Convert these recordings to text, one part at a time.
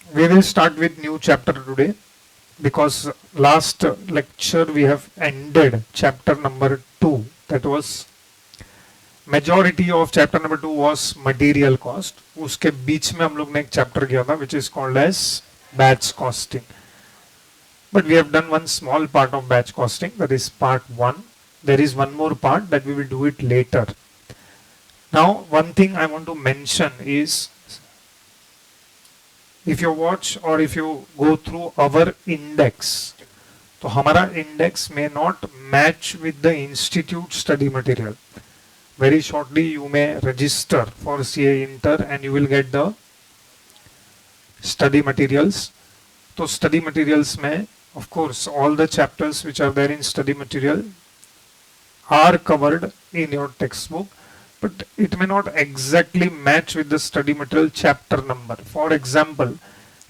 We will start with new chapter today because last lecture we have ended chapter number 2. That was majority of chapter number 2 was material cost. उसके बीच में हम लोग ने एक chapter किया था which is called as batch costing. But we have done one small part of batch costing, that is part 1. There is one more part that we will do it later. Now one thing I want to mention is, if you watch or if you go through our index, तो हमारा index may not match with the institute study material. Very shortly you may register for CA Inter and you will get the study materials. तो study materials में of course all the chapters which are there in study material are covered in your textbook, but it may not exactly match with the study material chapter number. For example,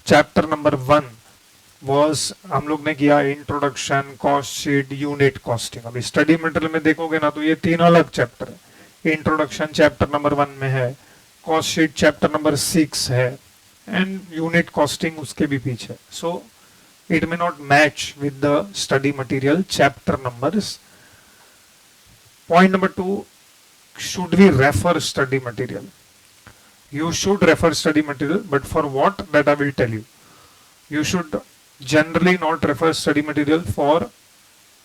chapter number 1 was हम लोग ने किया introduction, cost sheet, unit costing. अभी study material में देखोगे ना तो ये तीन अलग चैप्टर है. इंट्रोडक्शन चैप्टर नंबर 1 में है, कॉस्ट शीट चैप्टर नंबर 6 है एंड यूनिट कॉस्टिंग उसके भी पीछे. सो it may not match with the study material chapter numbers. Point number 2, should we refer study material? You should refer study material, but for what, that I will tell you. You should generally not refer study material for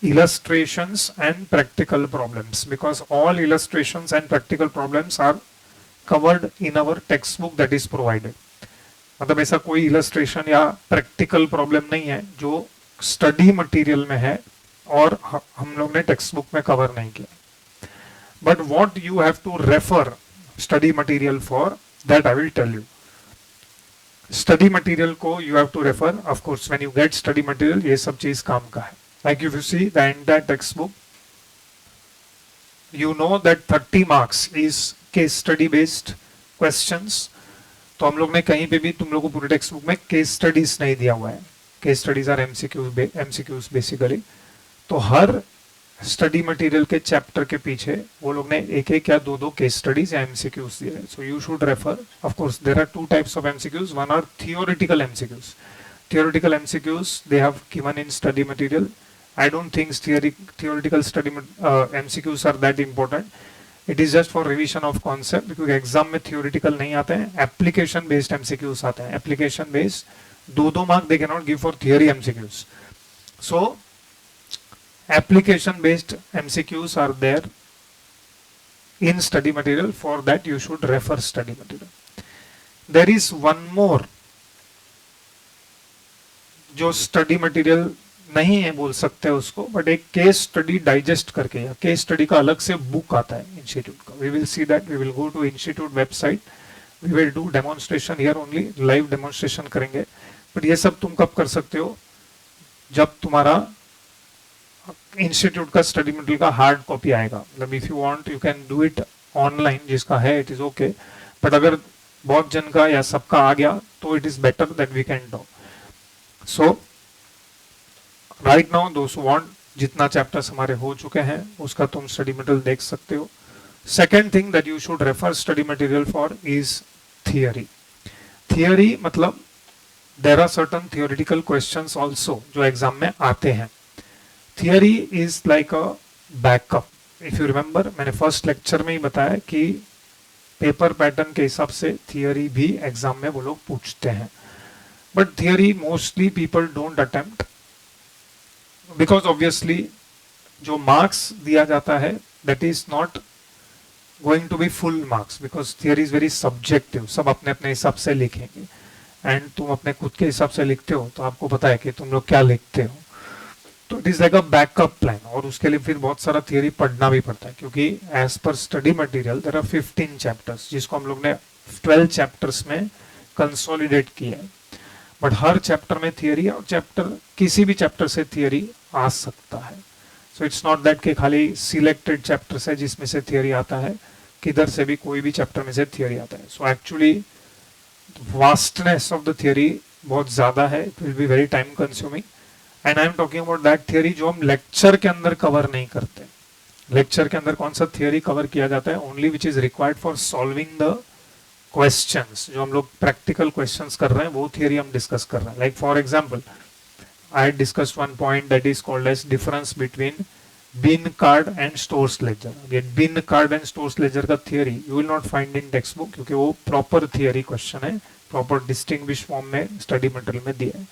illustrations and practical problems, because all illustrations and practical problems are covered in our textbook that is provided. मतलब ऐसा कोई illustration या practical problem नहीं है जो study material में है और हम लोग ने टेक्स्ट बुक में कवर नहीं किया. But what you have to refer study material for, that I will tell you. Study material को you have to refer, of course when you get study material ये सब चीज काम का है. Like if you see the entire textbook, you know that 30 marks is case study based questions. तो हम लोग ने कहीं पे भी तुम लोग को पूरे टेक्स्ट बुक में केस स्टडीज नहीं दिया हुआ है. Case studies are MCQs basically. तो हर स्टडी मटेरियल के चैप्टर के पीछे वो लोग ने एक एक या दो केस स्टडीज या एमसीक्यूज दिए. So you should refer. Of course there are two types of MCQs. One are theoretical MCQs. Theoretical MCQs they have given in study material. I don't think theoretical study MCQs are that important. It is just for revision of concept, क्योंकि exam में theoretical नहीं आते हैं, application based MCQs आते हैं. Application based two mark they can not give for theory MCQs. So application based MCQs are there in study material. For that you should refer study material. There is one more जो study material नहीं है बोल सकते हैं उसको, but एक case study digest करके या केस स्टडी का अलग से बुक आता है इंस्टीट्यूट का. We will see that. We will go to institute website. We will do demonstration here only. Live demonstration करेंगे. बट ये सब तुम कब कर सकते हो, जब तुम्हारा इंस्टीट्यूट का स्टडी मटेरियल का हार्ड कॉपी आएगा. मतलब if you want you can do it online, जिसका है इट इज ओके. बट अगर बहुत जन का या सबका आ गया तो it is better that we can do. So right now दोस्त वांट, जितना चैप्टर्स हमारे हो चुके हैं उसका तुम स्टडी मटेरियल देख सकते हो. Second thing that you should refer study material for is theory. Theory मतलब there are certain theoretical questions also जो एग्जाम में आते हैं. Theory is like a backup. If you remember, मैंने फर्स्ट लेक्चर में ही बताया कि पेपर पैटर्न के हिसाब से थियरी भी एग्जाम में वो लोग पूछते हैं. But theory mostly people don't attempt, because obviously जो मार्क्स दिया जाता है that is not going to be full marks, because theory is very subjective. सब अपने अपने हिसाब से लिखेंगे एंड तुम अपने खुद के हिसाब से लिखते हो तो आपको पता है कि तुम लोग क्या लिखते हो. तो it is like a backup plan. और उसके लिए फिर बहुत सारा थियरी पढ़ना भी पड़ता है, क्योंकि as per study material there are 15 chapters, जिसको हम लोग ने 12 चैप्टर्स में कंसोलिडेट किया है. बट हर चैप्टर में थियरी, और चैप्टर किसी भी चैप्टर से थियरी आ सकता है. सो इट्स नॉट दैट कि खाली सिलेक्टेड चैप्टर्स है जिसमें से थियरी आता है, किधर से भी कोई भी चैप्टर में से थियरी आता है. So actually vastness of the theory बहुत ज्यादा है. It will be very time consuming. And I am talking about that theory जो हम लेक्चर के अंदर कवर नहीं करते. लेक्चर के अंदर कौन सा थियरी कवर किया जाता है? Only which is required for solving the questions, जो हम लोग प्रैक्टिकल क्वेश्चंस कर रहे हैं वो थियरी हम डिस्कस कर रहे हैं. Like for example, I discussed one point that is called as difference between bin card and stores ledger. Again, bin card and stores ledger का theory you will not find in textbook क्योंकि वो proper theory question है, proper distinguished form में study material में दिया है.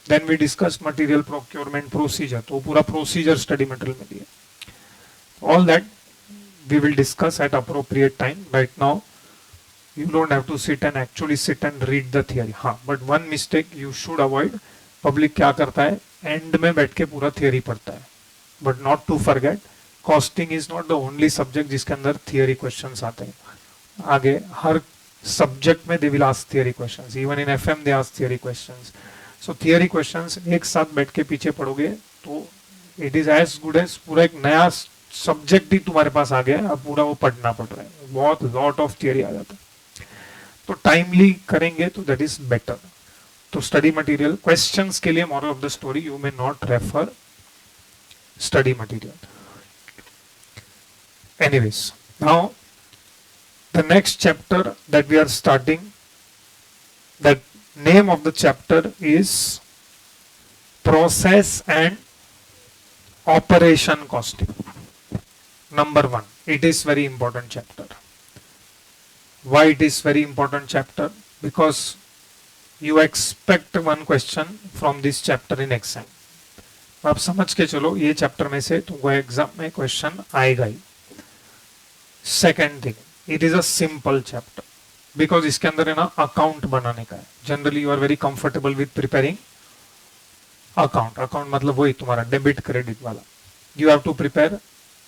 Then we discussed material procurement procedure, तो पूरा procedure study material में दिया है. All that we will discuss at appropriate time. Right now you don't have to sit and actually sit and read the theory. हाँ, but one mistake you should avoid. Public क्या करता है, and में बैठ के पूरा थियरी पढ़ता है. But not to forget, costing is not the only subject जिसके अंदर थियरी क्वेश्चंस आते हैं. आगे हर सब्जेक्ट में they will ask theory questions, even in FM they ask theory questions. So theory questions एक साथ बैठ के पीछे पढ़ोगे तो it is as good as पूरा एक नया सब्जेक्ट ही तुम्हारे पास आ गया है, अब पूरा वो पढ़ना पड़ रहा है, बहुत लॉट ऑफ थियरी आ जाता है. तो टाइमली करेंगे तो दैट इज बेटर. तो स्टडी मटेरियल क्वेश्चंस के लिए moral of the story, you may not refer study material. Anyways, now the next chapter that we are starting, the name of the chapter is process and operation costing. Number 1, it is very important chapter. Why it is very important chapter? Because you expect one question from this chapter in exam. आप समझ के चलो ये chapter में से तुमको exam में question आएगा ही. Second thing, it is a simple chapter because इसके अंदर है ना अकाउंट बनाने का है. Generally you are very comfortable with preparing account. Account मतलब वही तुम्हारा डेबिट क्रेडिट वाला. You have to prepare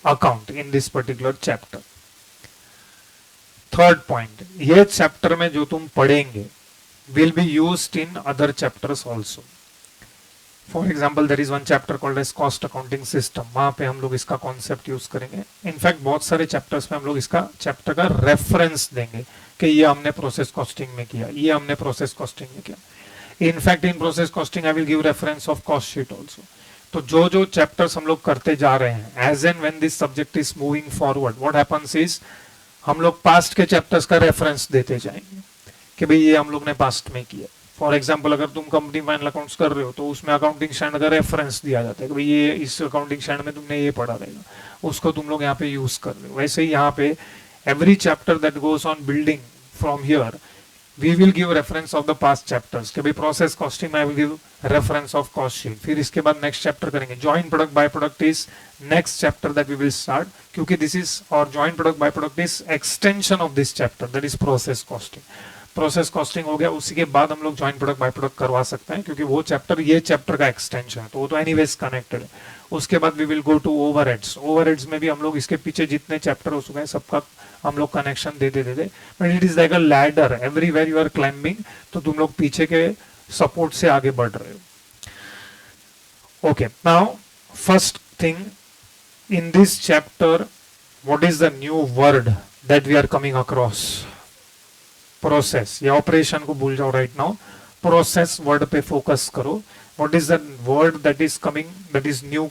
account in this particular chapter. Third point, ये चैप्टर में जो तुम पढ़ेंगे will be used in other chapters also. For example, there is one chapter called as cost accounting system. वहां पे हम लोग इसका कॉन्सेप्ट यूज करेंगे. इनफैक्ट बहुत सारे चैप्टर्स में हम लोग इसका चैप्टर का रेफरेंस देंगे कि ये हमने प्रोसेस कॉस्टिंग में किया, ये हमने प्रोसेस कॉस्टिंग में किया. In fact in process costing I will give reference of cost sheet also. तो जो जो चैप्टर्स हम लोग करते जा रहे हैं, as and when this subject is moving forward, what happens is हम लोग पास्ट के चैप्टर्स का रेफरेंस देते जाएंगे कि भाई ये हम लोग ने पास्ट में किया. फॉर एग्जांपल, अगर तुम कंपनी फाइनल अकाउंट्स कर रहे हो तो उसमें अकाउंटिंग स्टैंडर्ड का रेफरेंस दिया जाता है कि भाई ये इस अकाउंटिंग स्टैंडर्ड में तुमने ये पढ़ा रहेगा, उसको तुम लोग यहाँ पे यूज कर रहे हो. वैसे ही यहाँ पे every chapter that goes on building from here we will give reference of the past chapters कि भाई प्रोसेस कॉस्टिंग में I will give reference of cost sheet. फिर इसके बाद नेक्स्ट चैप्टर करेंगे joint product by product is next chapter that we will start, क्योंकि this is और joint product by product is extension of this chapter that is process costing. Process costing हो गया, उसी के बाद हम लोग जॉइंट प्रोडक्ट बाय प्रोडक्ट करवा सकते हैं क्योंकि वो चैप्टर ये चैप्टर का एक्सटेंशन है, तो वो तो एनीवेज कनेक्टेड है. उसके बाद we will go to overheads. Overheads में भी हम लोग इसके पीछे जितने चैप्टर हो चुके हैं सबका हम लोग कनेक्शन दे दे but it is like a ladder, everywhere you are climbing, तो तुम लोग पीछे के सपोर्ट से आगे बढ़ रहे हो. Okay, now first thing in this chapter, what is the new word that we are coming across? Process. या ऑपरेशन को भूल जाओ राइट नाउ, प्रोसेस वर्ड पे फोकस करो. What is the word that is coming, that is new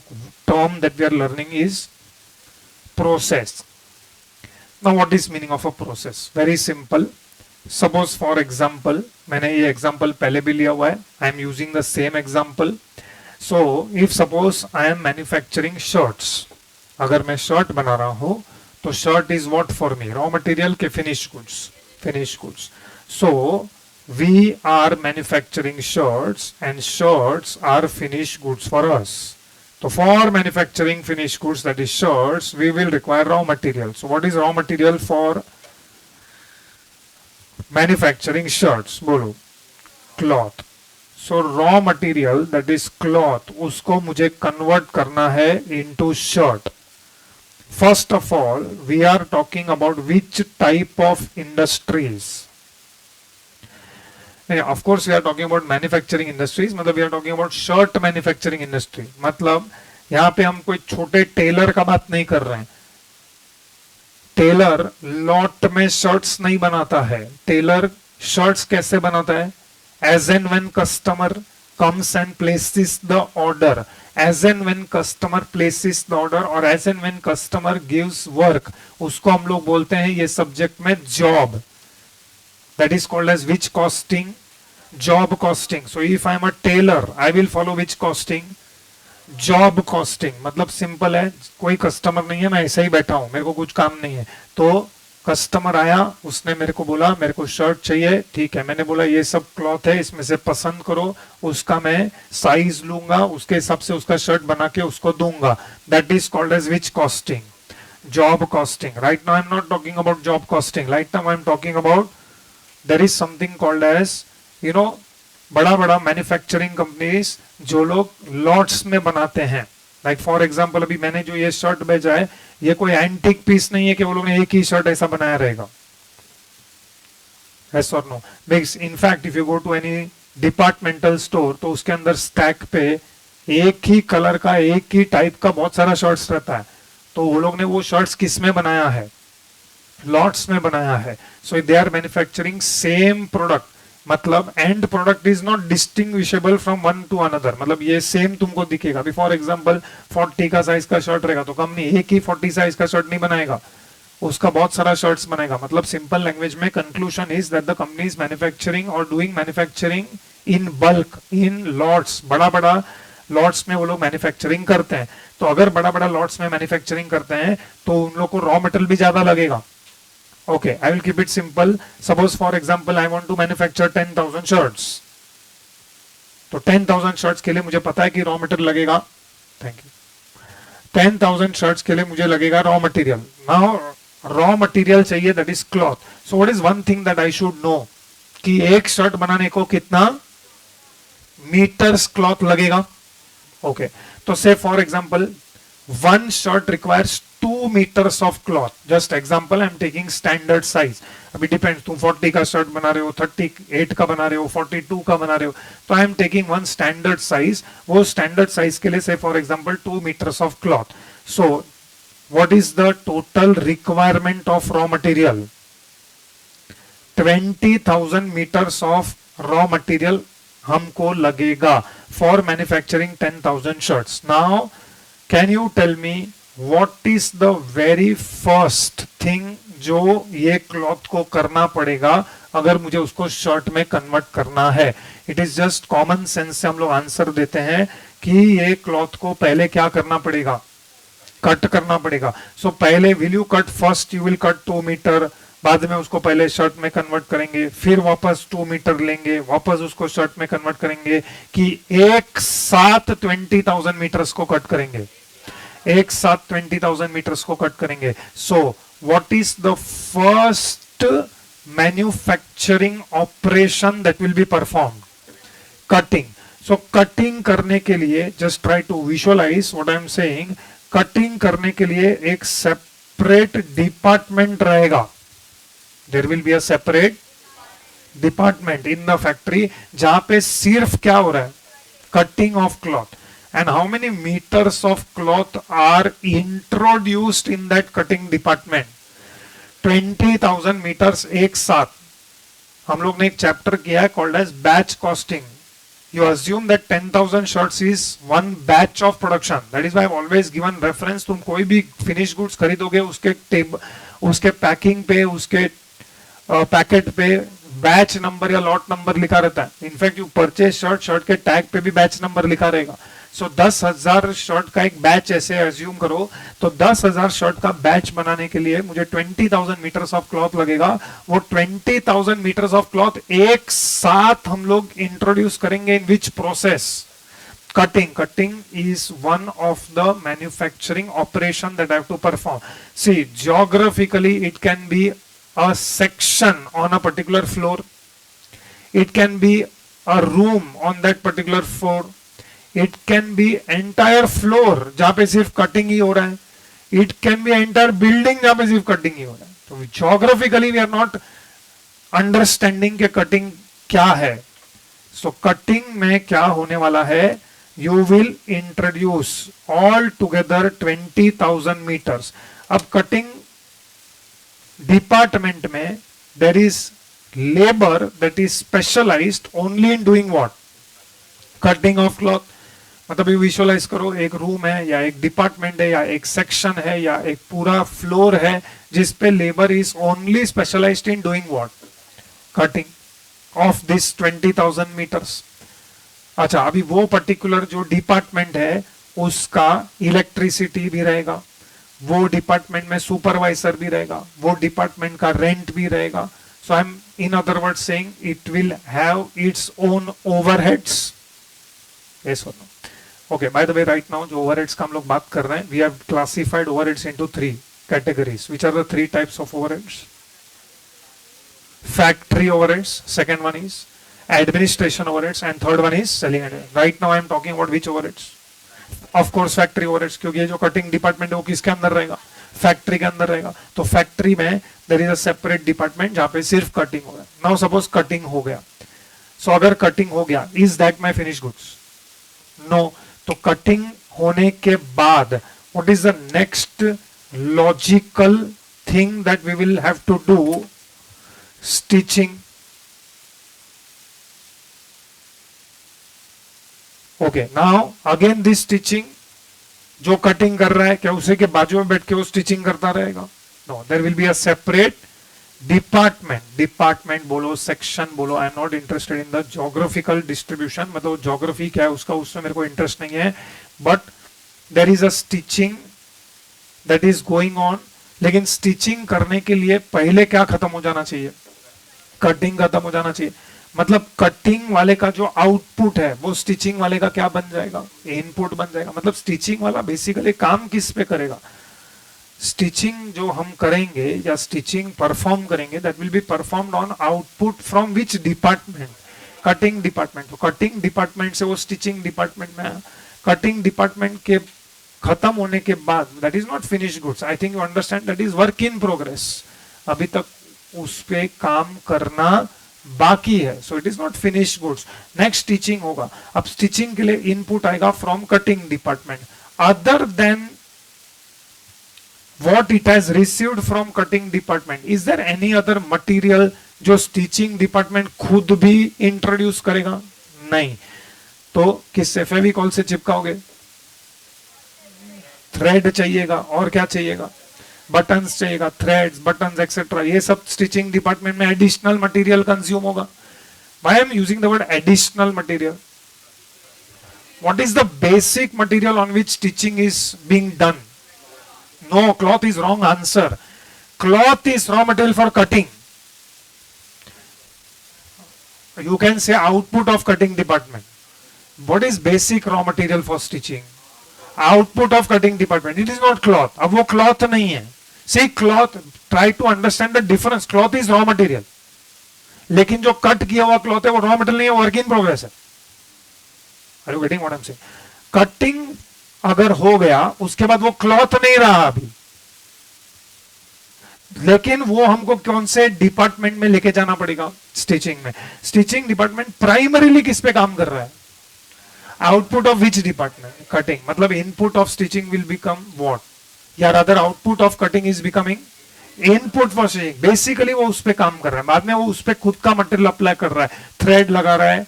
term that we are learning is process. Now what is meaning of a process? Very simple. Suppose for example, मैंने ये example पहले भी लिया हुआ है. I am using the same example. So if suppose I am manufacturing shirts, अगर मैं shirt बना रहा हूँ तो shirt is what for me? Raw material के finished goods. Finished goods. So we are manufacturing shirts and shirts are finished goods for us. So for manufacturing finished goods, that is shirts, we will require raw material. So what is raw material for manufacturing shirts? बोलो, cloth. So raw material, that is cloth, उसको मुझे convert करना है into shirt. First of all, we are talking about which type of industries. Of course we are talking about manufacturing industries, मतलब we are talking about shirt manufacturing industry. मतलब यहाँ पे हम कोई छोटे टेलर का बात नहीं कर रहे हैं. टेलर लॉट में शर्ट्स नहीं बनाता है. टेलर शर्ट्स कैसे बनाता है? As and when customer comes and places the order, as and when customer places the order और as and when customer gives work, उसको हम लोग बोलते हैं ये सब्जेक्ट में job. that is called as which costing? Job costing. So if I am a tailor, I will follow which costing? Job costing. मतलब simple है, कोई कस्टमर नहीं है, मैं ऐसे ही बैठा हूं, मेरे को कुछ काम नहीं है, तो कस्टमर आया, उसने मेरे को बोला मेरे को शर्ट चाहिए, ठीक है, मैंने बोला ये सब क्लॉथ है, इसमें से पसंद करो, उसका मैं साइज लूंगा, उसके हिसाब से उसका शर्ट बना के उसको दूंगा. That is called as which costing? Job costing. Right now I am not talking about job costing, right now I am talking about there is something called as बड़ा बड़ा मैन्युफैक्चरिंग कंपनीज जो लोग lots में बनाते हैं. Like for example अभी मैंने जो ये शर्ट भेजा है, ये कोई एंटीक पीस नहीं है कि वो लोग ने एक ही शर्ट ऐसा बनाया रहेगा. Yes or no? Because in fact if you go to any departmental store तो उसके अंदर स्टैक पे एक ही कलर का, एक ही टाइप का बहुत सारा शर्ट्स रहता है. तो वो लोग ने वो शर्ट्स किस में बनाया है? लॉट्स में बनाया है. So they are manufacturing same product. मतलब end product is not distinguishable from one to another. मतलब ये सेम तुमको दिखेगा. अभी फॉर एग्जांपल 40 का साइज का शर्ट रहेगा तो कंपनी एक ही 40 साइज का शर्ट नहीं बनाएगा, उसका बहुत सारा शर्ट्स बनेगा. मतलब सिंपल लैंग्वेज में conclusion is that the company is manufacturing और doing manufacturing in bulk, in lots. बड़ा बड़ा लॉट्स में वो लोग मैन्युफैक्चरिंग करते हैं. तो अगर बड़ा बड़ा लॉट्स में मैन्युफैक्चरिंग करते हैं तो उन लोग को रॉ मटेरियल भी ज्यादा लगेगा. Okay, I will keep it simple. Suppose for example I want to manufacture 10,000 shirts. तो 10,000 shirts के लिए मुझे पता है कि रॉ मटेरियल लगेगा. Thank you. 10,000 shirts के लिए मुझे लगेगा raw material. Now raw material चाहिए, that is cloth. So what is one thing that I should know कि एक शर्ट बनाने को कितना मीटर्स क्लॉथ लगेगा. ओके, तो से for example one shirt requires 2 meters of cloth. Just example I am taking standard size. अभी depends, तुम 40 का शर्ट बना रहे हो, 38 का बना रहे हो, 42 का बना रहे हो, तो I am taking one standard size. वो standard size के लिए say for example 2 meters of cloth. So what is the total requirement of raw material? 20,000 meters of raw material हमको लगेगा for manufacturing 10,000 shirts. Now can you tell me what is the very first thing जो ये cloth को करना पड़ेगा अगर मुझे उसको शर्ट में कन्वर्ट करना है? It is just common sense से हम लोग आंसर देते हैं कि ये क्लॉथ को पहले क्या करना पड़ेगा? कट करना पड़ेगा. सो पहले will you cut first, you will cut 2 metre, बाद में उसको पहले शर्ट में कन्वर्ट करेंगे, फिर वापस 2 मीटर लेंगे, वापस उसको शर्ट में कन्वर्ट करेंगे, कि एक साथ 20,000 मीटर्स को कट करेंगे, एक साथ 20,000 मीटर्स को कट करेंगे. So what is the first manufacturing operation that will be performed? Cutting. So cutting करने के लिए just try to visualise what I am saying. Cutting करने के लिए एक सेपरेट डिपार्टमेंट रहेगा. There will be a separate department in the factory जहां पे सिर्फ क्या हो रहा है? Cutting of cloth. And how many meters of cloth are introduced in that cutting department? 20,000 meters एक साथ. हम लोग ने एक चैप्टर किया है called as batch costing. You assume that 10,000 shirts is one batch of production. That is why I've always given reference. तुम कोई भी finished goods खरीदोगे उसके पैकिंग पे, उसके पैकेट पे बैच नंबर या लॉट नंबर लिखा रहता है. इनफैक्ट यू परचेज शर्ट के टैग पे भी बैच नंबर लिखा रहेगा. सो 10,000 शर्ट का एक बैच ऐसे अज्यूम करो, तो 10,000 शर्ट का बैच बनाने के लिए मुझे 20,000 मीटर्स ऑफ क्लॉथ लगेगा. वो 20,000 मीटर्स ऑफ क्लॉथ एक साथ हम लोग इंट्रोड्यूस करेंगे. In which process? Cutting. Cutting is one of the manufacturing operation that I have to perform. See, geographically it can be a section on a particular floor. It can be a room on that particular floor. It can be entire floor जहां पे सिर्फ cutting ही हो रहा है. It can be entire building जहां पे सिर्फ cutting ही हो रहा है. तो geographically we are not understanding के कटिंग क्या है. So कटिंग में क्या होने वाला है? You will introduce all together 20,000 meters. अब कटिंग डिपार्टमेंट में there is labor that is specialized only in doing what? Cutting of cloth. मतलब ये विजुअलाइज करो, एक रूम है या एक डिपार्टमेंट है या एक सेक्शन है या एक पूरा फ्लोर है जिसपे labour is only specialised in doing what? Cutting of this 20,000 metres. अच्छा, अभी वो पर्टिकुलर जो डिपार्टमेंट है उसका इलेक्ट्रिसिटी भी रहेगा, वो डिपार्टमेंट में सुपरवाइजर भी रहेगा, वो डिपार्टमेंट का रेंट भी रहेगा। So I am in other word saying it will have its own overheads. Yes और no? Okay, by the way right now जो ओवरहेड्स का हम लोग बात कर रहे हैं, we have classified overheads into 3 categories. Which are the 3 types of overheads? Factory overheads, second one is administration overheads, and third one is selling overheads. Right now I am talking about which overheads? Of course factory overheads, क्योंकि ये जो cutting department है वो किसके अंदर रहेगा? Factory के अंदर रहेगा। तो फैक्ट्री में there is a separate department जहां पे सिर्फ कटिंग होगा। नाउ सपोज कटिंग हो गया, सो अगर कटिंग हो गया, is that my finish goods? No. तो कटिंग होने के बाद what is the next logical thing that we will have to do? Stitching. Okay, now again this stitching, जो कटिंग कर रहा है क्या उसे के बाजू में बैठ के वो स्टिचिंग करता रहेगा? No, there will be a separate department. Department बोलो, सेक्शन बोलो, I am not interested in the geographical distribution, मतलब ज्योग्राफी क्या है उसका, उसमें मेरे को इंटरेस्ट नहीं है, but there is a stitching that is going on. लेकिन स्टिचिंग करने के लिए पहले क्या खत्म हो जाना चाहिए? कटिंग खत्म हो जाना चाहिए। मतलब कटिंग वाले का जो आउटपुट है वो स्टिचिंग वाले का क्या बन जाएगा? इनपुट बन जाएगा। मतलब स्टिचिंग वाला बेसिकली काम किस पे करेगा? स्टिचिंग जो हम करेंगे या स्टिचिंग परफॉर्म करेंगे, that will be performed on output from which department? Cutting department. तो कटिंग डिपार्टमेंट से वो स्टिचिंग डिपार्टमेंट में, कटिंग डिपार्टमेंट के खत्म होने के बाद, that is not finish goods, I think you understand, that is work in progress, अभी तक उस पे काम करना बाकी है। सो it is not finish goods. Next stitching होगा। अब स्टिचिंग के लिए इनपुट आएगा from cutting department, other than what it has received from cutting department. Is there any other material जो stitching department खुद भी इंट्रोड्यूस करेगा? नहीं। तो किससे? फेविकॉल से चिपकाओगे? थ्रेड चाहिएगा, और क्या चाहिएगा? बटन्स चाहिएगा, थ्रेड्स, बटन्स एक्सेट्रा, ये सब स्टिचिंग डिपार्टमेंट में एडिशनल मटेरियल कंज्यूम होगा। Why I am using the word additional material? What is the basic material on which stitching is being done? No, cloth is wrong answer. Cloth is raw material for cutting. You can say output of cutting department. What is basic raw material for stitching? Output of cutting department. It is not cloth. अब वो cloth नहीं है। See, cloth, try to understand the difference. Cloth is raw material. लेकिन जो cut किया हुआ cloth है वो रॉ मटेरियल नहीं है, वर्क इन प्रोग्रेस है। Are you getting what I'm saying? Cutting अगर हो गया उसके बाद वो क्लॉथ नहीं रहा अभी, लेकिन वो हमको कौन से डिपार्टमेंट में लेके जाना पड़ेगा? स्टिचिंग में। स्टिचिंग डिपार्टमेंट प्राइमरीली किस पे काम कर रहा है? Output of which department? Cutting. मतलब input of stitching will become what? या rather output of cutting is becoming input for stitching. Basically वो उस पे काम कर रहा है, बाद में वो उस पे खुद का मटेरियल अप्लाई कर रहा है, थ्रेड लगा रहा है।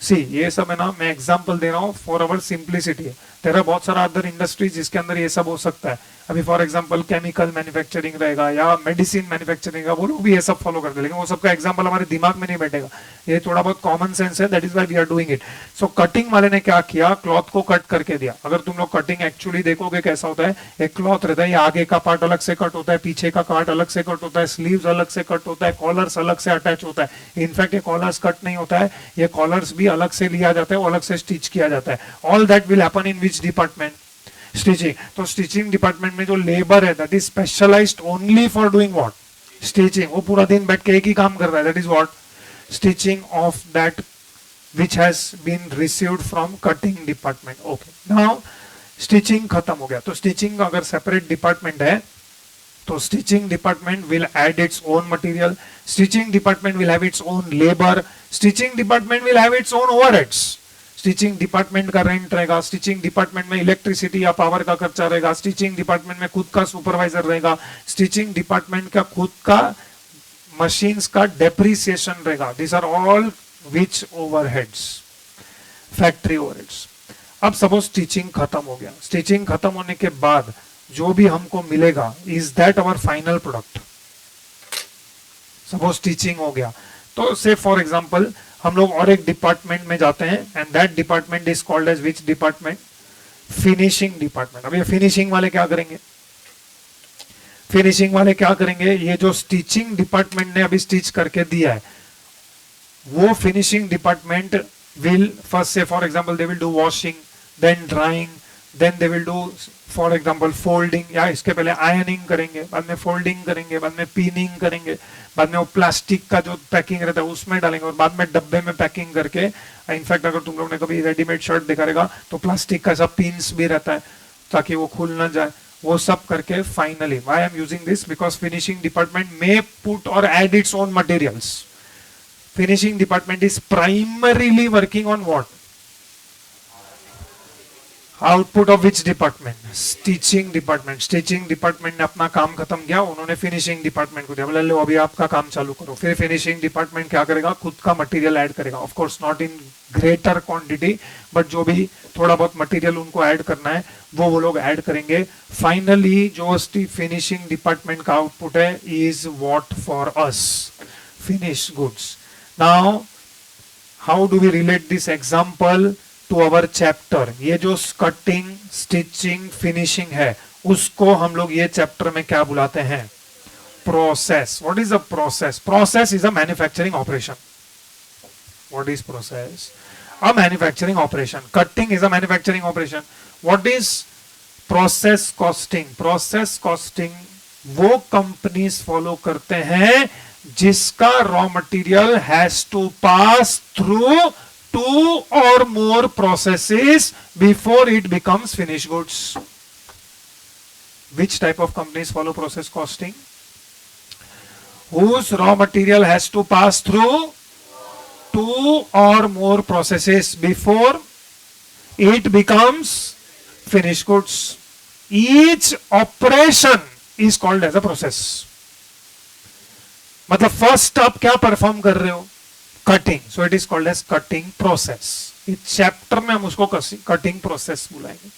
सी, ये सब है ना, मैं एग्जांपल दे रहा हूं फॉर अवर सिंप्लिसिटी। तेरा बहुत सारा अदर इंडस्ट्रीज जिसके अंदर ये सब हो सकता है। अभी फॉर एग्जांपल केमिकल मैन्युफैक्चरिंग रहेगा या मेडिसिन मैन्युफैक्चरिंग का, वो लोग भी ये सब फॉलो करते हैं, लेकिन वो सबका एग्जांपल हमारे दिमाग में नहीं बैठेगा। ये थोड़ा बहुत कॉमन सेंस है, that is why we are doing it. So cutting वाले ने क्या किया? क्लॉथ को कट करके दिया। अगर तुम लोग कटिंग एक्चुअली देखोगे कैसा होता है, एक क्लॉथ रहता है, ये आगे का पार्ट अलग से कट होता है, पीछे का पार्ट अलग से कट होता है, स्लीव्स अलग से कट होता है, कॉलर्स अलग से अटैच होता है। इनफैक्ट ये कॉलर्स कट नहीं होता है, ये कॉलर्स भी अलग से लिया जाता है, अलग से स्टिच किया जाता है। All that will happen in which department? Stitching. तो स्टिचिंग डिपार्टमेंट में जो लेबर है that is specialised only for doing what? Stitching. वो पूरा दिन बैठ के एक ही काम कर रहा है, that is what? Stitching of that which has been received from cutting department. Okay, now stitching खत्म हो गया। तो स्टिचिंग अगर सेपरेट डिपार्टमेंट है तो stitching department will add its own material, stitching department will have its own labour, stitching department will have its own overheads. Stitching department का rent रहेगा, stitching department में इलेक्ट्रिसिटी या पावर का खर्चा रहेगा, स्टिचिंग डिपार्टमेंट में खुद का सुपरवाइजर रहेगा, स्टिचिंग डिपार्टमेंट का खुद का मशीन्स का डेप्रिसिएशन रहेगा। This are all which overheads? Factory overheads. अब सपोज स्टिचिंग खत्म हो गया, स्टिचिंग खत्म होने के बाद जो भी हमको मिलेगा, is that our final product? Suppose stitching हो गया तो से फॉर एग्जांपल हम लोग और एक डिपार्टमेंट में जाते हैं and that department is called as which department? Finishing department. अब ये फिनिशिंग वाले क्या करेंगे? फिनिशिंग वाले क्या करेंगे? ये जो स्टिचिंग डिपार्टमेंट ने अभी स्टिच करके दिया है, वो finishing department will first say for example they will do washing, then drying, then they will do for example folding, या इसके पहले आयनिंग करेंगे, बाद में फोल्डिंग करेंगे, बाद में पिनिंग करेंगे, बाद में वो प्लास्टिक का जो पैकिंग रहता है उसमें डालेंगे, और बाद में डब्बे में पैकिंग करके, इनफैक्ट अगर तुम लोग ने कभी रेडीमेड शर्ट देखा रहेगा तो प्लास्टिक का सब पिन्स भी रहता है ताकि वो खुल ना जाए, वो सब करके finally, why I am using this because finishing department may put और add its own materials. Finishing department is primarily working on what? Output of which department? Stitching department. Stitching department ने अपना काम खत्म किया, उन्होंने finishing department को दिया, बोले लो अभी आपका काम चालू करो. फिर finishing department क्या करेगा? खुद का मटेरियल ऐड करेगा. Of course not in greater quantity, but जो भी थोड़ा बहुत मटेरियल उनको ऐड करना है वो लोग ऐड करेंगे. फाइनली जो फिनिशिंग डिपार्टमेंट का आउटपुट है is what for us? Finished goods. Now, how do we relate this example to our chapter? ये जो कटिंग, स्टिचिंग, फिनिशिंग है उसको हम लोग ये चैप्टर में क्या बुलाते हैं? Process. What is a process? Process is a manufacturing operation. What is process? A manufacturing operation. Cutting is a manufacturing operation. What is process costing? Process costing वो कंपनीज फॉलो करते हैं जिसका raw material has to pass through 2 or more processes before it becomes finished goods. Which type of companies follow process costing? Whose raw material has to pass through 2 or more processes before it becomes finished goods. Each operation is called as a process. मतलब first आप क्या perform कर रहे हो? Cutting. So it is called as cutting process. इस chapter में हम उसको कटिंग प्रोसेस बुलाएंगे.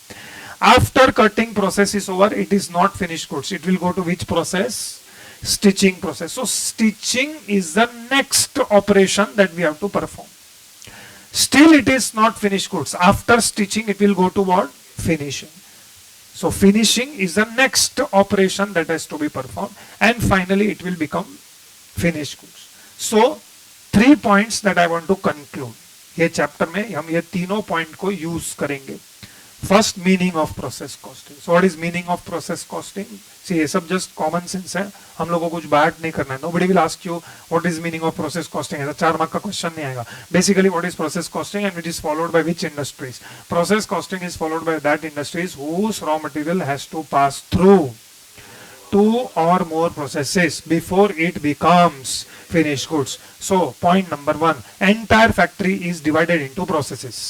After cutting process is over, it is not finish goods. It will go to which process? Stitching process. So stitching is the next operation that we have to perform. Still it is not finish goods. After stitching it will go to what? Finishing. So finishing is the next operation that has to be performed, and finally it will become finished goods. So 3 points that I want to conclude. ये chapter में हम ये तीनों point को use करेंगे. First, meaning of process costing. So what is meaning of process costing? See ये सब just common sense है, हम लोगों को कुछ बैड नहीं करना है. Nobody will ask you what is meaning of process costing. ऐसा 4 मार्क का क्वेश्चन नहीं आएगा. Basically what is process costing and it is followed by which industries? Process costing is followed by that industries whose raw material has to pass through 2 or more processes before it becomes finished goods. So point number 1, entire factory is divided into processes.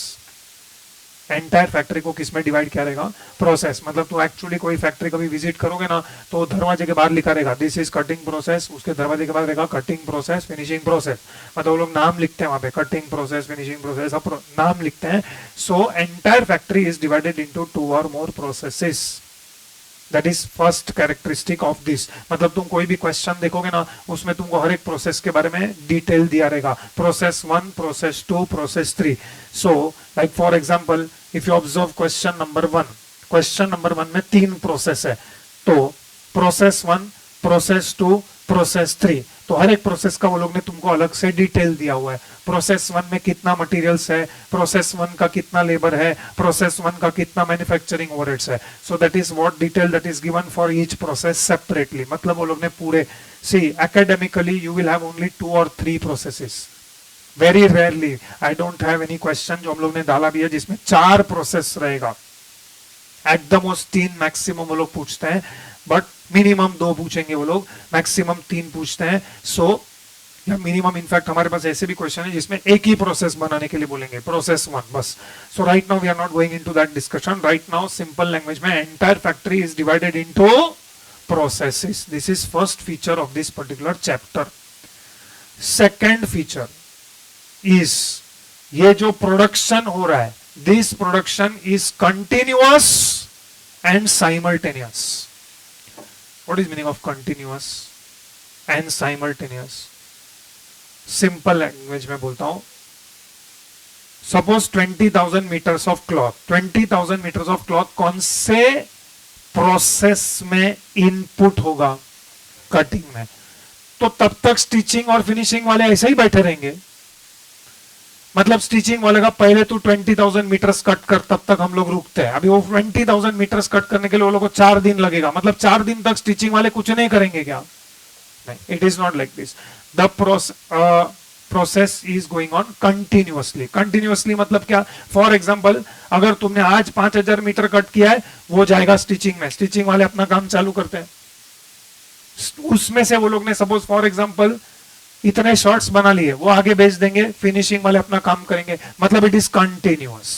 Entire factory को किसमें divide किया रहेगा? Process. मतलब तो actually कोई factory कभी visit करोगे ना तो दरवाजे के बाहर लिखा रहेगा दिस इज कटिंग प्रोसेस, उसके दरवाजे के बाद रहेगा कटिंग प्रोसेस, फिनिशिंग प्रोसेस. मतलब वो लोग नाम लिखते हैं वहां पे, कटिंग प्रोसेस, फिनिशिंग प्रोसेस, सब नाम लिखते हैं. So entire factory is divided into 2 or more processes. That is first characteristic of this. मतलब तुम कोई भी क्वेश्चन देखोगे ना उसमें तुमको हर एक प्रोसेस के बारे में डिटेल दिया रहेगा. Process 1, process 2, process 3. So like for example if you observe question number 1, question number 1 में 3 प्रोसेस है. तो प्रोसेस 1, प्रोसेस 2, प्रोसेस 3. तो हर एक प्रोसेस का वो लोग ने तुमको अलग से डिटेल दिया हुआ है. प्रोसेस 1 में कितना मटेरियल्स है, प्रोसेस 1 का कितना लेबर है, प्रोसेस 1 का कितना मैन्युफैक्चरिंग ओवरहेड्स है. So that is what detail that is given for each process separately. मतलब वो लोग ने पूरे, see academically you will have only 2 or 3 processes. Very rarely, I don't have any question जो हम लोग ने डाला भी है जिसमें 4 प्रोसेस रहेगा. एट द मोस्ट 3 मैक्सिमम वो लोग पूछते हैं, बट मिनिमम 2 पूछेंगे वो लोग, मैक्सिमम 3 पूछते हैं. सो या मिनिमम, इनफैक्ट हमारे पास ऐसे भी क्वेश्चन है जिसमें एक ही प्रोसेस बनाने के लिए बोलेंगे, प्रोसेस 1 बस. So right now we are not going into that discussion. Right now simple language में entire factory is divided into processes. This is first feature of this particular chapter. Second feature is ये जो production हो रहा है, this production is continuous and simultaneous. What is meaning of continuous and simultaneous? Simple language में बोलता हूं, suppose 20,000 metres of cloth, 20,000 metres of cloth कौन से प्रोसेस में इनपुट होगा, कटिंग में, तो तब तक स्टिचिंग और फिनिशिंग वाले ऐसे ही बैठे रहेंगे। मतलब स्टिचिंग वाले का पहले तो 20,000 मीटर्स कट कर, तब तक हम लोग रुकते हैं। अभी वो 20,000 मीटर्स कट करने के लिए वो लोग को 4 दिन लगेगा, मतलब 4 दिन तक स्टिचिंग वाले कुछ नहीं करेंगे क्या? नहीं, it is not like this. The process is going on continuously. Continuously मतलब क्या? फॉर एग्जाम्पल, अगर तुमने आज 5,000 मीटर कट किया है, वो जाएगा स्टिचिंग में, स्टिचिंग वाले अपना काम चालू करते हैं। उसमें से वो लोग ने सपोज फॉर एग्जाम्पल इतने शॉर्ट्स बना लिए, वो आगे बेच देंगे, फिनिशिंग वाले अपना काम करेंगे। मतलब it is continuous.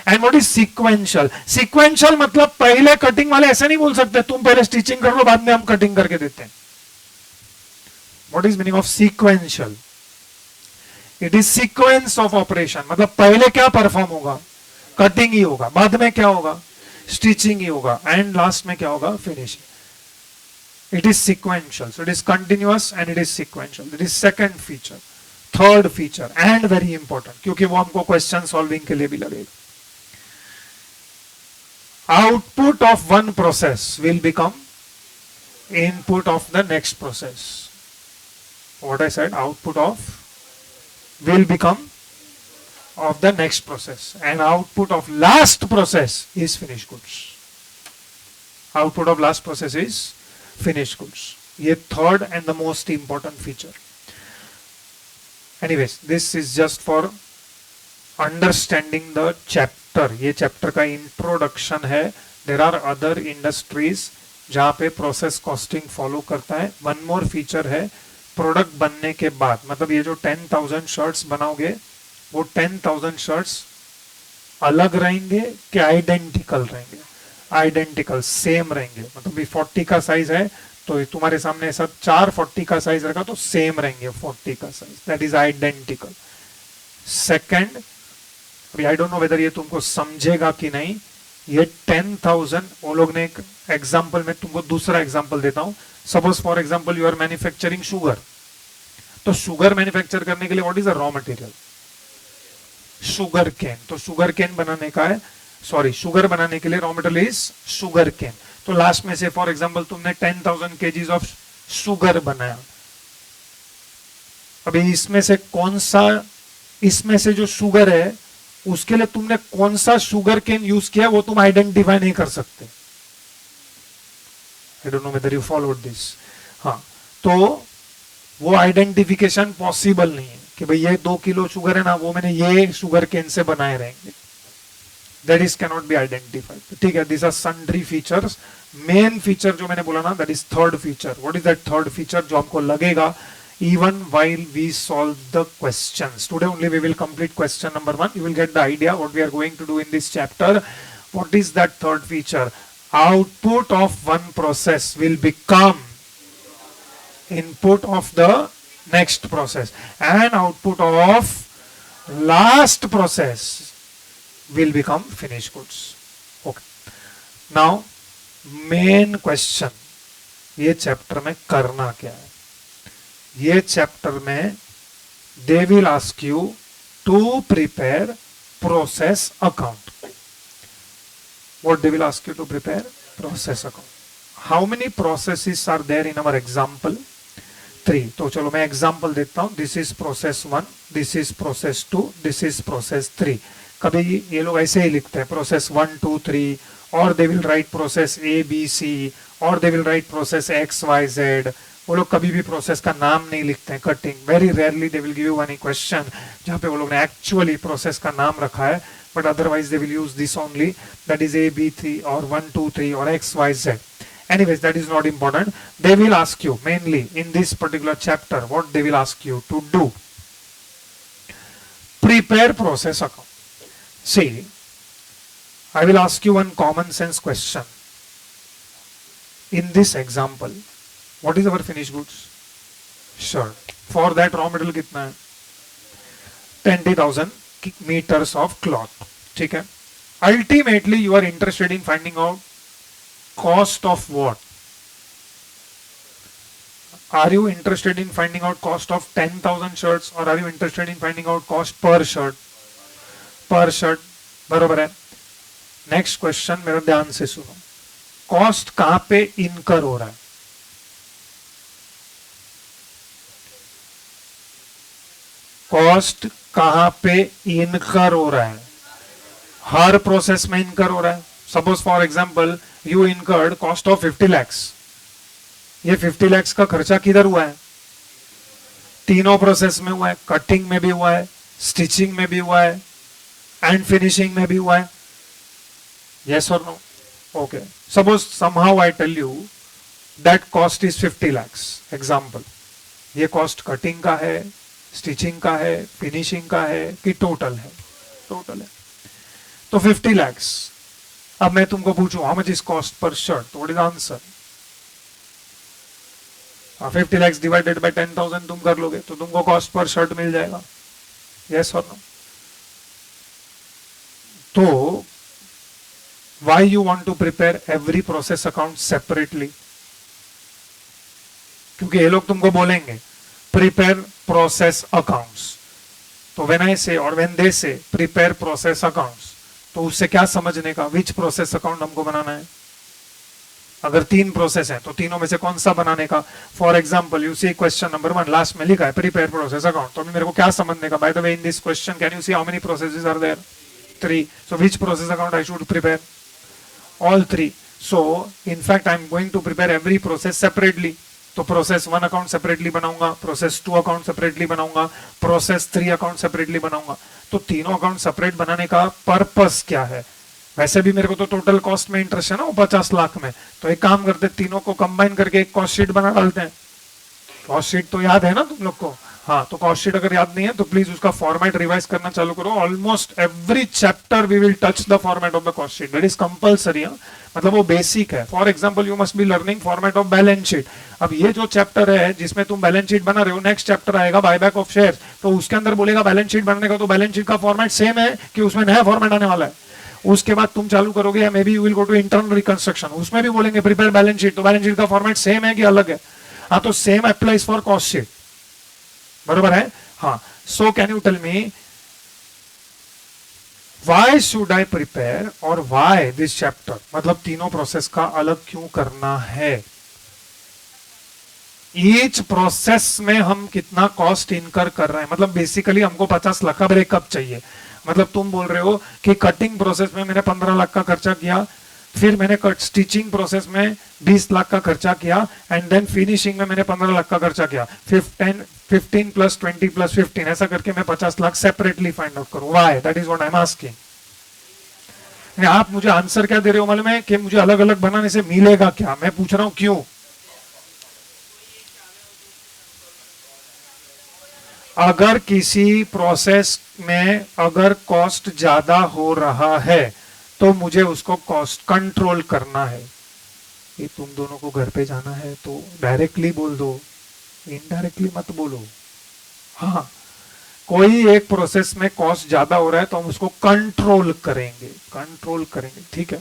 And what is sequential? Sequential मतलब पहले कटिंग वाले ऐसे नहीं बोल सकते तुम पहले स्टिचिंग कर लो बाद में हम कटिंग करके देते हैं। What is meaning of sequential? It is sequence of operation. मतलब पहले क्या परफॉर्म होगा? कटिंग ही होगा, बाद में क्या होगा? स्टिचिंग ही होगा, एंड लास्ट में क्या होगा? Finishing. It is sequential, so it is continuous and it is sequential. That is second feature. Third feature and very important, क्योंकि वो हमको क्वेश्चन सॉल्विंग के लिए भी लगेगा। Output of one process will become input of the next process. What I said, output of will become of the next process, and output of last process is finished goods. Output of last process is finished goods. ये third and the most important feature. Anyways, this is just for understanding the chapter. ये chapter का introduction है. There are other industries जहाँ पे process costing follow करता है. One more feature है, product बनने के बाद, मतलब ये जो 10,000 shirts बनाओगे, वो 10,000 shirts अलग रहेंगे कि identical रहेंगे? आइडेंटिकल, सेम रहेंगे। मतलब भी 40 का साइज है तो तुम्हारे सामने ऐसा 4 40 का साइज रखा तो सेम रहेंगे 40 का size, that is identical. Second, अभी आई डोंट नो वेदर ये तुमको समझेगा कि नहीं, ये 10,000 वो लोग ने एक एग्जांपल में, तुमको दूसरा एग्जांपल देता हूं। Suppose for example you are manufacturing sugar, तो शुगर मैन्युफैक्चर करने के लिए what is the raw material? Sugar cane. तो शुगर केन बनाने का है, सॉरी, शुगर बनाने के लिए raw material is sugar cane. तो लास्ट में से फॉर एग्जांपल तुमने 10,000 केजीज ऑफ शुगर बनाया। अभी इसमें से कौन सा, इसमें से जो शुगर है उसके लिए तुमने कौन सा शुगर केन यूज किया वो तुम आइडेंटिफाई नहीं कर सकते। आई don't know whether you followed this. हाँ, तो वो आइडेंटिफिकेशन पॉसिबल नहीं है कि भाई ये 2 किलो शुगर है ना, वो मैंने ये शुगर केन से बनाए रहेंगे। That is cannot be identified. ठीक है, these are sundry features. Main feature जो मैंने बोला ना, that is third feature. What is that third feature जो हमको लगेगा even while we solve the questions? Today only we will complete question number 1. You will get the idea what we are going to do in this chapter. What is that third feature? Output of one process will become input of the next process, and output of last process will become finished goods. Okay. Now, main question, ये chapter में करना क्या है? ये chapter में they will ask you to prepare process account. What they will ask you to prepare? Process account. How many processes are there in our example? 3. तो चलो मैं एग्जाम्पल देता हूं। This is process 1, this is process 2, this is process 3. कभी ये लोग ऐसे ही लिखते हैं प्रोसेस 1 2 3, और they will write process A B C, और they will write process X Y Z. वो लोग कभी भी प्रोसेस का नाम नहीं लिखते हैं। Cutting, very rarely they will give you any question जहाँ पे वो लोग ने एक्चुअली प्रोसेस का नाम रखा है, but otherwise they will use this only, that is A B 3 और 1 2 3 और X Y Z. Anyways, that is not important. They will ask you mainly in this particular chapter, what they will ask you to do. Prepare process account. See, I will ask you one common sense question. In this example, what is our finished goods? Sure. For that raw material कितना है? 20,000 meters of cloth. ठीक है? Ultimately, you are interested in finding out cost of what? Are you interested in finding out cost of 10,000 shirts or are you interested in finding out cost per shirt? Per shirt. बरोबर है. Next question मेरा ध्यान से सुनो. Cost कहां पे इनकर हो रहा है? कॉस्ट कहां पे इनकर हो रहा है? हर प्रोसेस में इनकर हो रहा है. Suppose for example you incurred cost of 50 lakhs. ये 50 lakhs का खर्चा किधर हुआ है? तीनों प्रोसेस में हुआ है. कटिंग में भी हुआ है, स्टिचिंग में भी हुआ है एंड फिनिशिंग में भी हुआ है. Yes or no? Okay. Suppose somehow I tell you that cost is 50 lakhs. Example. ये cost cutting का है, stitching का है, finishing का है कि total है? Total है. तो 50 lakhs. अब मैं तुमको पूछूं how much is cost per shirt? What is the answer? 50 lakhs divided by 10,000 तुम कर लोगे तो तुमको cost per shirt मिल जाएगा. Yes or no? तो why you want to prepare every process account separately? क्योंकि ये लोग तुमको बोलेंगे prepare process accounts. तो when I say और when they say prepare process accounts, तो उससे क्या समझने का? which process account हमको बनाना है? अगर तीन प्रोसेस है तो तीनों में से कौन सा बनाने का? For example you see question number 1 last में लिखा है प्रिपेयर प्रोसेस अकाउंट. तो मेरे को क्या समझने का? By the way in this question can you see how many processes are there? 3. So which process account I should prepare? All 3. So in fact I am going to prepare every process separately. तो process 1 account separately बनाऊंगा, process 2 account separately बनाऊंगा, process 3 account separately बनाऊंगा. तो तीनों account separate बनाने का purpose क्या है? वैसे भी मेरे को तो टोटल कॉस्ट में इंटरेस्ट है ना, वो 50 लाख में. तो एक काम करते तीनों को कंबाइन करके एक कॉस्ट शीट बना डालते हैं. कॉस्ट शीट तो याद है ना तुम लोग को? हाँ, तो कॉस्ट शीट अगर याद नहीं है तो प्लीज उसका फॉर्मेट रिवाइज करना चालू करो. Almost every chapter we will touch the format of the cost sheet. That is compulsory. मतलब वो बेसिक है. For example you must be learning format of balance sheet. अब ये जो चैप्टर है जिसमें तुम बैलेंस शीट बना रहे हो, नेक्स्ट चैप्टर आएगा बायबैक ऑफ शेयर्स. तो उसके अंदर बोलेगा बैलेंस शीट बनाने का, तो बैलेंस शीट का फॉर्मेट सेम है कि उसमें नया फॉर्मेट आने वाला है. उसके बाद तुम चालू करोगे या maybe you will go to internal reconstruction, उसमें भी बोलेंगे प्रिपेयर बैलेंस शीट. तो बैलेंस शीट का फॉर्मेट सेम है कि अलग है? हाँ, तो same applies for cost sheet. बरोबर है? हाँ. So can you tell me why should I prepare और why this chapter? मतलब तीनों प्रोसेस का अलग क्यों करना है? ईच प्रोसेस में हम कितना कॉस्ट इनकर कर रहे हैं. मतलब बेसिकली हमको 50 लाख का ब्रेकअप चाहिए. मतलब तुम बोल रहे हो कि कटिंग प्रोसेस में मैंने 15 लाख का खर्चा किया, फिर मैंने स्टिचिंग प्रोसेस में 20 लाख का खर्चा किया एंड देन फिनिशिंग में मैंने 15 लाख का खर्चा किया. 15 प्लस 20 प्लस 15 ऐसा करके मैं 50 लाख सेपरेटली फाइंड आउट करूं. Why? That is what I am asking. आप मुझे आंसर क्या दे रहे हो मालूम है? कि मुझे अलग अलग बनाने से मिलेगा क्या? मैं पूछ रहा हूं क्यों. अगर किसी प्रोसेस में अगर कॉस्ट ज्यादा हो रहा है तो मुझे उसको कॉस्ट कंट्रोल करना है. ये तुम दोनों को घर पे जाना है तो डायरेक्टली बोल दो, इनडायरेक्टली मत बोलो. हाँ, कोई एक प्रोसेस में कॉस्ट ज्यादा हो रहा है तो हम उसको कंट्रोल करेंगे. कंट्रोल करेंगे, ठीक है.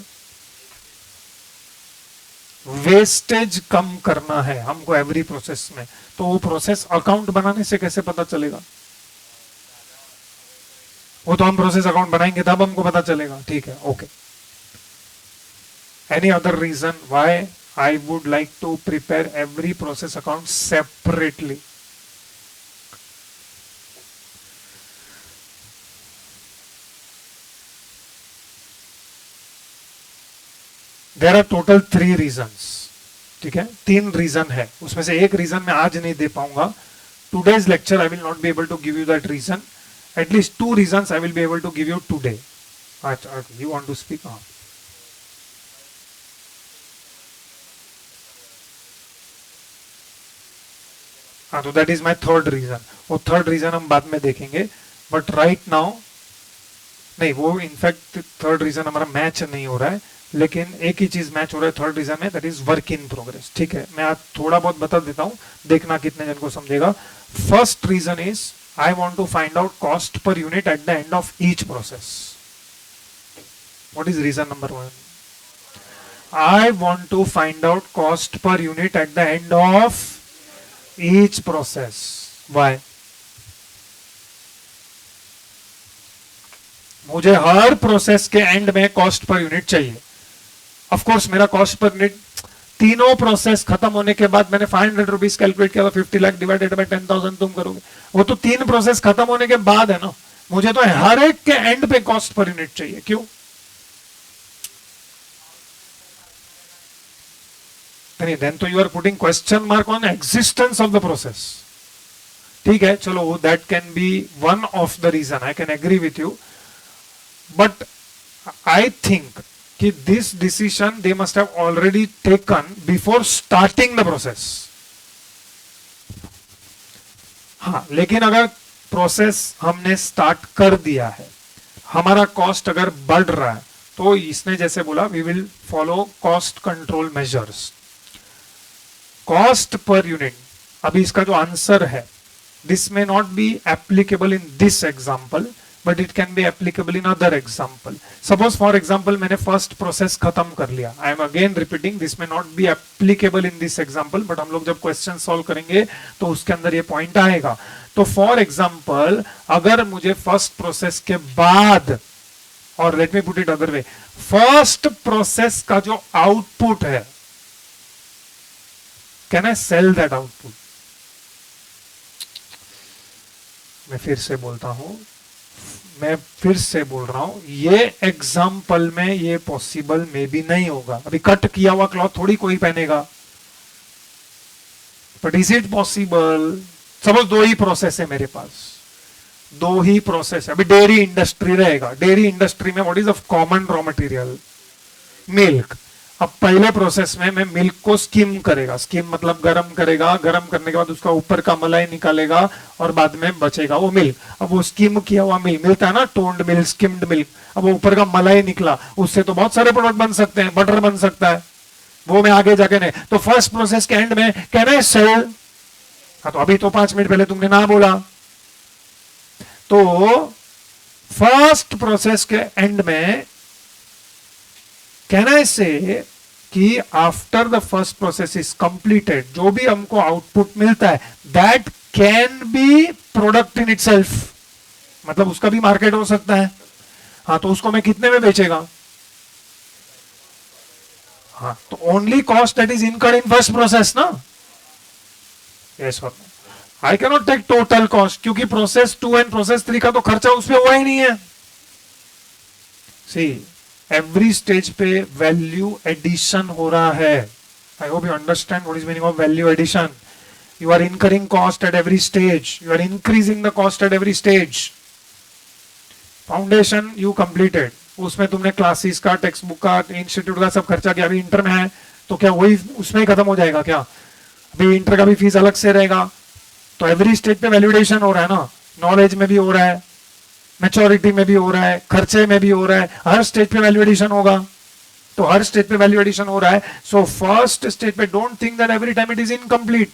वेस्टेज कम करना है हमको एवरी प्रोसेस में. तो वो प्रोसेस अकाउंट बनाने से कैसे पता चलेगा? वो तो हम प्रोसेस अकाउंट बनाएंगे तब हमको पता चलेगा. ठीक है, okay. Any other reason why I would like to prepare every process account separately? There are total 3 reasons. ठीक है, 3 रीजन है. उसमें से एक रीजन मैं आज नहीं दे पाऊंगा. Today's lecture I will not be able to give you that reason. At least 2 reasons I will be able to give you today. You want to speak? तो that is my third reason. वो third reason हम बाद में देखेंगे. But right now नहीं, वो in fact third reason हमारा match नहीं हो रहा है. लेकिन एक ही चीज मैच हो रहा है थर्ड रीजन में, that is work in progress. ठीक है, मैं आज थोड़ा बहुत बता देता हूं, देखना कितने जन को समझेगा. First reason is I want to find out cost per unit at the end of each process. What is reason number 1? I want to find out cost per unit at the end of each process. Why? मुझे हर process के and में cost per unit चाहिए. Of course मेरा cost per unit तीनों process खत्म होने के बाद मैंने 500 रुपीज कैलकुलेट किया, 50 लाख डिवाइडेड बाय 10,000 तुम करोगे, वो तो तीन प्रोसेस खत्म होने के बाद है ना. मुझे तो हर एक के एंड पे कॉस्ट पर यूनिट चाहिए. क्यों? नहीं, देन तो you are putting question mark on existence of the process. ठीक है, चलो that can be one of the reason, I can agree with you, but I think कि this decision they must have already taken before starting the process. हाँ, लेकिन अगर process हमने start कर दिया है, हमारा कॉस्ट अगर बढ़ रहा है, तो इसने जैसे बोला we will follow cost control measures. Cost per unit, अभी इसका जो आंसर है, this may not be applicable in this example, but it can be applicable in other example. Suppose for example मैंने फर्स्ट प्रोसेस खत्म कर लिया, I am again repeating, this may not be applicable in this example, but हम लोग जब question solve करेंगे तो उसके अंदर ये पॉइंट आएगा. तो फॉर एग्जाम्पल अगर मुझे फर्स्ट प्रोसेस के बाद, और let me put it other way, first process का जो आउटपुट है, can I sell that output? मैं फिर से बोलता हूं, मैं फिर से बोल रहा हूं, ये एग्जाम्पल में ये पॉसिबल मे बी नहीं होगा. अभी कट किया हुआ क्लॉथ थोड़ी कोई पहनेगा, but is it possible? Suppose दो ही प्रोसेस है मेरे पास, दो ही प्रोसेस है. अभी डेयरी इंडस्ट्री रहेगा, डेयरी इंडस्ट्री में what is the common raw material? Milk. अब पहले प्रोसेस में मैं मिल्क को स्किम करेगा, स्किम मतलब गरम करेगा, गरम करने के बाद उसका ऊपर का मलाई निकालेगा और बाद में बचेगा वो मिल्क. अब वो स्किम किया हुआ मिल्क मिलता है ना, टोन्ड मिल्क, स्किम्ड मिल्क, अब वो ऊपर का मलाई निकला, उससे तो बहुत सारे प्रोडक्ट बन सकते हैं, बटर बन सकता है, वो मैं आगे जाके नहीं. तो फर्स्ट प्रोसेस के एंड में कैन आई सेल? हाँ, तो अभी तो 5 मिनट पहले तुमने ना बोला. तो फर्स्ट प्रोसेस के एंड में कैन आई से कि after the first process is completed, जो भी हमको आउटपुट मिलता है that can B product in itself, मतलब उसका भी मार्केट हो सकता है. हाँ, तो उसको मैं कितने में बेचेगा? हाँ, तो only cost that is incurred in first process ना. यस और no? I can not take total cost, क्योंकि प्रोसेस 2 एंड प्रोसेस 3 का तो खर्चा उस पर हुआ ही नहीं है. सी, एवरी स्टेज पे वैल्यू एडिशन हो रहा है. I hope you understand what is meaning of value addition. You are incurring cost at every stage, you are increasing the cost at every stage. Foundation you completed, उसमें तुमने classes का, text book का, institute का सब खर्चा किया. अभी inter में है तो क्या वही उसमें ही खत्म हो जाएगा क्या? अभी इंटर का भी फीस अलग से रहेगा. तो एवरी स्टेज पे वैल्यूएशन हो रहा है ना, नॉलेज में भी हो रहा है, मैच्योरिटी में भी हो रहा है, खर्चे में भी हो रहा है, हर स्टेज पे वैल्यू एडिशन होगा. तो हर स्टेज पे वैल्यू एडिशन हो रहा है. सो फर्स्ट स्टेज पे don't think that every time it is incomplete.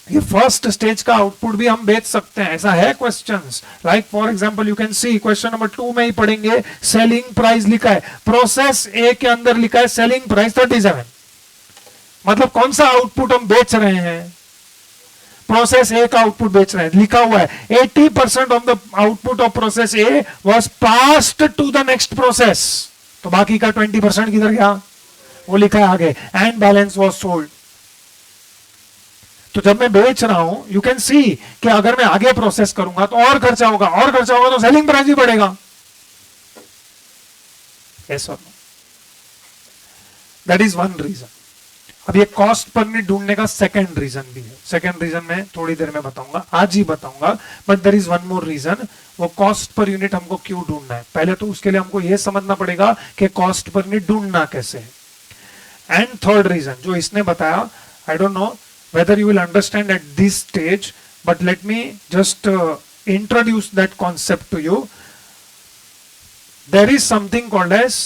ये फर्स्ट स्टेज का आउटपुट भी हम बेच सकते हैं, ऐसा है questions. Like for example you can see question number 2 में ही पढ़ेंगे, सेलिंग प्राइस लिखा है, प्रोसेस ए के अंदर लिखा है सेलिंग प्राइस 37. मतलब कौन सा आउटपुट हम बेच रहे हैं? प्रोसेस ए का आउटपुट बेच रहे हैं. लिखा हुआ है 80% of the output of process A was passed to the next process. तो बाकी का 20% किधर गया? वो लिखा है आगे, एंड बैलेंस वाज सोल्ड. तो जब मैं बेच रहा हूं, यू कैन सी कि अगर मैं आगे प्रोसेस करूंगा तो और खर्चा होगा, और खर्चा होगा तो सेलिंग प्राइस भी बढ़ेगा. यस और no? That is one reason. अब ये कॉस्ट पर यूनिट ढूंढने का सेकंड रीजन भी है. सेकंड रीजन मैं थोड़ी देर में बताऊंगा, आज ही बताऊंगा, but there is one more reason. वो कॉस्ट पर यूनिट हमको क्यों ढूंढना है, पहले तो उसके लिए हमको यह समझना पड़ेगा कि कॉस्ट पर यूनिट ढूंढना कैसे है. एंड थर्ड रीजन जो इसने बताया, आई don't no whether you will understand at this stage, but let me just introduce that concept to you. There is something called as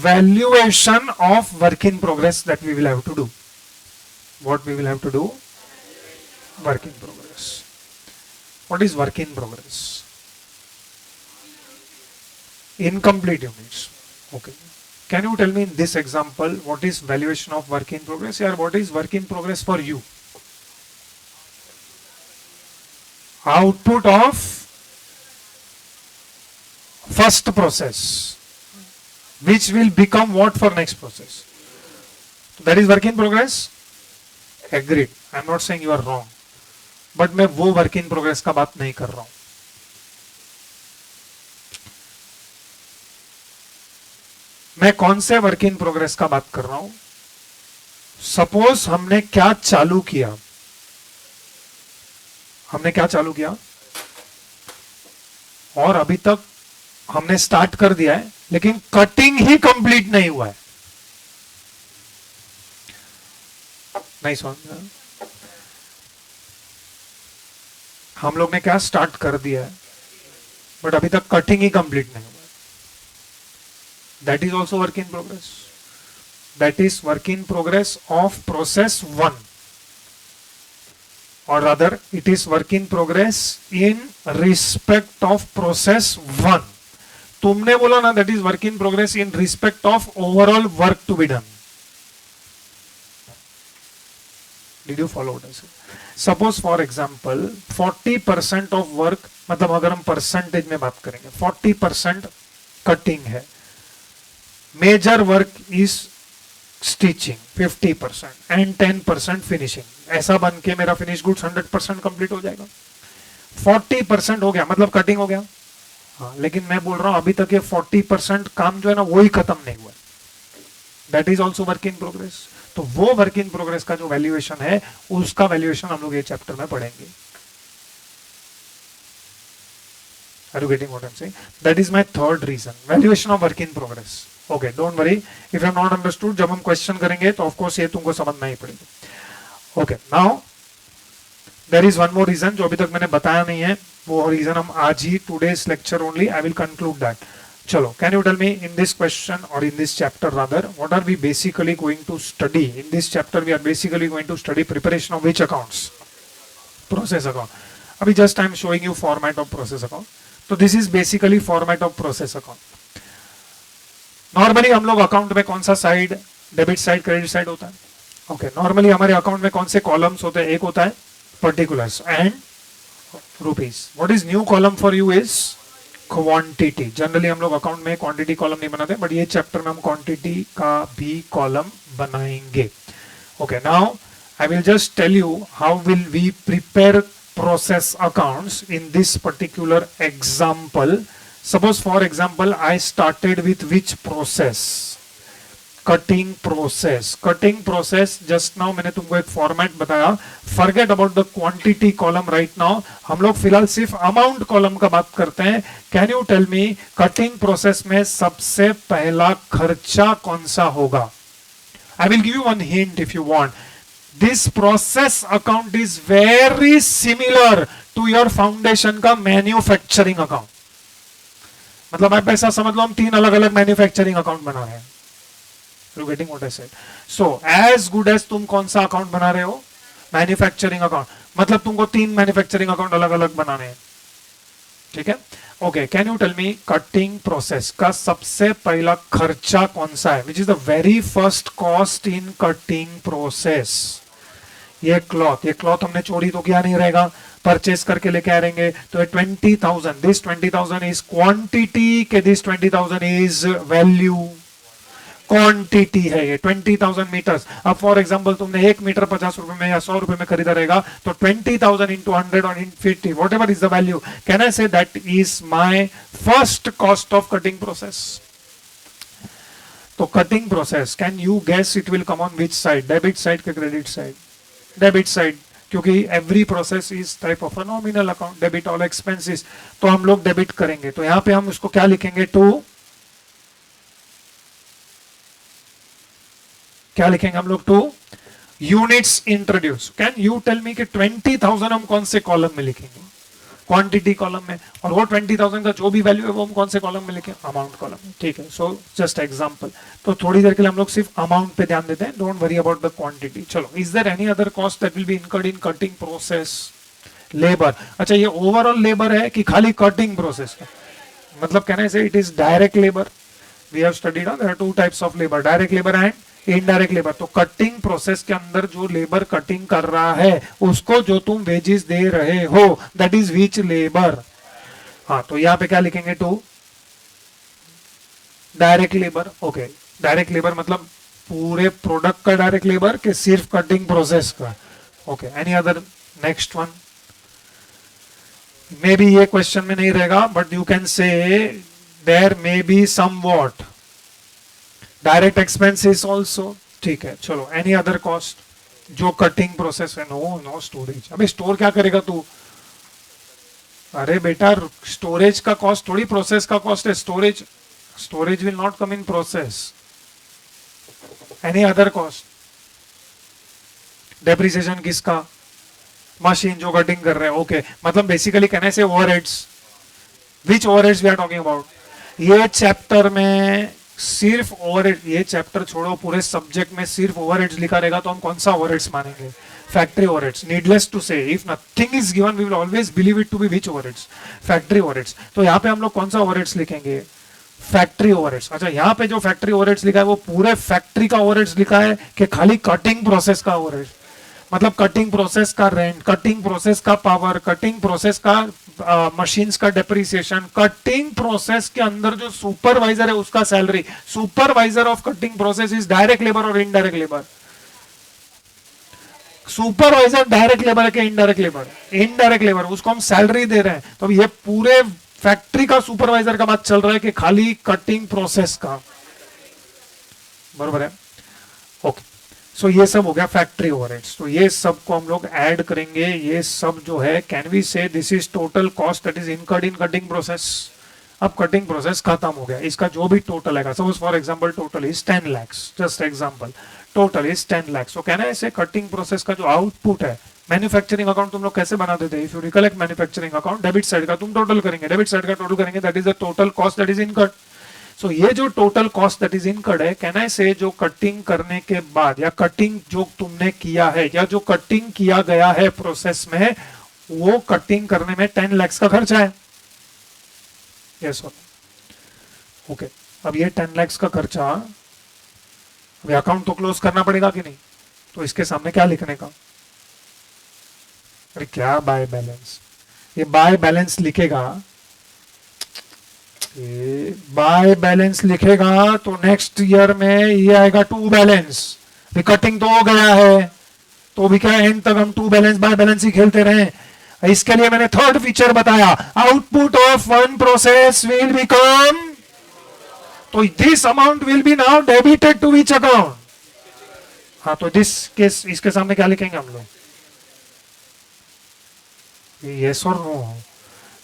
valuation of work in progress that we will have to do. What we will have to do? Work in progress. What is work in progress? Incomplete units. Okay. Can you tell me in this example what is valuation of work in progress, or what is work in progress for you? Output of first process which will become what for next process. So that is work in progress. Agreed. I am not saying you are wrong. But मैं वो work in progress का बात नहीं कर रहा हूं. मैं कौन से work in progress का बात कर रहा हूं? Suppose हमने क्या चालू किया? हमने क्या चालू किया? और अभी तक हमने स्टार्ट कर दिया है, लेकिन कटिंग ही कंप्लीट नहीं हुआ है. नहीं समझ रहा? हम लोग ने क्या स्टार्ट कर दिया है, बट अभी तक कटिंग ही कंप्लीट नहीं हुआ है. That is also work in progress. That is work in progress of process 1, or rather it is work in progress in respect of process 1. तुमने बोला ना that is work in progress in respect of overall work to be done. Did you follow what I said? Suppose for example 40% of work, मतलब अगर हम percentage में बात करेंगे 40% cutting है, major work is stitching 50% and 10% finishing. ऐसा बन के मेरा फिनिश गुड्स 100% कंप्लीट हो जाएगा. 40% हो गया मतलब कटिंग हो गया. हाँ, लेकिन मैं बोल रहा हूं अभी तक ये 40% काम जो है ना वो ही खत्म नहीं हुआ. That is also work in progress. तो वो वर्क इन प्रोग्रेस का जो वैल्यूएशन है उसका वैल्यूएशन हम लोग ये चैप्टर में पढ़ेंगे. Are you getting what I'm saying? That is my third reason. Valuation of work in progress. Okay, don't worry. If you have not understood, जब हम क्वेश्चन करेंगे तो ऑफ कोर्स ये तुमको समझना ही पड़ेगा. Okay, now there is one more reason जो अभी तक मैंने बताया नहीं है. वो रीजन हम आज ही today's lecture only I will conclude that. चलो, can you tell me in this question or in this chapter rather, what are we basically going to study? In this chapter we are basically going to study preparation of which accounts? Process account. अभी just I am showing you format of process account. तो this is basically format of process account. Normally हम लोग account में कौन सा side, debit side, credit side होता है. Okay, normally हमारे अकाउंट में कौन से कॉलम्स होते हैं? एक होता है particulars and rupees. What is new column for you is quantity. Generally हम लोग अकाउंट में क्वांटिटी कॉलम नहीं बनाते, बट ये चैप्टर में हम क्वांटिटी का भी कॉलम बनाएंगे. Okay, now I will just tell you how will we prepare process accounts in this particular example. Suppose for example I started with which process? Cutting process. Cutting process just now मैंने तुमको एक format बताया. Forget about the quantity column right now. हम लोग फिलहाल सिर्फ amount column का बात करते हैं. Can you tell me cutting process में सबसे पहला खर्चा कौन सा होगा? I will give you one hint if you want. This process account is very similar to your foundation का मैन्युफैक्चरिंग अकाउंट. मतलब आप ऐसा समझ लो हम 3 अलग अलग मैन्युफैक्चरिंग अकाउंट बना रहे हैं. You getting what I said? So as good as तुम कौन सा अकाउंट बना रहे हो? Manufacturing account. मतलब तुमको 3 मैन्युफैक्चरिंग अकाउंट अलग अलग बनाने हैं. ठीक है. Okay, can you tell me cutting process का सबसे पहला खर्चा कौन सा है? Which is the very first cost in cutting process. ये क्लॉथ हमने चोरी तो किया नहीं रहेगा, परचेस करके लेके आ रहेंगे. तो ये 20,000, दिस 20,000 इज क्वांटिटी के दिस 20,000 इज वैल्यू. क्वांटिटी है ये 20,000 मीटर्स. अब फॉर एग्जांपल तुमने 1 मीटर 50 रुपए में या 100 रुपए में खरीदा रहेगा, तो 20,000 इंटू 100 और into 50 whatever is the value, can I say that is my first cost of cutting process. तो cutting process, can you guess it will come on which side? Debit side के credit side? Debit side, क्योंकि every process is type of a nominal account. Debit all expenses, तो हम लोग debit करेंगे. तो यहां पे हम उसको क्या लिखेंगे? क्या लिखेंगे हम लोग? 2 units introduce. Can you tell me कि 20,000 हम कौन से कॉलम में लिखेंगे? क्वांटिटी कॉलम में. और वो 20,000 का जो भी वैल्यू है वो हम कौन से कॉलम में लिखें? अमाउंट कॉलम में. ठीक है. So just example. तो थोड़ी देर के लिए हम लोग सिर्फ अमाउंट पे ध्यान देते हैं. Don't worry about the quantity. चलो, is there any other cost that will be incurred in cutting process? Labour. अच्छा, ये ओवरऑल लेबर है कि खाली कटिंग प्रोसेस का? मतलब कहना है it is direct labour. We have studied, there are 2 types of labour, direct labour and indirect labour. तो कटिंग प्रोसेस के अंदर जो लेबर कटिंग कर रहा है उसको जो तुम वेजेस दे रहे हो दैट इज विच लेबर। हाँ, तो यहाँ पे क्या लिखेंगे, to direct labour. Okay, direct labour मतलब पूरे प्रोडक्ट का डायरेक्ट लेबर कि सिर्फ कटिंग प्रोसेस का। Okay, any other next one. Maybe ये क्वेश्चन में नहीं रहेगा but you can say there maybe somewhat direct expenses also. ठीक है, चलो एनी अदर कॉस्ट जो कटिंग प्रोसेस है। No no storage. अबे स्टोर क्या करेगा तू? अरे बेटा, स्टोरेज का कॉस्ट थोड़ी प्रोसेस का कॉस्ट है। Storage will not come in process. Any other cost? Depreciation किसका? मशीन जो कटिंग कर रहे हैं। ओके, मतलब बेसिकली कहने से overheads. Which overheads we are talking about? ये चैप्टर में सिर्फ ओवरहेड, ये चैप्टर छोड़ो, पूरे सब्जेक्ट में सिर्फ ओवरहेड्स लिखा रहेगा तो हम कौन सा ओवरहेड्स मानेंगे? Factory overheads. Needless to say, if nothing is given we will always believe it to be which overheads? Factory overheads. तो यहाँ पे हम लोग कौन सा ओवरहेड्स लिखेंगे? Factory overheads. अच्छा, यहाँ पे जो फैक्ट्री ओवरहेड्स लिखा है वो पूरे फैक्ट्री का ओवरहेड्स लिखा है कि खाली कटिंग प्रोसेस का ओवरहेड्स? मतलब कटिंग प्रोसेस का रेंट, कटिंग प्रोसेस का पावर, कटिंग प्रोसेस का मशीन्स का डेप्रिसिएशन, कटिंग प्रोसेस के अंदर जो सुपरवाइजर है उसका salary. Supervisor of cutting process is direct labour और indirect labour? Supervisor direct labour है कि इनडायरेक्ट लेबर? इनडायरेक्ट लेबर, उसको हम सैलरी दे रहे हैं। तो ये पूरे फैक्ट्री का सुपरवाइजर का बात चल रहा है कि खाली कटिंग प्रोसेस का। बरोबर है? ओके, सो ये सब हो गया फैक्ट्री ओवरहेड्स। तो ये सब को हम लोग ऐड करेंगे। ये सब जो है, कैन वी से this is total cost that is incurred in cutting process. अब कटिंग प्रोसेस खत्म हो गया, इसका जो भी टोटल आएगा, suppose for example total is 10 lakhs, just example, total is 10 lakhs। तो कहना है ऐसे कटिंग प्रोसेस का जो आउटपुट है, मैन्युफैक्चरिंग अकाउंट तुम लोग कैसे बना देते हैं? If you recollect manufacturing account, debit side का तुम टोटल करेंगे, डेबिट साइड का टोटल करेंगे, that is the total cost that is incurred. So ये जो total cost that is incurred है, कहना है से जो कटिंग करने के बाद या कटिंग जो तुमने किया है या जो कटिंग किया गया है प्रोसेस में, वो कटिंग करने में 10 lakhs का खर्चा है। यस और ओके। अब ये 10 lakhs का खर्चा, अब अकाउंट तो क्लोज करना पड़ेगा कि नहीं? तो इसके सामने क्या लिखने का? अरे क्या बाय बैलेंस? ये बाय बैलेंस लिखेगा, बाय बैलेंस लिखेगा तो नेक्स्ट ईयर में ये आएगा टू बैलेंस। कटिंग तो हो गया है तो भी क्या एंड तक हम टू बैलेंस बाय बैलेंस ही खेलते रहे। इसके लिए मैंने थर्ड फीचर बताया, output of one process will become, तो this amount will be now debited to which account? हाँ, तो दिस केस, इसके सामने क्या लिखेंगे हम लोग? यस और नो?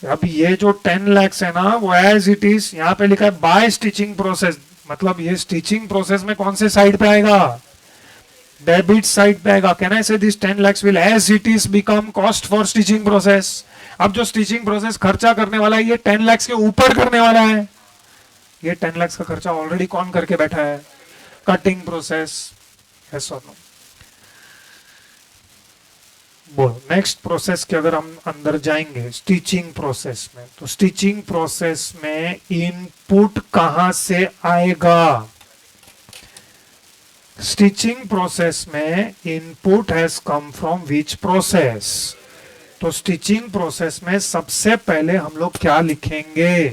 अब ये जो 10 lakhs है ना, वो एज इट इज यहाँ पे लिखा है बाय स्टिचिंग प्रोसेस। मतलब ये स्टिचिंग प्रोसेस में कौन से साइड पे आएगा? डेबिट साइड पे आएगा। कहना है this 10 lakhs will as it is become cost for stitching process. अब जो स्टिचिंग प्रोसेस खर्चा करने वाला है, ये 10 lakhs के ऊपर करने वाला है। ये 10 lakhs का खर्चा ऑलरेडी कौन करके बैठा है? Cutting process. यस और नो? बोलो नेक्स्ट प्रोसेस के अगर हम अंदर जाएंगे स्टिचिंग प्रोसेस में, तो स्टिचिंग प्रोसेस में इनपुट कहां से आएगा? स्टिचिंग प्रोसेस में input has come from which process? तो स्टिचिंग प्रोसेस में सबसे पहले हम लोग क्या लिखेंगे?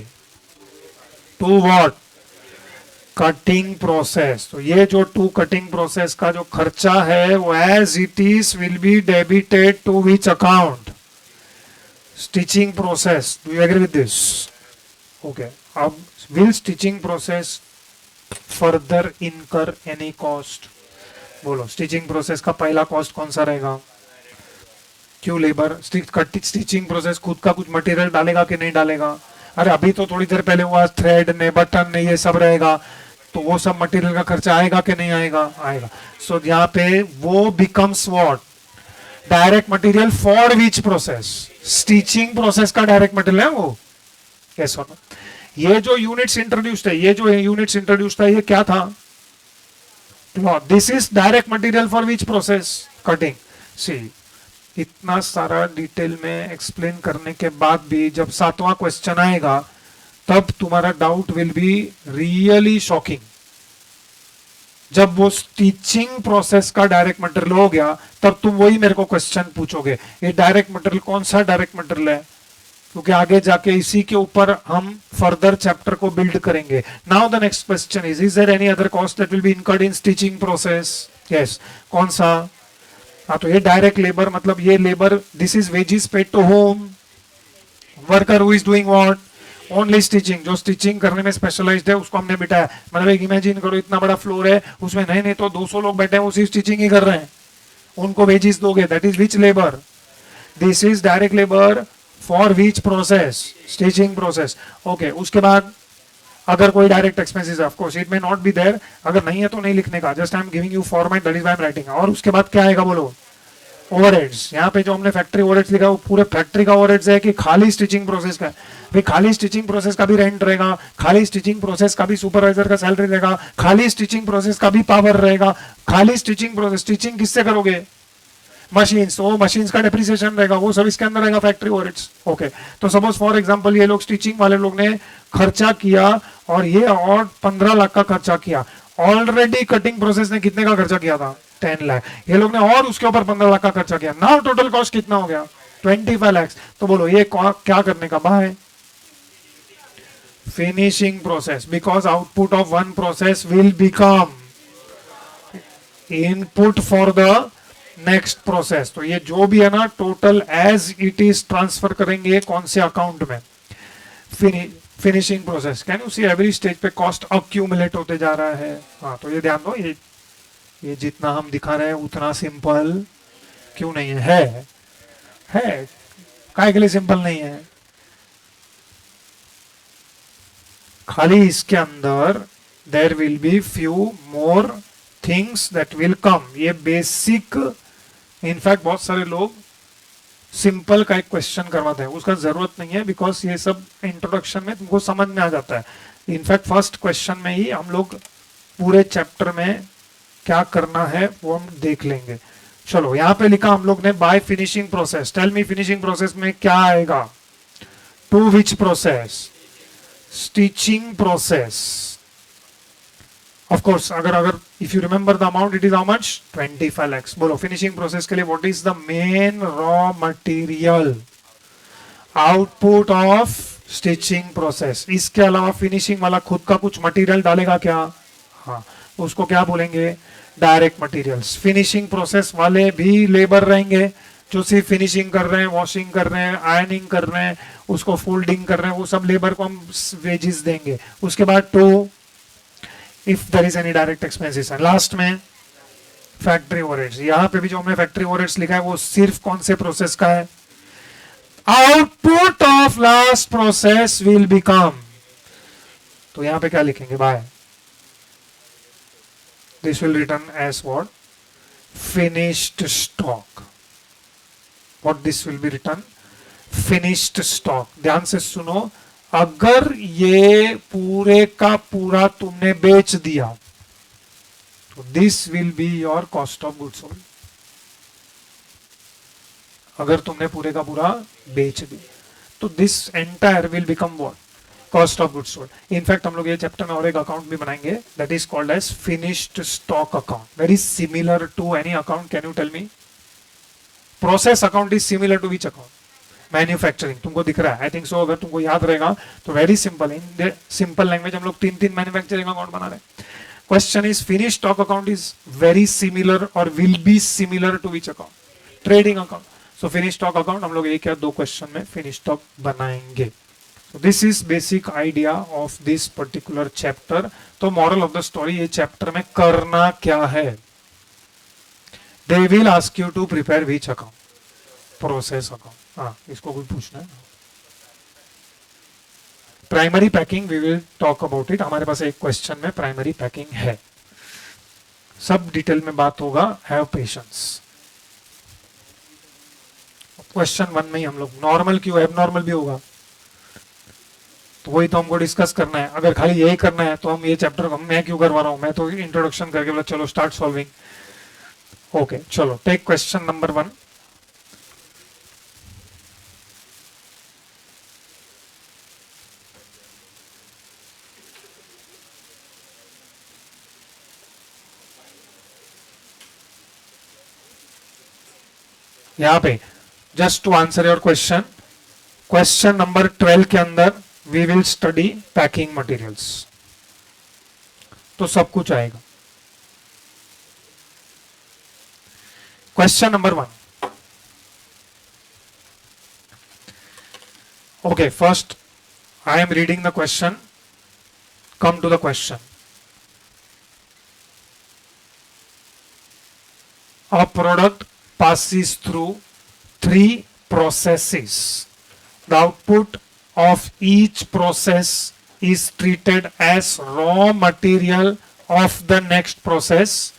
To what? Cutting process. तो ये जो टू कटिंग प्रोसेस का जो खर्चा है वो as it is will be debited to which account? Stitching process. Do you agree with this? Okay. अब will stitching process further incur any cost? बोलो स्टिचिंग प्रोसेस का पहला कॉस्ट कौन सा रहेगा? क्यों? लेबर। स्टिचिंग प्रोसेस खुद का कुछ मटेरियल डालेगा कि नहीं डालेगा? अरे अभी तो थोड़ी देर पहले हुआ, थ्रेड ने, बटन ने, ये सब रहेगा, तो वो सब मटेरियल का खर्चा आएगा कि नहीं आएगा? आएगा। सो यहाँ पे वो becomes what? Direct material for which process? Stitching process का डायरेक्ट मटेरियल है वो। कैसा? ये जो यूनिट्स इंट्रोड्यूस्ड है, ये जो यूनिट्स इंट्रोड्यूस्ड है, ये क्या था? This is direct material for which process? Cutting. See, इतना सारा डिटेल में एक्सप्लेन करने के बाद भी जब 7वां क्वेश्चन आएगा तब तुम्हारा doubt will be really shocking. जब वो स्टिचिंग प्रोसेस का डायरेक्ट मटेरियल हो गया तब तुम वही मेरे को क्वेश्चन पूछोगे, ये डायरेक्ट मटेरियल कौन सा डायरेक्ट मटेरियल है, क्योंकि आगे जाके इसी के ऊपर हम फर्दर चैप्टर को बिल्ड करेंगे. Now the next question is there any other cost that will be incurred in stitching process? Yes. कौन सा? हाँ, तो ये डायरेक्ट लेबर, मतलब ये labour, this is wages paid to whom, worker who is doing what, only stitching. जो stitching करने में स्पेशलाइज्ड है उसको हमने बिठाया. मतलब एक इमेजिन करो, इतना बड़ा फ्लोर है, उसमें नहीं नहीं तो 200 लोग बैठे हैं, वो सिर्फ स्टिचिंग ही कर रहे हैं, उनको वेजेस दोगे. That is which labour? This is direct labour for which process? Stitching process. Okay, उसके बाद अगर कोई direct expenses, of course it may not be there, अगर नहीं है तो नहीं लिखने का, just I am giving you format, that is why I am writing. और उसके बाद क्या आएगा बोलो? ओवरहेड्स. यहाँ पे जो हमने फैक्ट्री ओवरहेड्स लिखा है वो पूरे फैक्ट्री का ओवरहेड्स है कि खाली स्टिचिंग प्रोसेस का है? भाई खाली स्टिचिंग प्रोसेस का भी रेंट रहेगा, खाली स्टिचिंग प्रोसेस का भी सुपरवाइजर का सैलरी रहेगा, खाली स्टिचिंग प्रोसेस का भी पावर रहेगा, खाली स्टिचिंग प्रोसेस, स्टिचिंग किससे करोगे? मशीन्स, वो मशीन्स का डेप्रिसिएशन रहेगा, वो सब इसके अंदर रहेगा, फैक्ट्री ओवरहेड्स. ओके, तो सपोज फॉर एग्जांपल ये लोग स्टिचिंग वाले लोग ने खर्चा किया और ये और 15 लाख का खर्चा किया. ऑलरेडी कटिंग प्रोसेस ने कितने का खर्चा किया था? 10 लाख. ये लोग ने और उसके ऊपर 15 लाख का खर्चा किया. नाउ टोटल कॉस्ट कितना हो गया? 25 लाख. तो बोलो ये क्या करने का? By finishing process, because output of one process will become input for the next process. तो ये जो भी है ना, total as it is transfer करेंगे कौन से अकाउंट में? Finishing process. Can you see every stage पे कॉस्ट अक्यूमुलेट होते जा रहा है. हाँ, तो ये ध्यान दो, ये जितना हम दिखा रहे हैं उतना सिंपल क्यों नहीं है? है. काय के लिए सिंपल नहीं है? खाली इसके अंदर there will be few more things that will come. ये बेसिक, इनफैक्ट बहुत सारे लोग सिंपल का एक क्वेश्चन करवाते हैं, उसका जरूरत नहीं है, बिकॉज ये सब इंट्रोडक्शन में तुमको समझ में आ जाता है. इनफैक्ट फर्स्ट क्वेश्चन में ही हम लोग पूरे चैप्टर में क्या करना है वो हम देख लेंगे. चलो, यहां पे लिखा हम लोग ने by finishing process. Tell me finishing process में क्या आएगा? To which process? Stitching process. Of course, अगर अगर if you remember the amount, it is how much? 25 lakhs. बोलो फिनिशिंग प्रोसेस के लिए what is the main raw material? Output of stitching process. इसके अलावा फिनिशिंग वाला खुद का कुछ मटेरियल डालेगा क्या? हाँ, उसको क्या बोलेंगे? Direct materials. फिनिशिंग प्रोसेस वाले भी लेबर रहेंगे जो सिर्फ फिनिशिंग कर रहे हैं, वॉशिंग कर रहे हैं, आयरनिंग कर रहे हैं, उसको फोल्डिंग कर रहे हैं, वो सब लेबर को हम वेजेस देंगे. उसके बाद to, if there is any direct expenses. Last में फैक्ट्री ओवरहेड्स. यहां पे भी जो हमने फैक्ट्री ओवरहेड्स लिखा है वो सिर्फ कौन से प्रोसेस का है? Output of last process will become. तो यहां पे क्या लिखेंगे? By this will return as what? Finished stock. What this will be return? Finished stock. ध्यान से सुनो, अगर ये पूरे का पूरा तुमने बेच दिया तो this will be your cost of goods sold. अगर तुमने पूरे का पूरा बेच दिया तो this entire will become what? Cost of goods sold. In fact हम लोग ये चैप्टर में और एक अकाउंट भी बनाएंगे, that is called as finished stock account. Very similar to any account. Can you tell me? Process account is similar to which account? Manufacturing. तुमको दिख रहा है? I think so. अगर तुमको याद रहेगा तो very simple, in simple language हम लोग तीन तीन मैन्युफैक्चरिंग अकाउंट बना रहे हैं. Question is finish stock account is very similar और will be similar to which account? Trading account. So finish stock account हम लोग एक या दो क्वेश्चन में फिनिश स्टॉक बनाएंगे. So this is basic idea of this particular chapter. तो moral of the story, ये चैप्टर में करना क्या है? They will ask you to prepare which account? Process account. हाँ, इसको कोई पूछना है? Primary packing we will talk about it. हमारे पास एक क्वेश्चन में प्राइमरी पैकिंग है, सब डिटेल में बात होगा. Have patience. क्वेश्चन 1 में ही हम लोग नॉर्मल क्यों, एबनॉर्मल भी होगा, तो वही तो हमको डिस्कस करना है. अगर खाली यही करना है तो हम ये चैप्टर मैं क्यों करवा रहा हूं? मैं तो इंट्रोडक्शन करके बोला चलो स्टार्ट सॉल्विंग. ओके, चलो टेक क्वेश्चन नंबर 1. यहाँ पे just to answer your question, question number 12 के अंदर we will study packing materials, तो सब कुछ आएगा. Question number 1. Okay, first I am reading the question. Come to the question. A product passes through three processes. The output of each process is treated as raw material of the next process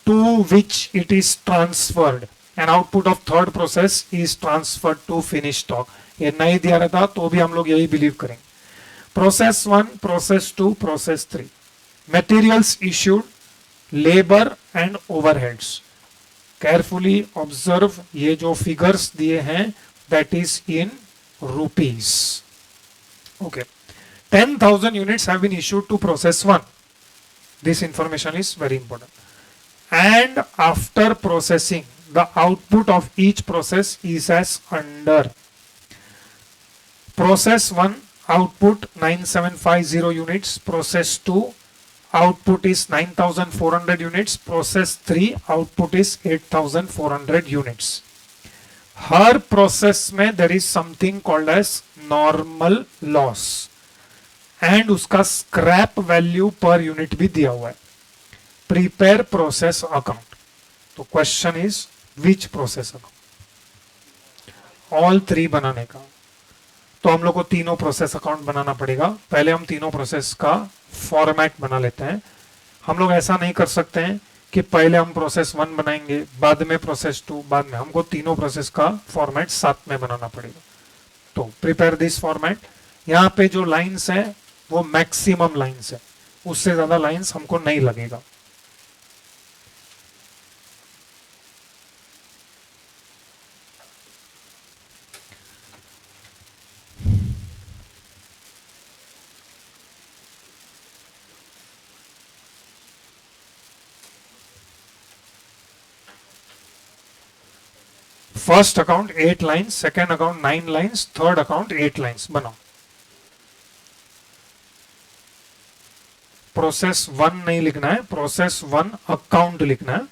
to which it is transferred. And output of third process is transferred to finished stock. ये नहीं दिया रहता तो भी हम लोग यही believe करेंगे. Process 1, process 2, process 3. Materials issued, labour and overheads. Carefully observe, ये जो फिगर्स दिए हैं that is in rupees. Okay, 10,000 units have been issued to process 1. This information is very important. And after processing, the output of each process is as under. Process 1 output 9750 units, process 2 output is 9400 units, process 3 output is 8400 units. Her process में there is something called as normal loss and उसका scrap value per unit भी दिया हुआ है. Prepare process account. तो question is which process account? All three बनाने का. तो हम लोग को तीनों प्रोसेस अकाउंट बनाना पड़ेगा. पहले हम तीनों प्रोसेस का फॉर्मेट बना लेते हैं. हम लोग ऐसा नहीं कर सकते हैं कि पहले हम प्रोसेस 1 बनाएंगे, बाद में प्रोसेस 2, बाद में. हमको तीनों प्रोसेस का फॉर्मेट साथ में बनाना पड़ेगा. तो प्रिपेयर दिस फॉर्मेट. यहाँ पे जो लाइंस है वो मैक्सिमम लाइंस है, उससे ज्यादा लाइंस हमको नहीं लगेगा. First account 8 lines, second account 9 lines, third account 8 lines बनाओ. प्रोसेस 1 नहीं लिखना है, प्रोसेस 1 अकाउंट लिखना है.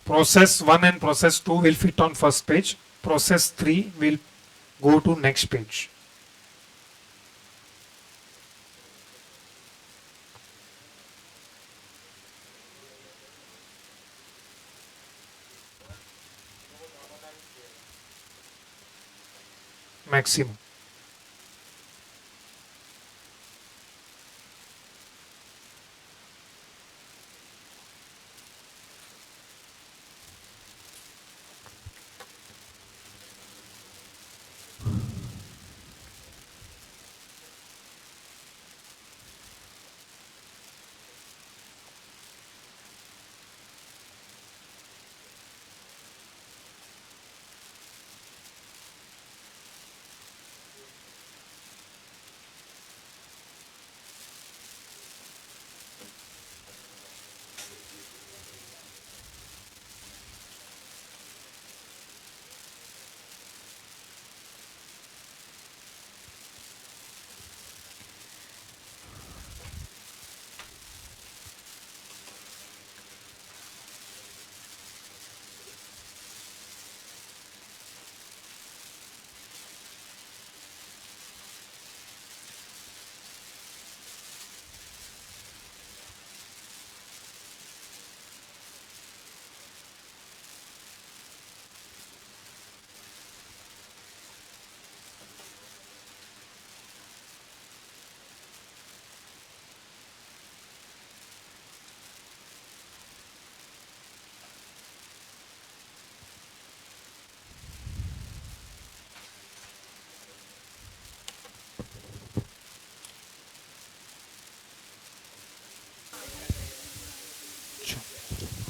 Process 1 and process 2 will fit on first page. Process 3 will go to next page. Maximum.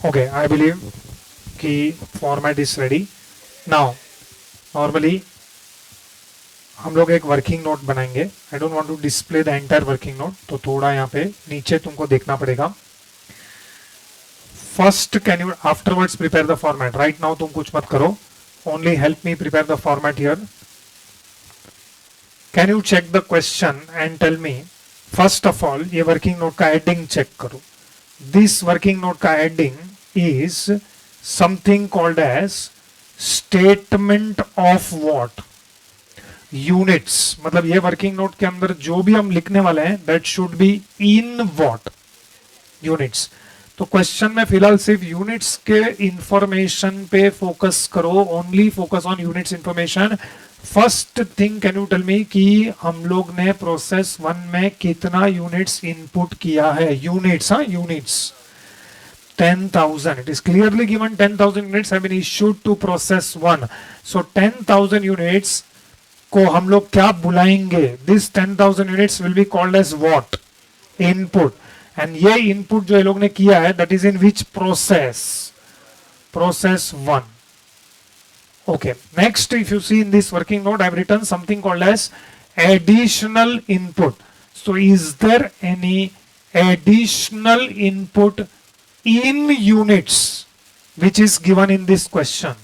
Okay, I believe कि format is ready now. Normally हम लोग एक वर्किंग नोट बनाएंगे. I don't want to display the entire working note, तो थोड़ा यहाँ पे नीचे तुमको देखना पड़ेगा. First can you afterwards prepare the format. Right now तुम कुछ मत करो, only help me prepare the format here. Can you check the question and tell me. First of all ये वर्किंग नोट का हेडिंग चेक करो. This working note का heading is something called as statement of what, units. मतलब ये working note के अंदर जो भी हम लिखने वाले हैं that should be in what, units. तो क्वेश्चन में फिलहाल सिर्फ यूनिट्स के इंफॉर्मेशन पे फोकस करो, only focus on units information. First thing can you tell me कि हम लोग ने प्रोसेस 1 में कितना यूनिट्स इनपुट किया है. यूनिट्स, हाँ units 10,000. It is clearly given 10,000 units have been issued to process 1. So 10,000 units को हम लोग क्या बुलाएंगे. This 10,000 units will be called as what? Input. And ये input जो ये लोग ने किया है that is in which process? Process 1. Okay. Next, if you see in this working note, I have written something called as additional input. So is there any additional input in units which is given in this question?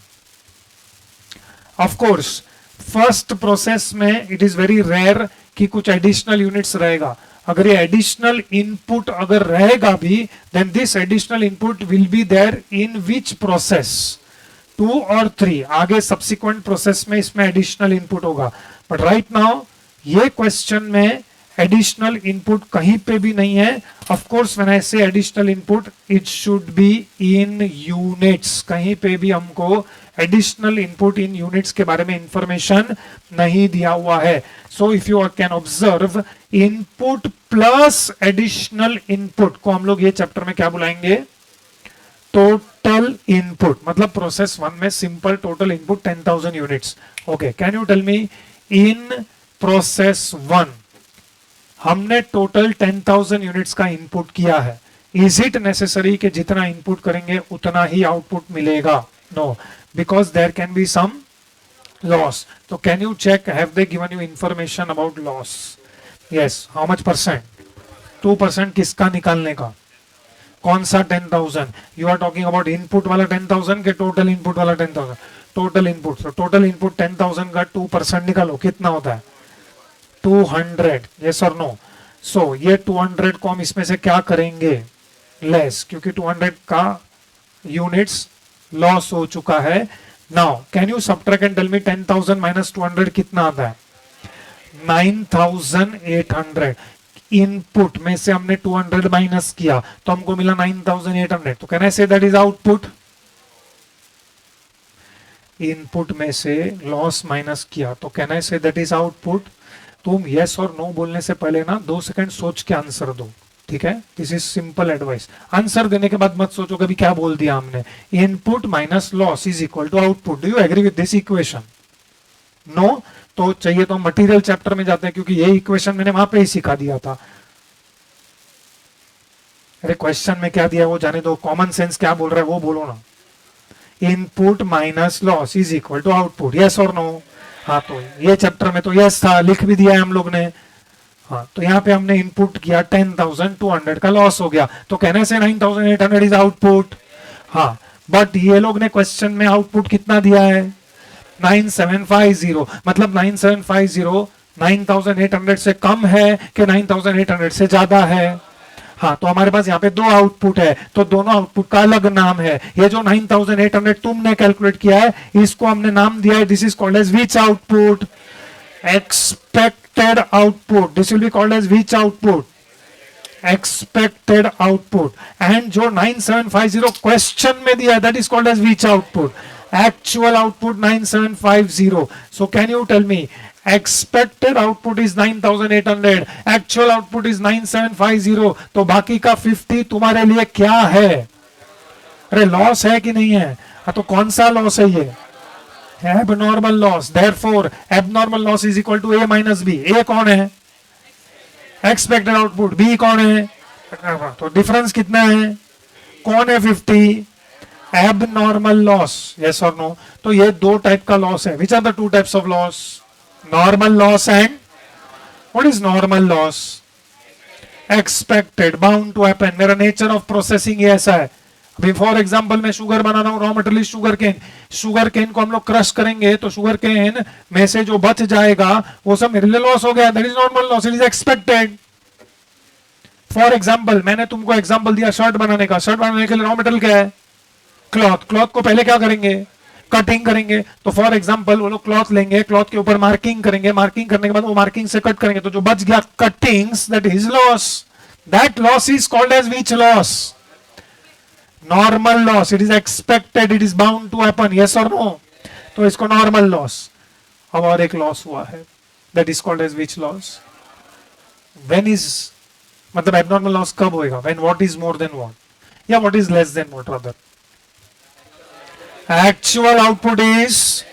Of course, first process में it is very rare कि कुछ additional units रहेगा. अगर ये additional input अगर रहेगा भी, then this additional input will be there in which process? 2 और 3. आगे subsequent process में इसमें additional input होगा. But right now ये question में additional input कहीं पे भी नहीं है. Of course when I say additional input it should be in units. कहीं पे भी हमको additional input in units के बारे में information नहीं दिया हुआ है. So if you can observe, input plus additional input को हम लोग ये चैप्टर में क्या बुलाएंगे? Total input. मतलब प्रोसेस 1 में simple total input 10,000 units. Okay, can you tell me in process 1 हमने टोटल 10,000 यूनिट्स का इनपुट किया है. इज इट नेसेसरी कि जितना इनपुट करेंगे उतना ही आउटपुट मिलेगा? No, because there can be some loss. तो can you check have they given you information about loss? Yes. How much percent? 2% किसका निकालने का? कौन सा 10,000? You are talking about input वाला 10,000 के टोटल इनपुट वाला 10,000? Total input. तो टोटल इनपुट 10,000 का 2% निकालो, कितना होता है? 200. यस और नो? सो ये 200 को हम इसमें से क्या करेंगे? लेस, क्योंकि 200 का यूनिट्स लॉस हो चुका है. Now can you subtract and tell me 10,000 minus 200 कितना आता है? 9,800. इनपुट में से हमने 200 माइनस किया तो हमको मिला 9,800. तो can I say that is output? Input में से लॉस माइनस किया तो can I say that is output? तुम यस और नो बोलने से पहले ना 2 सेकंड सोच के आंसर दो, ठीक है? This is simple advice. Answer देने के बाद मत सोचो कभी क्या बोल दिया हमने. Input minus loss is equal to output. Do you agree with this equation? No? तो चाहिए तो हम मटेरियल चैप्टर में जाते हैं, क्योंकि ये इक्वेशन मैंने वहां पे ही सिखा दिया था. अरे क्वेश्चन में क्या दिया वो जाने दो, कॉमन सेंस क्या बोल रहा है वो बोलो ना. Input minus loss is equal to output. Yes और नो? हाँ, तो ये चैप्टर में तो यस था, लिख भी दिया है हम लोग ने. हाँ, तो यहाँ पे हमने इनपुट किया 10,200 का लॉस हो गया, तो कहने से 9,800 इज आउटपुट. हाँ, बट ये लोग ने क्वेश्चन में आउटपुट कितना दिया है? 9,750. मतलब 9,750 9,800 से कम है कि 9,800 से ज्यादा है? हाँ, तो हमारे पास यहाँ पे 2 आउटपुट है, तो दोनों आउटपुट का अलग नाम है. ये जो 9,800 तुमने कैलकुलेट किया है इसको हमने नाम दिया है, this is called as which output? Expected output. This will be called as which output? Expected output. And जो 9,750 क्वेश्चन में दिया है that is called as which output? Actual output 9,750. So can you tell me expected output is 9,800, actual output is 9,750. तो बाकी का 50 तुम्हारे लिए क्या है? अरे लॉस है कि नहीं है? हाँ, तो कौन सा लॉस है ये? Abnormal loss. Therefore abnormal loss is equal to A minus B. A कौन है? Expected output. B कौन है? तो डिफरेंस कितना है? कौन है 50? एबनॉर्मल लॉस, यस और नो? तो ये दो टाइप का लॉस है. Which are the two types of loss? Normal loss and what is normal loss? Expected, bound to happen. मेरा नेचर ऑफ प्रोसेसिंग ये ऐसा है. अभी फॉर एग्जांपल मैं शुगर बना रहा हूं, raw material sugar cane. Sugar cane को हम लोग क्रश करेंगे तो शुगर केन में से जो बच जाएगा वो सब मेरे लिए लॉस हो गया. That is normal loss, it is expected. For example मैंने तुमको एग्जाम्पल दिया शर्ट बनाने का. शर्ट बनाने के लिए रॉ मटेरियल क्या है? क्लॉथ. क्लॉथ को पहले क्या करेंगे? कटिंग करेंगे. तो फॉर एग्जाम्पल वो लोग क्लॉथ लेंगे, क्लॉथ के ऊपर मार्किंग करेंगे, मार्किंग करने के बाद वो मार्किंग से कट करेंगे, तो जो बच गया cuttings, that is loss. That loss is called as which loss? Normal loss. It is expected, it is bound to happen, yes और नो? तो इसको नॉर्मल लॉस. अब और एक लॉस हुआ है, that is called as which loss? When is, मतलब abnormal loss कब होएगा? When what is more than what, या what is less than what rather? Actual output is,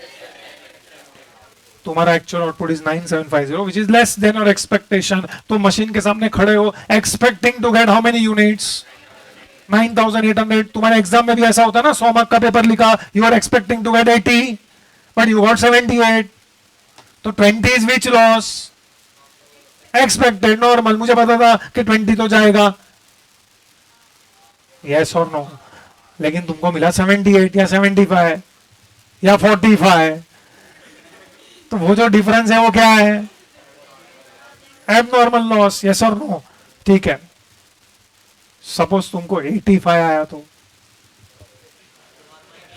तुम्हारा actual output is 9750 which is less than your expectation. तो machine के सामने खड़े हो expecting to get how many units? 9800. तुम्हारे exam में भी ऐसा होता है ना, 100 मार्क का पेपर लिखा, you are expecting to get 80 but you got 78. तो 20 is which loss? Expected. Normal, मुझे पता था कि 20 तो जाएगा, यस और नो? लेकिन तुमको मिला 78 या 75 या 45. तो वो जो डिफरेंस है वो क्या है? एबनॉर्मल लॉस, यस और नो? ठीक है. सपोज तुमको 85 आया तो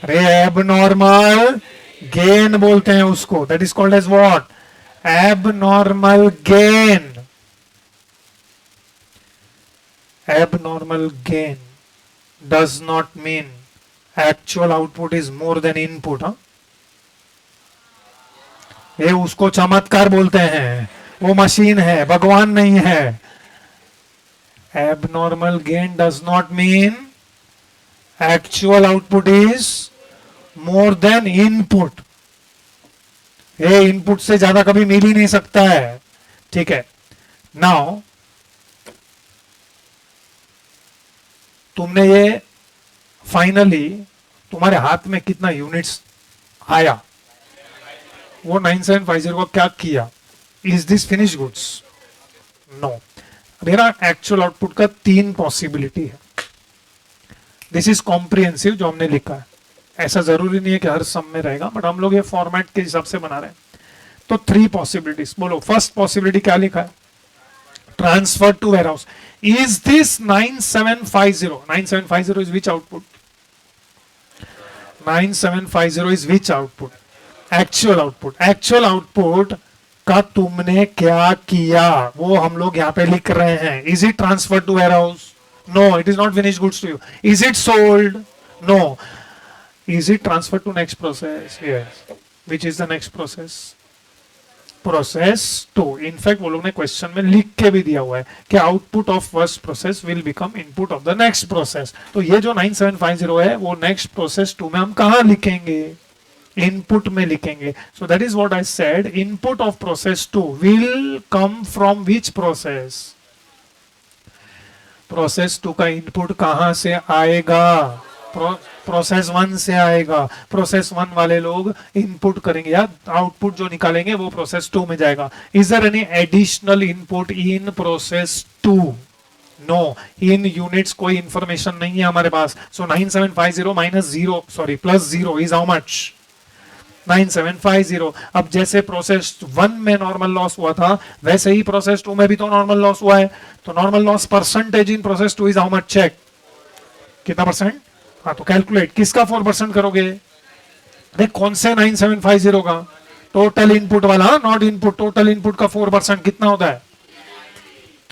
अरे एबनॉर्मल गेन बोलते हैं उसको. That is called as what? Abnormal gain. Abnormal gain does not mean actual output is more than input. ये उसको चमत्कार बोलते हैं, वो मशीन है, भगवान नहीं है. abnormal gain does not mean actual output is more than input. ये इनपुट से ज्यादा कभी मिल ही नहीं सकता है. ठीक है. नाउ तुमने ये फाइनली तुम्हारे हाथ में कितना यूनिट्स आया, वो 9750 को क्या किया? Is this finish goods? No. मेरा एक्चुअल आउटपुट का 3 पॉसिबिलिटी है. दिस इज कॉम्प्रिहेंसिव जो हमने लिखा है. ऐसा जरूरी नहीं है कि हर सम में रहेगा, बट हम लोग ये फॉर्मेट के हिसाब से बना रहे हैं. तो 3 पॉसिबिलिटीज बोलो. फर्स्ट पॉसिबिलिटी क्या लिखा है? Transfer to warehouse. Is this 9750? 9750 is which output? 9750 is which output? Actual output. Actual output का तुमने क्या किया वो हम लोग यहाँ पे लिख रहे हैं. Is it transferred to warehouse? No, it is not finished goods to you. Is it sold? No. Is it transferred to next process? Yes. Which is the next process? Process 2. In fact वो लोग ने question में लिख के भी दिया हुआ है कि output of first process will become input of the next process. तो ये जो 9750 है वो नेक्स्ट प्रोसेस 2 में हम कहां लिखेंगे? इनपुट में लिखेंगे. सो that is what I said. Input of process 2 will come from which process? Process 2 का इनपुट कहां से आएगा? प्रोसेस 1 से आएगा. प्रोसेस 1 वाले लोग इनपुट करेंगे या आउटपुट जो निकालेंगे वो प्रोसेस 2 में जाएगा. Is there any additional input in process 2? No. In units कोई इंफॉर्मेशन नहीं है हमारे पास. So 9750 minus 0 sorry plus 0 is how much? 9750. अब जैसे प्रोसेस 1 में नॉर्मल लॉस हुआ था वैसे ही प्रोसेस 2 में भी तो नॉर्मल लॉस हुआ है. तो normal loss percentage in process 2 is how much? Check. कितना परसेंट? हाँ तो कैलकुलेट. किसका 4% करोगे? देख कौन से 9750 का? टोटल इनपुट वाला, नॉट इनपुट. टोटल इनपुट का 4% कितना होता है?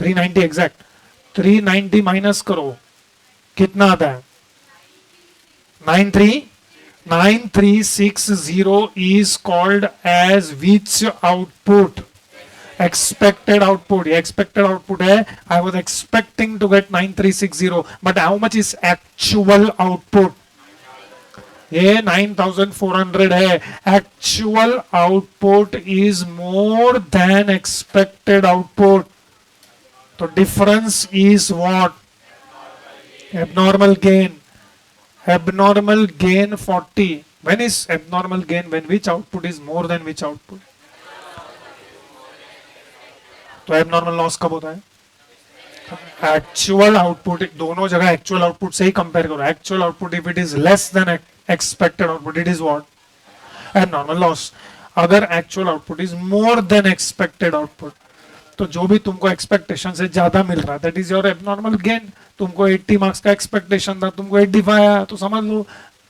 390 एग्जैक्ट. 390 माइनस करो कितना आता है? 9360 is called as which output? Expected output. ये expected output है. I was expecting to get 9360 but how much is actual output? ये 9400 है. Actual output is more than expected output. तो difference is what? Abnormal gain. abnormal gain 40. When is abnormal gain? When which output is more than which output? तो abnormal loss कब होता है? Actual output, दोनों जगह actual output से ही compare करो. Actual output if it is less than expected output, it is what? Abnormal loss. अगर actual output is more than expected output, तो जो भी तुमको एक्सपेक्टेशन से ज्यादा मिल रहा है, that is your abnormal gain. तुमको 80 मार्क्स का एक्सपेक्टेशन था, तुमको 85 आया, तो समझ लो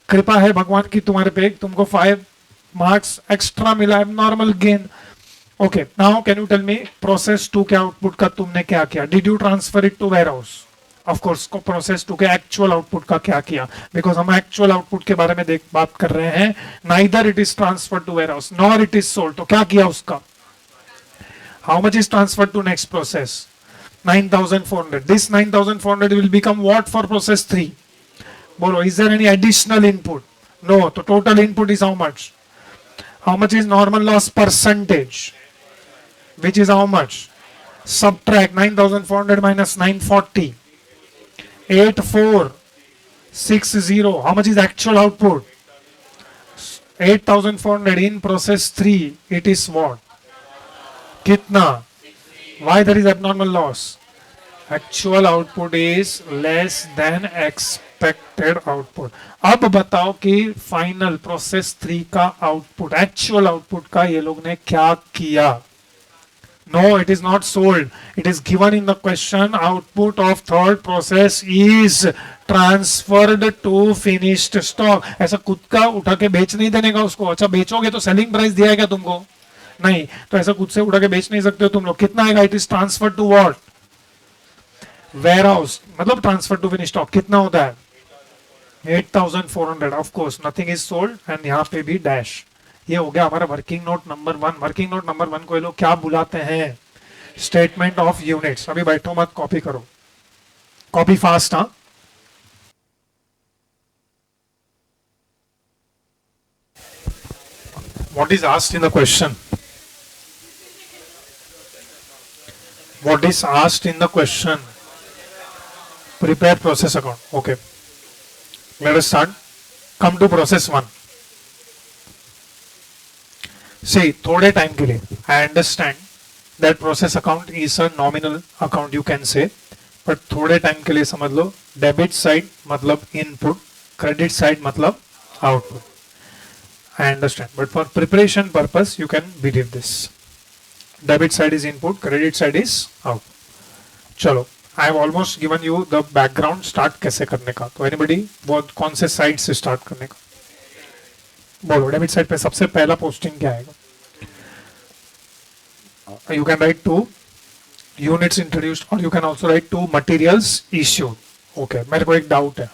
कृपा है भगवान की तुम्हारे पे, तुमको 5 मार्क्स एक्स्ट्रा मिला, abnormal gain. Okay, now can you tell me process 2 के आउटपुट का तुमने क्या किया? Did you transfer it to warehouse? Of course. को प्रोसेस 2 के एक्चुअल आउटपुट का क्या किया? बिकॉज हम एक्चुअल आउटपुट के बारे में बात कर रहे हैं. Neither it is transfer to warehouse nor it is sold. तो क्या किया उसका? How much is transfer to next process? 9400. दिस 9400 will become what for process 3? बोलो, is there any additional input? No. तो total input is how much? How much is normal loss percentage? Which is how much? Subtract 9400 minus 940. 8460. How much is actual output? 8400. In process 3 it is what? कितना? Why there is abnormal loss? Actual output is less than expected output. अब बताओ कि final process 3 का output, actual output का ये लोग ने क्या किया? No, it is not sold. It is given in the question. Output of third process is transferred to finished stock. ऐसा खुद का उठा के बेच नहीं देने का उसको. अच्छा, बेचोगे तो सेलिंग प्राइस दिया है क्या तुमको? नहीं. तो ऐसा खुद से उठा के बेच नहीं सकते हो तुम लोग. कितना आएगा? It is transfer to what? Warehouse. मतलब ट्रांसफर टू फिनिश स्टॉक कितना होता है? 8400. Of course nothing is sold and यहाँ पे भी डैश. ये हो गया हमारा working note number 1. Working note number 1 को ये लोग क्या बुलाते हैं? Statement of units. अभी बैठो मत, कॉपी करो. Copy fast. हाँ, what is asked in the question? What is asked in the question? Prepare process account. Okay, let us start. Come to process 1. See, थोड़े टाइम के लिए I understand that process account is a nominal account you can say, but थोड़े time के लिए समझ लो debit side मतलब input, credit side मतलब output. I understand, but for preparation purpose you can believe this. Debit side is input, credit side is output. चलो, I have almost given you the background. Start कैसे करने का? तो anybody वो कौन से side से स्टार्ट करने का? बोलो. डेबिट साइड पे सबसे पहला पोस्टिंग क्या आएगा? You can write 2 units introduced or you can also write 2 materials issued. Okay, मेरे को एक डाउट है.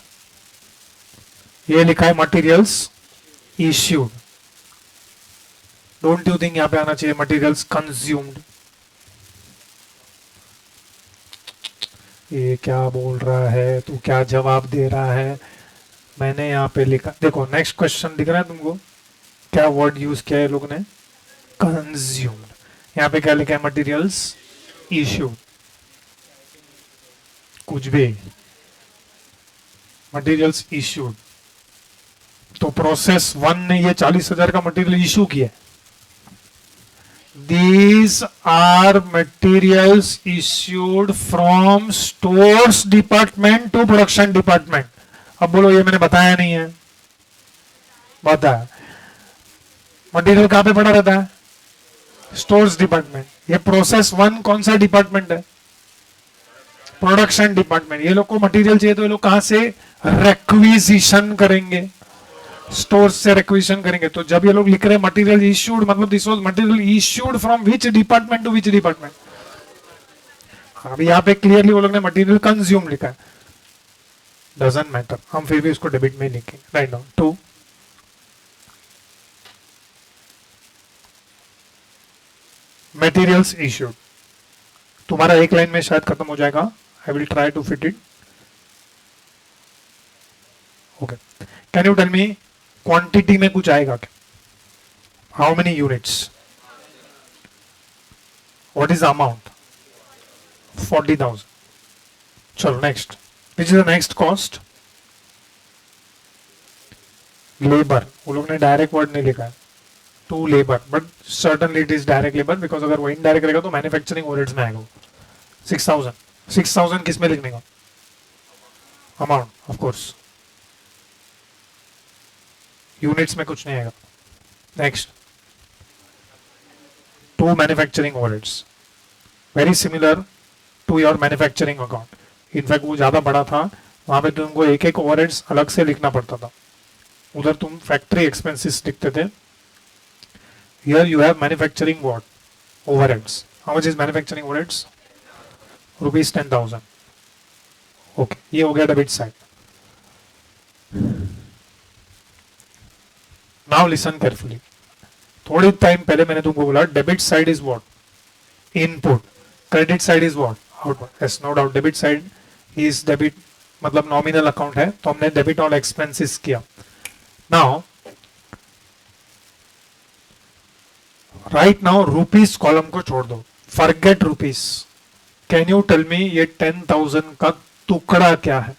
ये लिखा है materials issued. Don't you think यहाँ पे आना चाहिए materials consumed? ये क्या बोल रहा है? तू क्या जवाब दे रहा है? मैंने यहाँ पे लिखा, देखो नेक्स्ट क्वेश्चन दिख रहा है तुमको? क्या वर्ड यूज किया है लोग ने? कंज्यूम्ड. यहाँ पे क्या लिखा है? Materials issued. कुछ भी, मटेरियल्स इश्यूड. तो प्रोसेस 1 ने ये 40,000 का मटेरियल इशू किया. These are materials issued from stores department to production department. अब बोलो, ये मैंने बताया नहीं है? बताया. मटेरियल कहां पे पड़ा रहता है? Stores department. ये प्रोसेस 1 कौन सा डिपार्टमेंट है? Production department. ये लोग को मटेरियल चाहिए तो ये लोग कहां से रिक्विजिशन करेंगे? स्टोर्स से रिक्विजिशन करेंगे. तो जब ये लोग लिख रहे हैं मटेरियल इश्यूड, मतलब this was material issued from which department to which department. अभी यहाँ पे क्लियरली वो लोग ने मटेरियल कंज्यूम लिखा है. डजंट मैटर, हम फिर भी उसको डेबिट में लिखेंगे. Right down. 2 materials issued. तुम्हारा एक लाइन में शायद खत्म हो जाएगा. I will try to fit it. Okay, can you tell me quantity में कुछ आएगा क्या? How many units? What is the amount? 40,000. चलो next. Which is the next cost? Labour, वो लोग ने डायरेक्ट वर्ड नहीं लिखा है, to labour, but certainly it is direct labour, because अगर वो इनडायरेक्ट रहेगा तो मैन्युफैक्चरिंग ओवरहेड्स में आएगा। 6,000, 6,000 किस में लिखने का? अमाउंट ऑफ कोर्स, यूनिट्स में कुछ नहीं आएगा। Next, to manufacturing overheads, very similar to your manufacturing account. In fact वो ज्यादा बड़ा था, वहां पे तुमको एक एक ओवरहेड्स अलग से लिखना पड़ता था, उधर तुम फैक्ट्री एक्सपेंसेस लिखते थे। Here you have manufacturing what overheads. How much is manufacturing overheads? Rupees 10,000। ओके, ये हो गया debit side. Now listen carefully, थोड़ी टाइम पहले मैंने तुमको बोला debit side is what? Input, credit side is what? Output. Yes, no doubt, debit side is debit, मतलब नॉमिनल अकाउंट है, तो हमने डेबिट ऑल एक्सपेंसेस किया। Now right now rupees column को छोड़ दो, forget rupees. Can you tell मी ये 10,000 का टुकड़ा क्या है?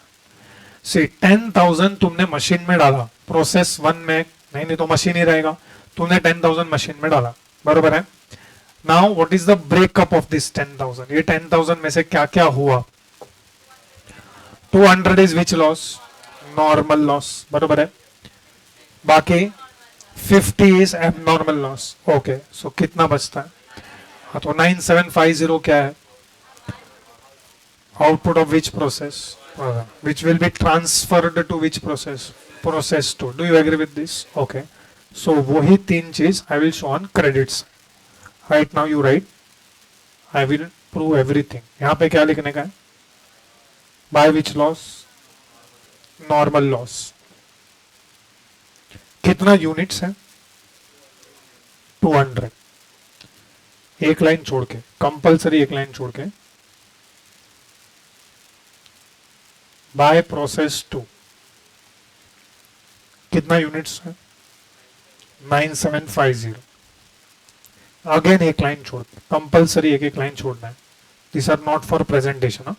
सी 10,000 तुमने मशीन में डाला, प्रोसेस 1 में, नहीं तो मशीन ही रहेगा, तुमने 10,000 मशीन में डाला, बरोबर है। Now what is the breakup of this 10,000? ये 10,000 में से क्या क्या हुआ? 200 is which loss? Normal loss, बरोबर है। बाकी 50 इज एबनॉर्मल लॉस। ओके, सो कितना बचता है? हाँ, तो 9750 क्या है? Output of which process? which will be transferred to which process? Process 2. Do you agree with this? Okay, so वही तीन चीज I will show on credits. Right now you write, I will prove everything. यहाँ पे क्या लिखने का है? By which loss? Normal loss. कितना यूनिट्स है? 200। एक लाइन छोड़ के, कंपल्सरी एक लाइन छोड़ के, बाय प्रोसेस 2 कितना यूनिट्स है? 9750। अगेन एक लाइन छोड़, कंपल्सरी एक एक लाइन छोड़ना है। This are not for presentation.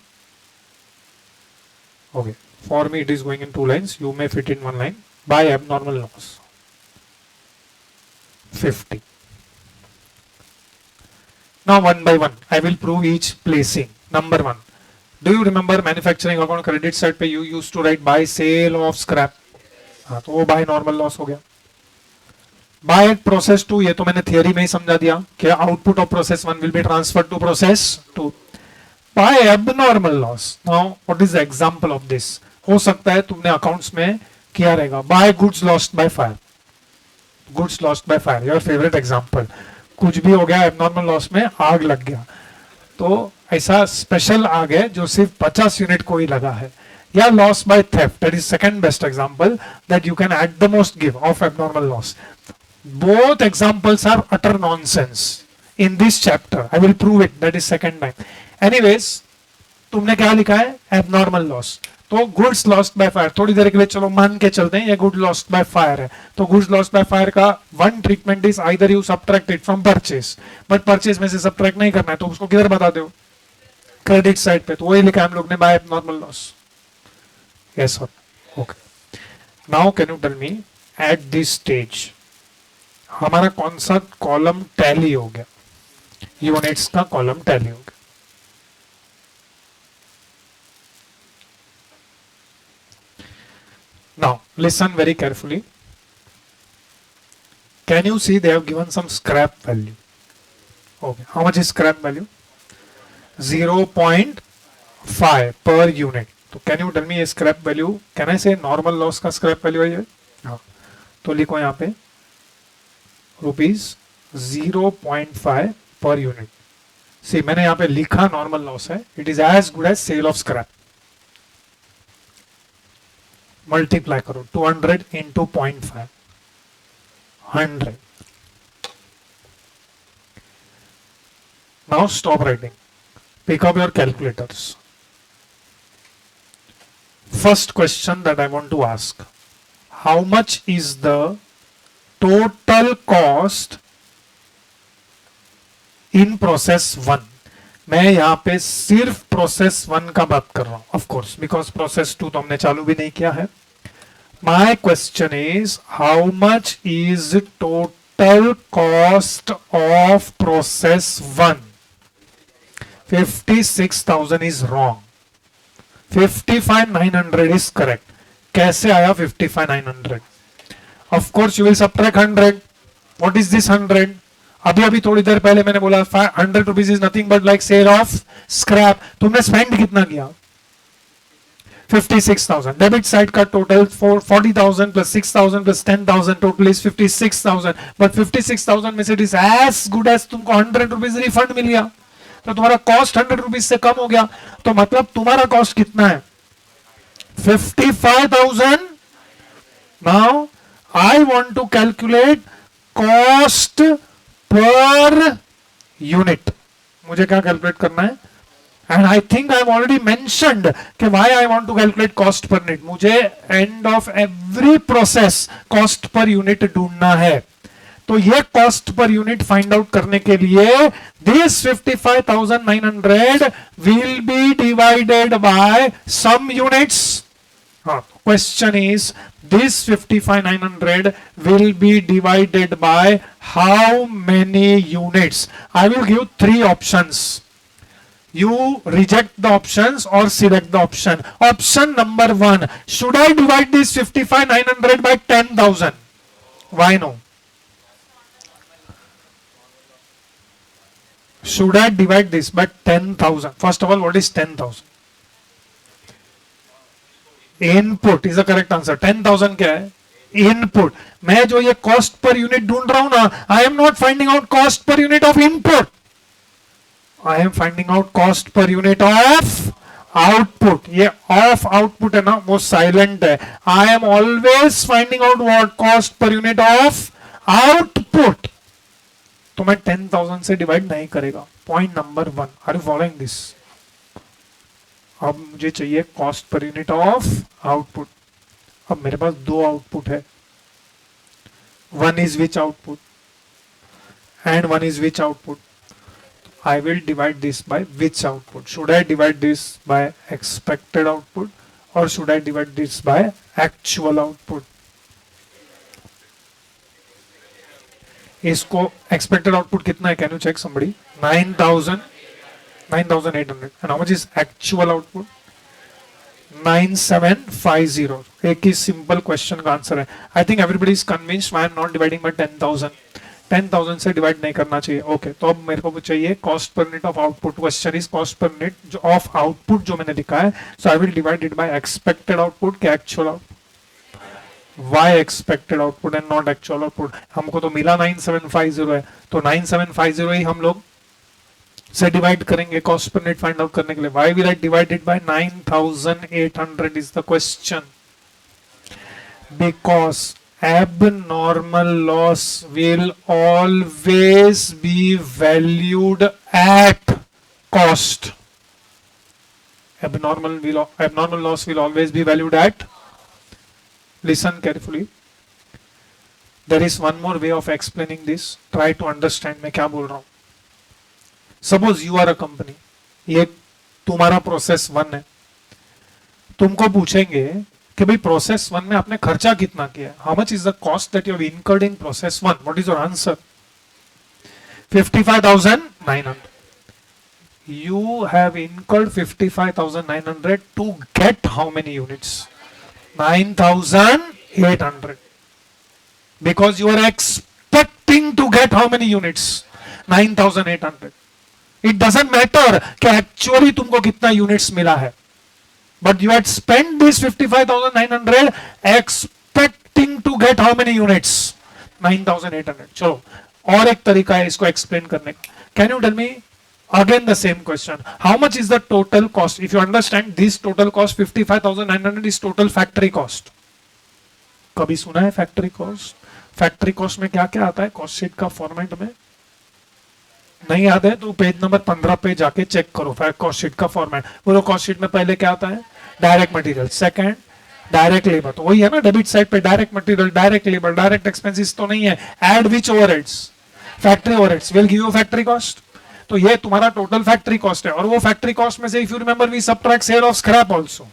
Okay, for me it is going in 2 lines, you may fit in 1 line. By abnormal loss 50। Now one by one I will prove each placing. Number 1, do you remember manufacturing account credit side पे you used to write by sale of scrap? हाँ, तो वो by normal loss हो गया। By process 2, ये तो मैंने theory में ही समझा दिया कि output of process 1 will be transferred to process 2। By abnormal loss, now what is the example of this? हो सकता है तुमने अकाउंट्स में किया रहेगा, by goods lost by fire. Goods lost by fire, your favourite example. कुछ भी हो गया, एबनॉर्मल लॉस में आग लग गया, तो ऐसा स्पेशल आग है जो सिर्फ 50 यूनिट को ही लगा है। या loss by theft, that is second best example that you can at the most give of abnormal loss. Both examples are utter nonsense in this chapter, I will prove it, that is second time. Anyways, तुमने क्या लिखा है? Abnormal loss. तो goods lost by fire, थोड़ी देर के लिए चलो मान के चलते हैं ये गुड लॉस्ट बाय फायर है, तो गुड्स लॉस्ट बाय फायर का one treatment is either you subtract it from purchase, but purchase में से सबट्रैक्ट नहीं करना है, तो उसको किधर बता दो? क्रेडिट साइड पे। तो वही लिखा है हम लोग ने, by abnormal loss. Yes sir, okay. Now can you tell me at this stage हमारा कौन सा कॉलम टैली हो गया? यूनिट्स का कॉलम टैली हो गया। Now listen very carefully. Can you see they have given some scrap value? Okay, how much is scrap value? 0.5 per unit. तो can you tell me a scrap value? Can I say normal loss का scrap value है ये? हाँ, तो लिखो यहाँ pay rupees 0.5 per unit. सी मैंने यहाँ पे लिखा नॉर्मल लॉस है, it is as good as sale of scrap. Multiply करो 200 into 0.5, 100। Now stop writing, pick up your calculators. First question that I want to ask, how much is the total cost in process 1? मैं यहां पे सिर्फ process 1 का बात कर रहा हूं, ऑफ कोर्स, बिकॉज प्रोसेस 2 तो हमने चालू भी नहीं किया है। My question is, how much is total cost of process 1? 56,000 is wrong. 55,900 is correct. कैसे आया 55,900? Of course you will subtract 100. What is this 100? अभी अभी थोड़ी देर पहले मैंने बोला 100 rupees is nothing but like sale of scrap. तुमने स्पेंड कितना किया? 56,000. डेबिट साइड का total 40,000 plus 6,000 plus 10,000 total is 56,000. But 56,000 में से it is as good as तुमको 100 रुपीज रिफंड मिल गया. तो तुम्हारा कॉस्ट 100 रुपीज से कम हो गया. तो मतलब तुम्हारा कॉस्ट कितना है? 55,000. Now I want to calculate cost per unit. मुझे क्या कैलकुलेट करना है? And I think I already mentioned कि why I want to calculate cost per unit. मुझे end of every process cost per unit ढूंढना है. तो ये cost per unit find out करने के लिए this 55,900 will be divided by some units. Question is, this 55,900 will be divided by how many units? I will give 3 options. You reject the options or select the option. Option number 1, should I divide this 55,900 by 10,000? Why no? Should I divide this by 10,000? First of all, what is 10,000? Input is the correct answer. 10,000 क्या है? Input. मैं जो ये cost per unit ढूंढ रहा हूं ना, I am not finding out cost per unit of input. I am finding out cost per unit of output. ये ऑफ आउटपुट है ना, वो साइलेंट है. I am always finding out what cost per unit of output. तो मैं 10,000 से divide नहीं करेगा. Point number 1. Are you following this? अब मुझे चाहिए cost per unit of output. अब मेरे पास 2 आउटपुट है. One is which output and one is which output. I will divide this by which output. Should I divide this by expected output और should I divide this by actual output? इसको expected output कितना है? Can you check somebody? 9,800. And how much is actual output? 9,750. एक ही simple question का answer है. I think everybody is convinced. I am not dividing by 10,000. 10,000 से divide नहीं करना चाहिए. ओके, तो अब मेरे को चाहिए cost per unit of output. Question is cost per unit जो ऑफ आउटपुट जो मैंने लिखा है. So I will divide it by expected output के actual output. Why expected output and not actual output? हमको तो मिला 9,750 है, तो 9,750 ही हम लोग से डिवाइड करेंगे cost per unit find out करने के लिए. Why will I divide it bye 9,800 is the question. Because abnormal loss will always be valued at cost. Abnormal loss will always be valued at. Listen carefully. There is one more way of explaining this. Try to understand मैं क्या बोल रहा हूं. Suppose you are a company. ये तुम्हारा process 1 है. तुमको पूछेंगे कि भाई प्रोसेस 1 में आपने खर्चा कितना किया? How much is the cost that you have incurred in process 1? What is your answer? 55,900. You have incurred 55,900 to get how many units? 9,800. Because you are expecting to get how many units? 9,800. It doesn't matter कि actually तुमको कितना units मिला है. But you had spent this 55,900 expecting to get how many units? 9,800. चलो और एक तरीका है इसको एक्सप्लेन करने का. Can you tell me again the same question? How much is the total cost? If you understand this total cost 55,900 is total factory cost. कभी सुना है फैक्ट्री कॉस्ट? फैक्ट्री कॉस्ट में क्या क्या आता है कॉस्ट शीट का फॉर्मेट में? नहीं याद है तो पेज नंबर 15 पे जाके चेक करो कॉस्ट शीट का फॉर्मेट. बोलो कॉस्ट शीट में पहले क्या आता है? Direct material. Second direct labour. तो वही है ना डेबिट साइड पे direct material, direct labour, direct expenses तो नहीं है. Add which overheads? Factory overheads will give you factory cost. तो ये तुम्हारा टोटल फैक्ट्री कॉस्ट है. और वो फैक्ट्री कॉस्ट में से if you remember we subtract sale of scrap also.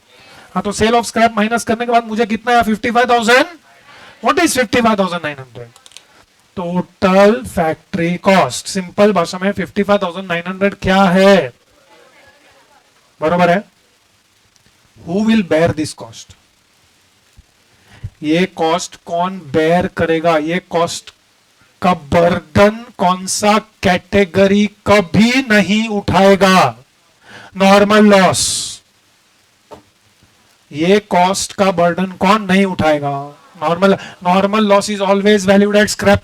हाँ, तो सेल ऑफ स्क्रैप माइनस करने के बाद मुझे कितना है? 55,000। What is 55,900? Total factory cost. Simple भाषा में 55,900 क्या है? बरोबर है। Who will bear this cost? ये कॉस्ट कौन बेयर करेगा? ये कॉस्ट का बर्डन कौन सा कैटेगरी कभी नहीं उठाएगा? Normal loss. ये कॉस्ट का बर्डन कौन नहीं उठाएगा? Normal loss is always valued at scrap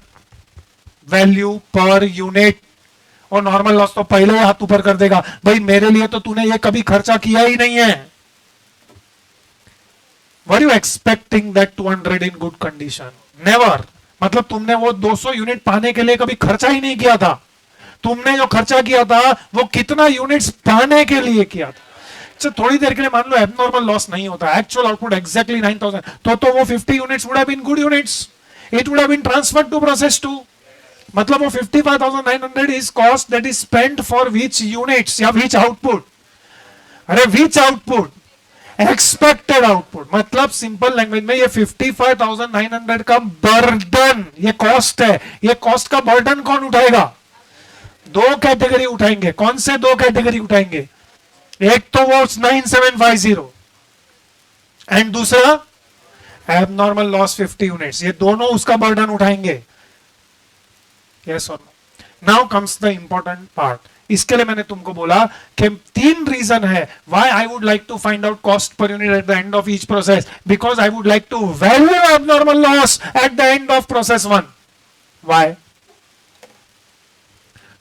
value per unit. और नॉर्मल लॉस तो पहले ही हाथ ऊपर कर देगा, भाई मेरे लिए तो तूने ये कभी खर्चा किया ही नहीं है। Were you expecting that 200 in good condition? Never. मतलब तुमने वो 200 यूनिट पाने के लिए कभी खर्चा ही नहीं किया था। तुमने जो खर्चा किया था वो कितना यूनिट्स पाने के लिए किया था। थोड़ी देर के लिए मान लो एबनॉर्मल लॉस नहीं होता, एक्चुअल आउटपुट एग्जैक्टली 9,000, तो वो 50 units would have been good units, it would have been transferred to process 2। मतलब वो 55,900 is cost that is spent for which units या विच आउटपुट? अरे विच आउटपुट? Expected output. मतलब simple language में ये 55,900 का बर्डन, ये कॉस्ट है, ये कॉस्ट का बर्डन कौन उठाएगा? दो कैटेगरी उठाएंगे। कौन से दो कैटेगरी उठाएंगे? एक तो वो 9750 एंड दूसरा एबनॉर्मल लॉस 50 यूनिट्स। ये दोनों उसका बर्डन उठाएंगे। यस और no? Now comes the important part. इसके लिए मैंने तुमको बोला कि 3 रीजन है why I would like to find out cost per unit at the end of each process, because I would like to value abnormal loss at the end of process 1। Why?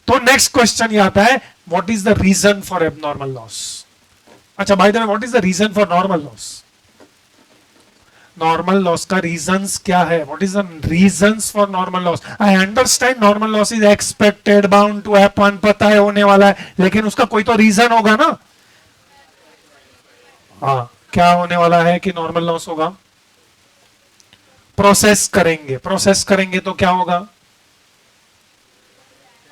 तो next question ये आता है, what is the reason for abnormal loss? अच्छा, by the way, what is the reason for normal loss? Normal loss का reasons क्या है? What is the reasons for normal loss? I understand normal loss is expected, bound to happen, पता है होने वाला है, लेकिन उसका कोई तो रीजन होगा ना। हाँ, क्या होने वाला है कि नॉर्मल लॉस होगा? प्रोसेस करेंगे। प्रोसेस करेंगे तो क्या होगा?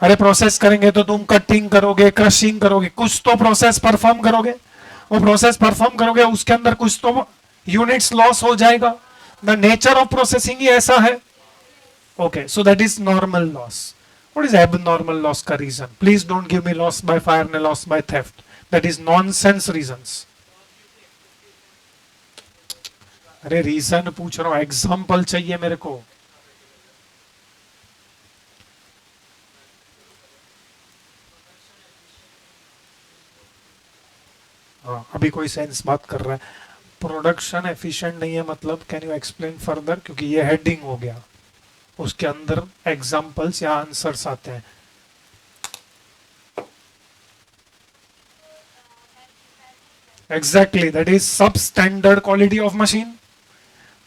अरे प्रोसेस करेंगे तो तुम कटिंग करोगे, क्रशिंग करोगे, कुछ तो प्रोसेस परफॉर्म करोगे। वो प्रोसेस परफॉर्म करोगे, उसके अंदर कुछ तो यूनिट्स लॉस हो जाएगा। द नेचर ऑफ प्रोसेसिंग ही ऐसा है। Okay, so that is normal loss. What is abnormal loss का रीजन? Please don't give me loss by fire ने loss by theft, that is nonsense reasons. अरे रीजन पूछ रहा हूं, एग्जांपल चाहिए मेरे को। हाँ, अभी कोई सेंस बात कर रहा है, प्रोडक्शन एफिशिएंट नहीं है, मतलब कैन यू एक्सप्लेन फर्दर? क्योंकि ये हेडिंग हो गया, उसके अंदर एग्जांपल्स या आंसर्स आते हैं। एग्जैक्टली, दैट इज सब स्टैंडर्ड क्वालिटी ऑफ मशीन।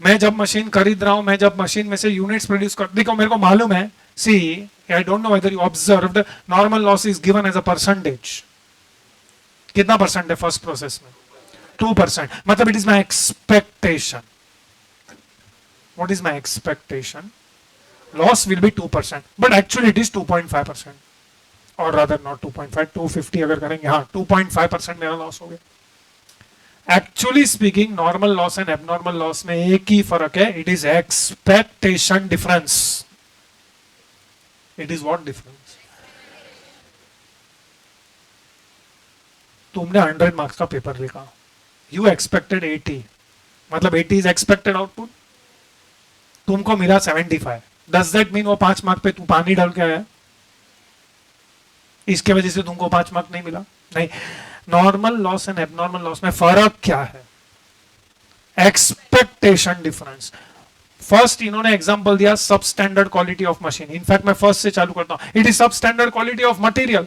मैं जब मशीन खरीद रहा हूं, मैं जब मशीन में से यूनिट्स प्रोड्यूस कर, देखो मेरे को मालूम है, see I don't know whether you observed, normal loss is given as a percentage. कितना परसेंट है फर्स्ट प्रोसेस में? 2%। मतलब it is my expectation. What is my expectation? Loss will be 2%, but actually it is 2.5%, और rather not 2.5, 250 अगर करेंगे, हाँ 2.5% मेरा loss हो गया। Actually speaking, normal loss and abnormal loss में एक ही फर्क है, it is expectation difference. It is what difference? तुमने 100 मार्क्स का पेपर लिखा, यू एक्सपेक्टेड 80, मतलब 80 इज एक्सपेक्टेड आउटपुट, तुमको मिला 75। डज दैट मीन वो 5 मार्क पे तू पानी डाल के आया, इसके वजह से तुमको 5 मार्क नहीं मिला? नहीं। Normal loss and abnormal loss में फर्क क्या है? Expectation difference. फर्स्ट इन्होंने एग्जांपल दिया सब standard quality of machine. In fact मैं फर्स्ट से चालू करता हूं, इट इज सब स्टैंडर्ड क्वालिटी ऑफ मटेरियल।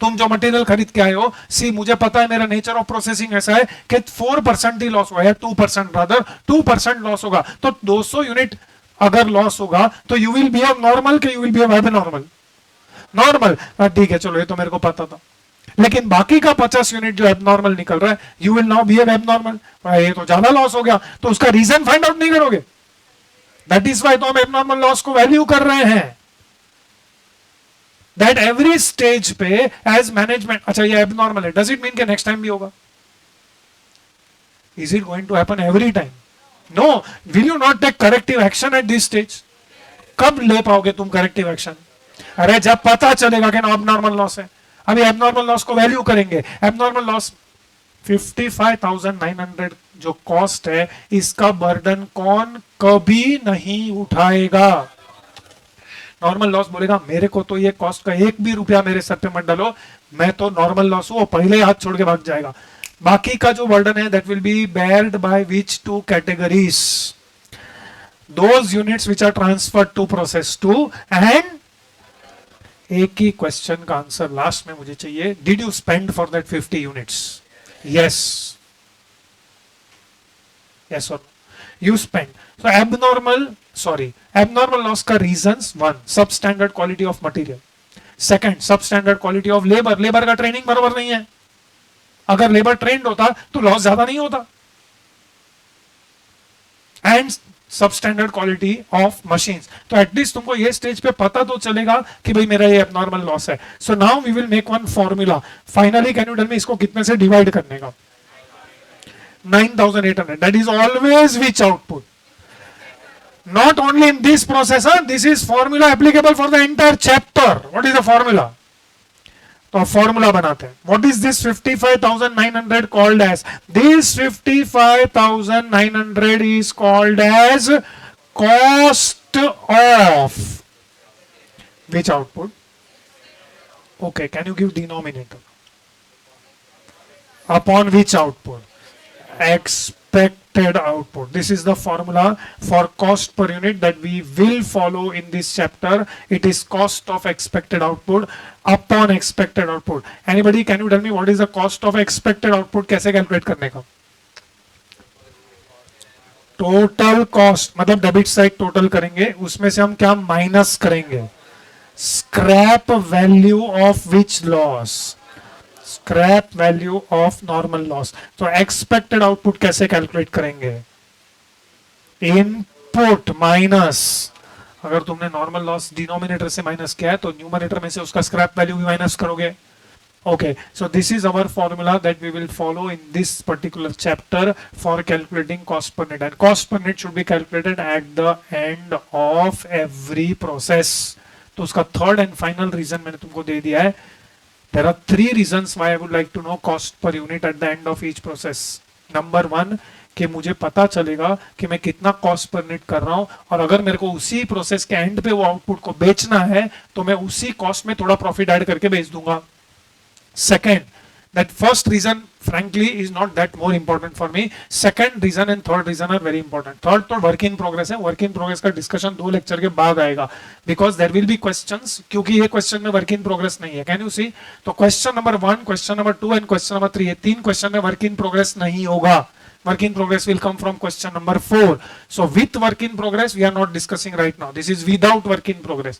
तुम जो मटेरियल खरीद के आए हो, सी मुझे पता है मेरा नेचर ऑफ प्रोसेसिंग ऐसा है कि 4% ही लॉस हुआ है, 2% रादर 2% लॉस होगा। तो 200 यूनिट अगर लॉस होगा तो यू विल बिहेव नॉर्मल के you will behave abnormal? Normal. ठीक है, चलो ये तो मेरे को पता था, लेकिन बाकी का 50 यूनिट जो एबनॉर्मल निकल रहा है, you will now behave abnormal. ये तो ज्यादा लॉस हो गया, तो उसका रीजन फाइंड आउट नहीं करोगे? दैट इज वाई तो हम एबनॉर्मल लॉस को वैल्यू कर रहे हैं। दैट एवरी स्टेज पे एज मैनेजमेंट, अच्छा ये एबनॉर्मल है, डज इट मीन कि नेक्स्ट टाइम भी होगा? Is it going to happen every time? No. Will you not take corrective action at this stage? कब ले पाओगे तुम करेक्टिव एक्शन? अरे जब पता चलेगा कि एबनॉर्मल लॉस है. अभी एबनॉर्मल लॉस को वैल्यू करेंगे. एबनॉर्मल लॉस 55,900 जो कॉस्ट है, इसका बर्डन कौन कभी नहीं उठाएगा? नॉर्मल लॉस बोलेगा मेरे को तो ये कॉस्ट का एक भी रुपया मेरे सर पे मत डालो, मैं तो नॉर्मल लॉस हूं, पहले हाथ छोड़ के भाग जाएगा. बाकी का जो बर्डन है that will B Baird by which two categories? those units which are transferred to process 2 and एक ही क्वेश्चन का आंसर लास्ट में मुझे चाहिए. Did you spend for that 50 units? Yes. Yes or no? You spend. So abnormal loss का reasons: 1, substandard quality of material. Second, substandard quality of labor. Labour का training बराबर नहीं है. अगर लेबर ट्रेंड होता तो लॉस ज्यादा नहीं होता. And substandard quality of machines. तो एटलीस्ट तुमको ये स्टेज पे पता तो चलेगा कि भाई मेरा ये एबनॉर्मल लॉस है. So now we will make one formula. Finally can you tell me इसको कितने से डिवाइड करने का? 9,800. That is always which output. Not only in this process, this is formula applicable for the entire chapter. What is the formula? तो formula बनाते हैं. What is this 55,900 called as? This 55,900 is called as cost of which output? Okay, can you give denominator? Upon which output? Expected output. This is the formula for cost per unit that we will follow in this chapter. It is cost of expected output upon expected output. Anybody, can you tell me what is the cost of expected output? कैसे calculate करने का? Total cost, मतलब debit side total करेंगे, उसमें से हम क्या minus करेंगे? Scrap value of which loss? Scrap value of normal loss. तो एक्सपेक्टेड आउटपुट कैसे कैलकुलेट करेंगे? इनपुट माइनस, अगर तुमने नॉर्मल लॉस डिनोमिनेटर से माइनस किया है तो न्यूमरेटर में से उसका स्क्रैप वैल्यू भी माइनस करोगे. Okay, so this is our formula that we will follow in this particular chapter for calculating cost per unit, and cost per unit should be calculated at the end of every process. तो उसका third and final reason मैंने तुमको दे दिया है. There are 3 reasons why I would like to know cost per unit at the end of each process. Number 1, कि मुझे पता चलेगा कि मैं कितना कॉस्ट पर यूनिट कर रहा हूं, और अगर मेरे को उसी प्रोसेस के एंड पे वो आउटपुट को बेचना है तो मैं उसी कॉस्ट में थोड़ा प्रॉफिट ऐड करके बेच दूंगा. Second, that first reason frankly is not that more important for me. Second reason and third reason are very important. Third तो work in progress है. work in progress का discussion 2 लेक्चर के बाद आएगा, because there will be questions, क्योंकि ये question में work in progress नहीं है. Can you see? तो question number 1, question number 2 and question number 3, ये 3 क्वेश्चन में work in progress नहीं होगा. work in progress will come from question number 4. So with work in progress we are not discussing right now. This is without work in progress.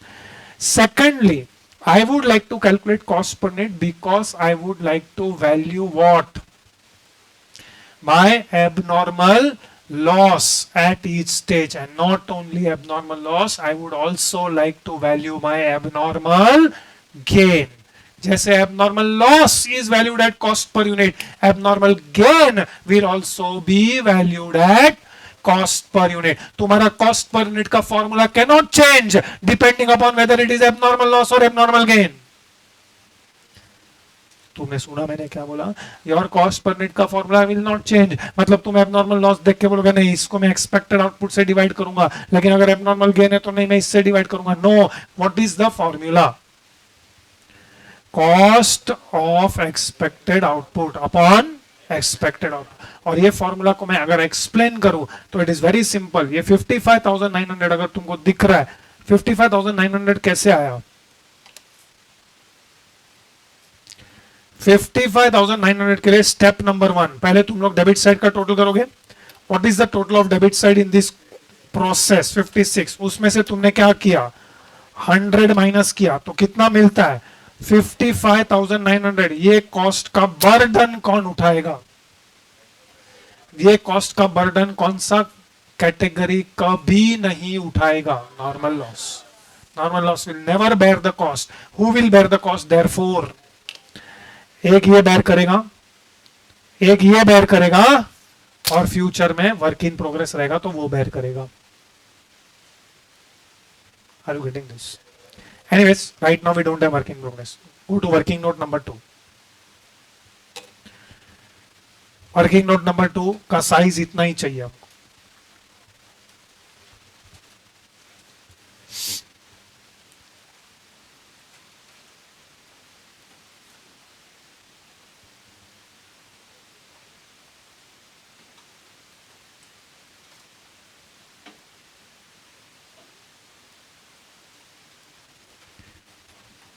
Secondly, I would like to calculate cost per unit because I would like to value what? My abnormal loss at each stage, and not only abnormal loss, I would also like to value my abnormal gain. जैसे abnormal loss is valued at cost per unit, abnormal gain will also be valued at cost per unit. तुम्हारा cost per unit का formula cannot change depending upon whether it is abnormal loss or abnormal gain. तुमने सुना मैंने क्या बोला? Your cost per unit का formula will not change. मतलब तुम abnormal loss देख के बोलोगे नहीं इसको मैं expected output से डिवाइड करूंगा, लेकिन अगर abnormal gain है तो नहीं मैं इससे डिवाइड करूंगा. No, what is the formula? Cost of expected output upon expected output. और ये फॉर्मूला को मैं अगर एक्सप्लेन करूं तो इट इज वेरी सिंपल. ये 55,900 अगर तुमको दिख रहा है, 55,900 कैसे आया? 55,900 के लिए स्टेप नंबर 1, पहले तुम लोग डेबिट साइड का टोटल करोगे. What is the total of debit side in this process? 56. उसमें से तुमने क्या किया? 100 माइनस किया तो कितना मिलता है? 55,900. ये कॉस्ट का बर्डन कौन उठाएगा? ये कॉस्ट का बर्डन कौन सा कैटेगरी कभी नहीं उठाएगा? Normal loss. Normal loss will never bear the cost. Who will bear the cost? Therefore एक ये बेयर करेगा, एक ये बेयर करेगा, और फ्यूचर में वर्क इन प्रोग्रेस रहेगा तो वो बेयर करेगा. Are you getting this? Anyways right now we don't have work in progress. Go to working note number 2. Working note number 2 का साइज इतना ही चाहिए हमको.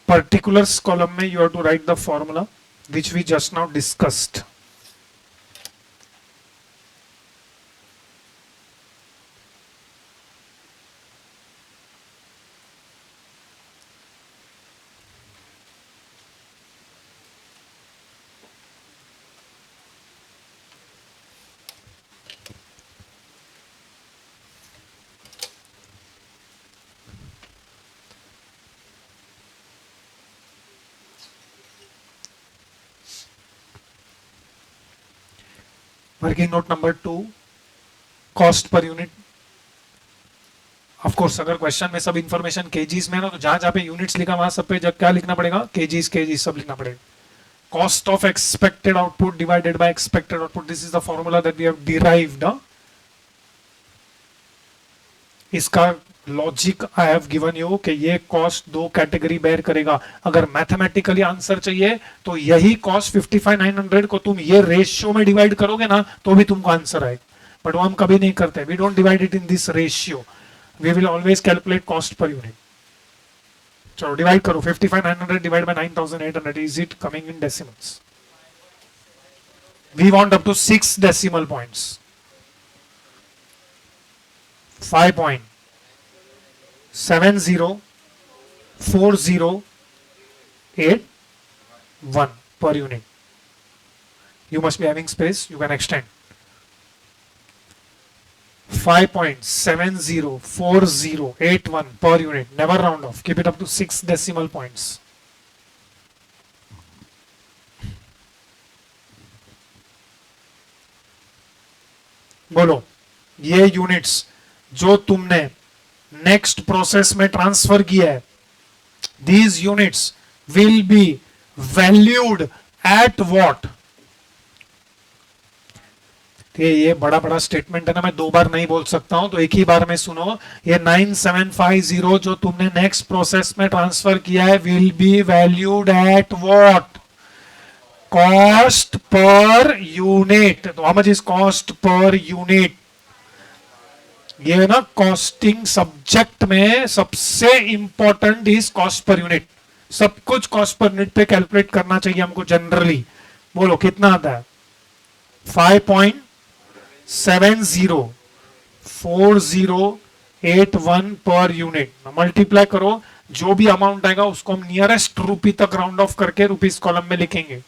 Particulars column में you have to write the formula which we just now discussed. Working note number 2 cost per unit. Of course अगर question में सब information KGs में ना तो जहां जहां पे यूनिट्स लिखा वहां सब पे क्या लिखना पड़ेगा? केजीज केजीज सब लिखना पड़ेगा. Cost of expected output divided by expected output. This is the formula that we have derived. इसका logic I have given you कि ये कॉस्ट दो कैटेगरी बेयर करेगा. अगर मैथमेटिकली आंसर चाहिए तो यही कॉस्ट 55,900 को तुम ये रेशियो में डिवाइड करोगे ना तो भी तुमको आंसर आएगा. बट वो हम कभी नहीं करते. We don't divide it in this ratio. We will always calculate cost per unit. चलो डिवाइड करो. 55,900 divide by 9,800. Is it coming in decimals? We want up to 6 decimal points. 5.704081 per unit. You must be having space. You can extend. 5.704081 per unit. Never round off. Keep it up to 6 decimal points. बोलो ये units जो तुमने next process में transfer किया है, these units will be valued at what? ये बड़ा बड़ा स्टेटमेंट है ना, मैं दो बार नहीं बोल सकता हूं तो एक ही बार में सुनो. ये 9750 जो तुमने नेक्स्ट प्रोसेस में ट्रांसफर किया है will be valued at what? Cost per unit. तो how much is cost per unit? ये ना कॉस्टिंग सब्जेक्ट में सबसे important is cost per unit. सब कुछ कॉस्ट पर यूनिट पे कैलकुलेट करना चाहिए हमको जनरली. बोलो कितना आता है? 5.704081 पर यूनिट. मल्टीप्लाई करो, जो भी अमाउंट आएगा उसको हम नियरेस्ट रूपी तक राउंड ऑफ करके रुपीस कॉलम में लिखेंगे.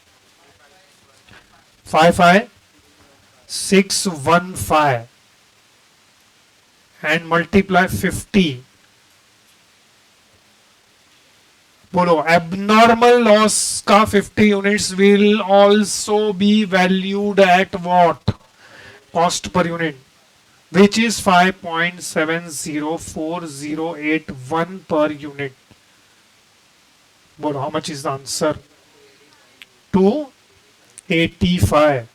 55615 and multiply 50. बोलो abnormal loss का 50 units will also be valued at what? Cost per unit, which is 5.704081 per unit. बोलो how much is the answer? 285.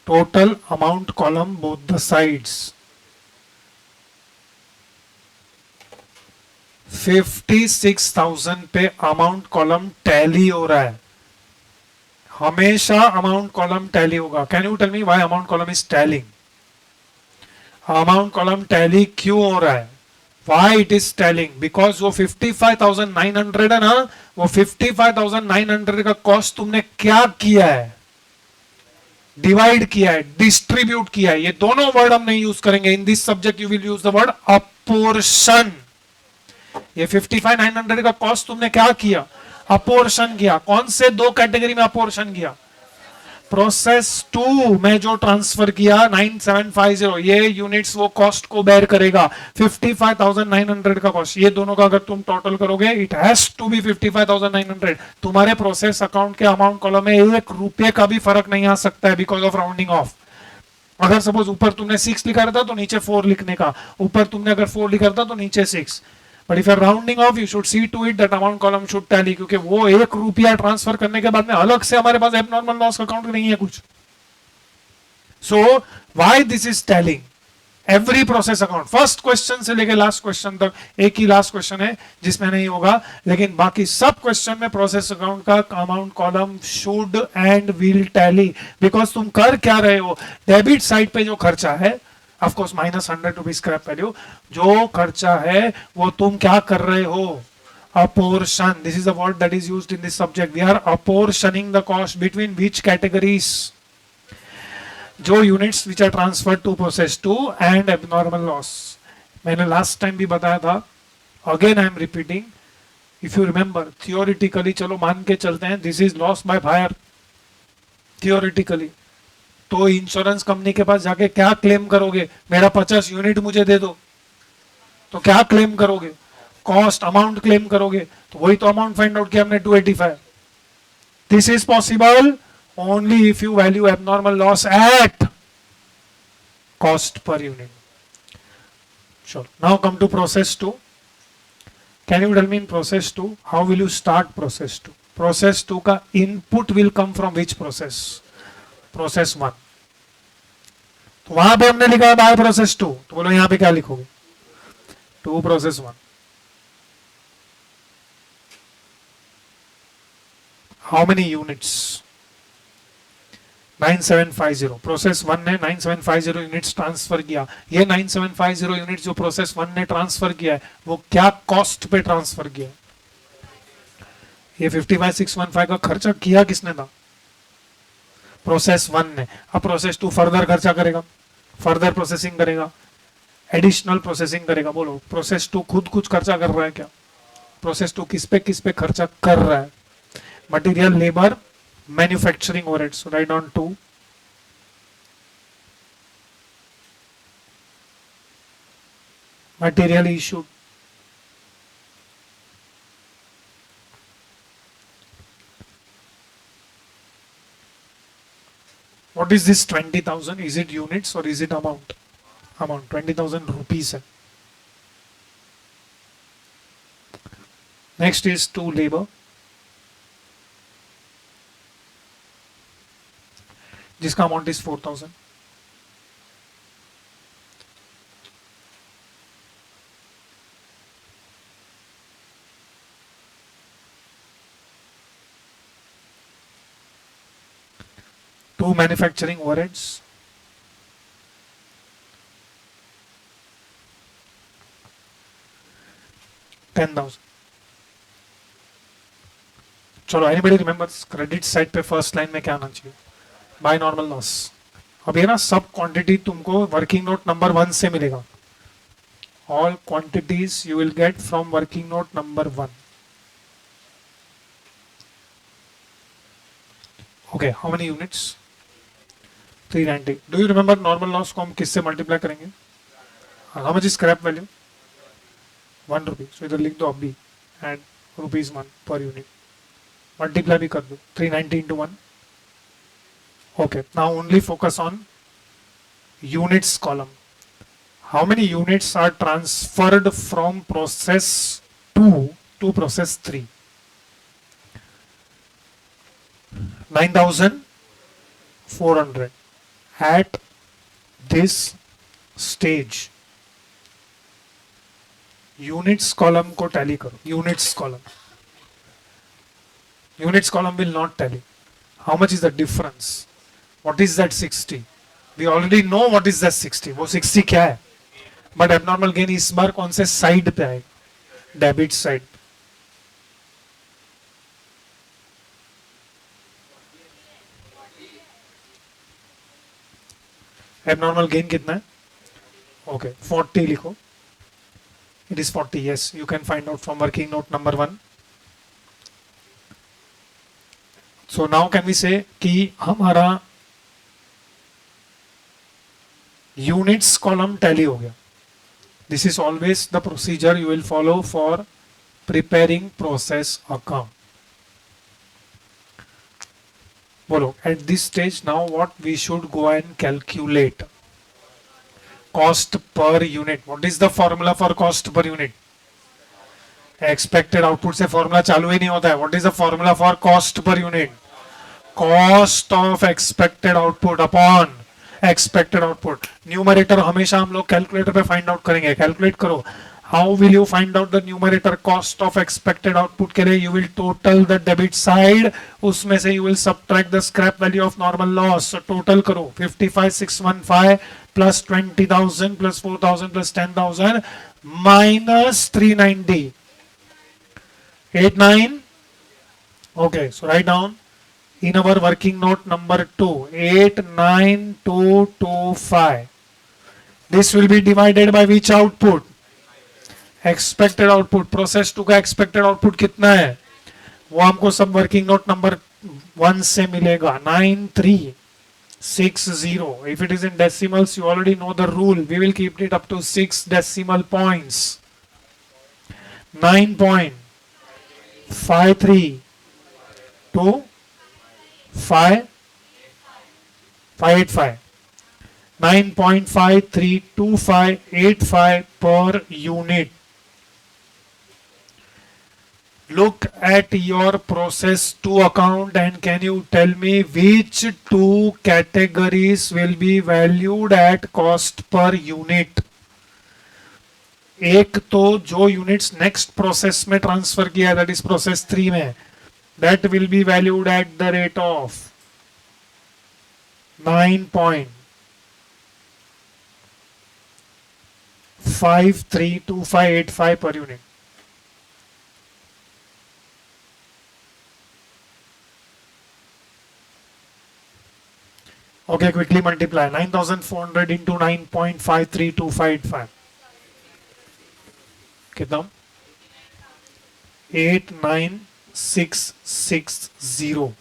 Total amount column both the sides. 56,000 पे amount column tally हो रहा है. हमेशा amount column tally होगा. Can you tell me why amount column is tallying? Amount column tally क्यों हो रहा है? Why it is telling? Because वो 55,900 है ना, वो 55,900 का कॉस्ट तुमने क्या किया है? डिवाइड किया है, डिस्ट्रीब्यूट किया है. ये दोनों वर्ड हम नहीं यूज करेंगे. इन this subject you will use the word apportion. ये 55,900 का कॉस्ट तुमने क्या किया? अपोर्शन किया. कौन से दो कैटेगरी में अपोर्शन किया? प्रोसेस 2 में जो ट्रांसफर किया 9750, ये यूनिट्स वो कॉस्ट को बेयर करेगा, 55,900 का कॉस्ट। ये दोनों का अगर तुम टोटल करोगे इट हैज टू बी 55,900। तुम्हारे प्रोसेस अकाउंट के अमाउंट कॉलम में 1 रुपए का भी फर्क नहीं आ सकता है बिकॉज ऑफ राउंडिंग ऑफ। अगर सपोज ऊपर तुमने 6 लिखा रहता तो नीचे 4 लिखने का, ऊपर तुमने अगर 4 लिखा रहता तो नीचे 6। But if you are rounding off you should see to it that amount column should tally, क्योंकि वो 1 रुपया ट्रांसफर करने के बाद में अलग से हमारे पास एबनॉर्मल लॉस अकाउंट नहीं है कुछ। So why this is telling every process account, first question से लेके लास्ट क्वेश्चन तक, एक ही लास्ट क्वेश्चन है जिसमें नहीं होगा, लेकिन बाकी सब क्वेश्चन में प्रोसेस अकाउंट का amount column should and will tally. Because तुम कर क्या रहे हो, डेबिट साइड पे जो खर्चा है, ऑफ कोर्स -100 स्क्रैप वैल्यू, जो खर्चा है वो तुम क्या कर रहे हो, apportion. This is the word that is used in this subject. We are apportioning the cost between which categories, जो units which are transfer to process 2 and abnormal loss. मैंने लास्ट टाइम भी बताया था, again I am repeating, if you remember theoretically, चलो मान के चलते हैं this is loss by fire theoretically, तो इंश्योरेंस कंपनी के पास जाके क्या क्लेम करोगे, मेरा 50 यूनिट मुझे दे दो, तो क्या क्लेम करोगे, कॉस्ट अमाउंट क्लेम करोगे, तो वही तो अमाउंट फाइंड आउट किया हमने 285। This is possible only if you value abnormal loss at cost per unit. Sure. Now come to process 2. Can you tell me in process 2 how will you start process 2? Process 2 का input will come from which process? Process 1. तो वहां पे हमने लिखा है by process 2, तो बोलो यहां पे क्या लिखोगे, 2 process 1. How many units? 9750। Process 1 ने 9750 यूनिट्स ट्रांसफर किया। ये 9750 यूनिट्स जो प्रोसेस 1 ने ट्रांसफर किया है वो क्या कॉस्ट पे ट्रांसफर किया, ये 55,615 का खर्चा किया किसने था, प्रोसेस 1 ने। अब प्रोसेस 2 फर्दर खर्चा करेगा, फर्दर प्रोसेसिंग करेगा, एडिशनल प्रोसेसिंग करेगा। बोलो प्रोसेस 2 खुद कुछ खर्चा कर रहा है क्या, प्रोसेस 2 किस पे खर्चा कर रहा है, material, labour, manufacturing overhead. So write down 2. Material issued. What is this 20,000? Is it units or is it amount? Amount 20,000 rupees है. Next is 2 labor. जिसका amount is 4,000। To manufacturing overheads, $10,000। चलो एनीबॉडी रिमेंबर्स क्रेडिट साइड पे first line में क्या आना चाहिए, by normal loss. अब ये ना सब क्वांटिटी तुमको वर्किंग नोट नंबर 1 से मिलेगा, all quantities you will get from working note number 1। Okay, how many units, 390। Do you remember normal loss को हम किससे मल्टीप्लाई करेंगे, how much is scrap value, 1 रुपी। सो इधर लिख दो अभी एंड ₹1 पर यूनिट, मल्टीप्लाई भी कर दो, 390 into 1। Okay, now only focus on units column. How many units are transferred from process 2 to process 3? 9,400 at this stage. Units column को tally करो, units column. Units column will not tally. How much is the difference? What is that 60? We already know what is that 60. वो 60 क्या है, but abnormal gain इस बार कौन से side पे आएगा, डेबिट साइड। एबनॉर्मल गेन कितना है, ओके 40 लिखो, it is 40। Yes, you can find out from working note number 1। So now can we say कि हमारा यूनिट्स कॉलम टैली हो गया. This is always the procedure you will follow for preparing process account. Bolo, at this stage now what we should go and calculate cost per unit. What is the formula for cost per unit? Expected output से formula चालू ही नहीं होता है. What is the formula for cost per unit? Cost of expected output upon expected output. Numerator हमेशा हम लोग calculator पे find out करेंगे. Calculate करो. How will you find out the numerator cost of expected output के लिए? You will total the debit side. उसमें से you will subtract the scrap value of normal loss. So total करो 55,615 plus 20,000 plus 4,000 plus 10,000 minus 390. 89. Okay, so write down in our working note number 2 89225. This will be divided by which output? Expected output. Process 2 का expected output कितना है वो हमको सब working note number 1 से मिलेगा 9360. If it is in decimals you already know the rule. We will keep it up to 6 decimal points. 9.532585. 9.532585 per unit. Look at your process 2 account and can you tell me which two categories will be valued at cost per unit? एक तो जो units next process में transfer किया that is process 3 में that will be valued at the rate of 9.532585 per unit. Okay, quickly multiply 9,400 into 9.532585. कितना 89660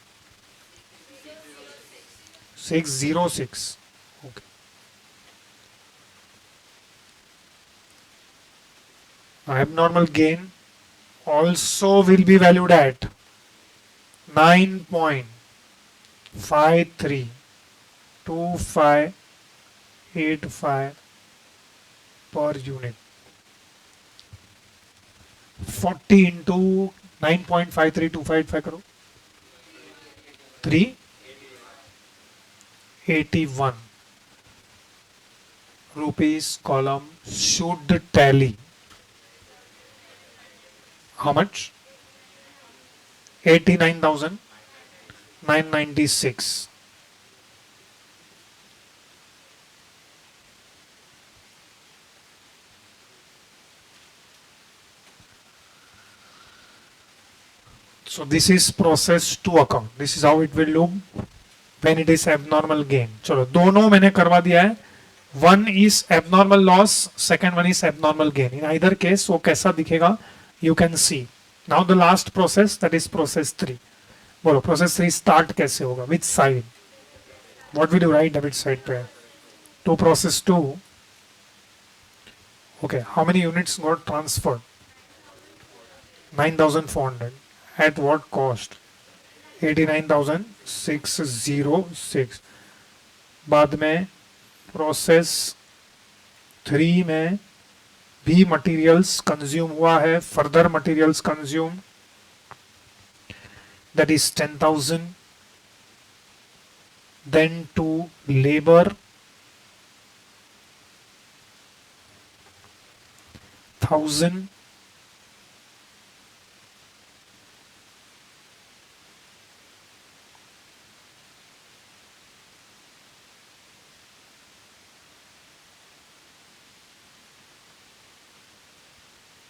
606. Okay. Abnormal gain also will be valued at 9.532585 per unit. 40 into 9.532585 करो 381 rupees column should tally how much 89,996. So this is process 2 account. This is how it will look when it is abnormal gain. चलो दोनों मैंने करवा दिया है. One is abnormal loss, second one is abnormal gain. In either case वो कैसा दिखेगा you can see. Now the last process, that is process 3. बोलो process 3 start कैसे होगा? Which side? What will you write debit side पे? To process 2. Okay, how many units got transferred? 9,400. At what cost? 89,606. बाद में process 3 में भी materials consume हुआ है. Further materials consume that is 10,000. Then to labor 1,000.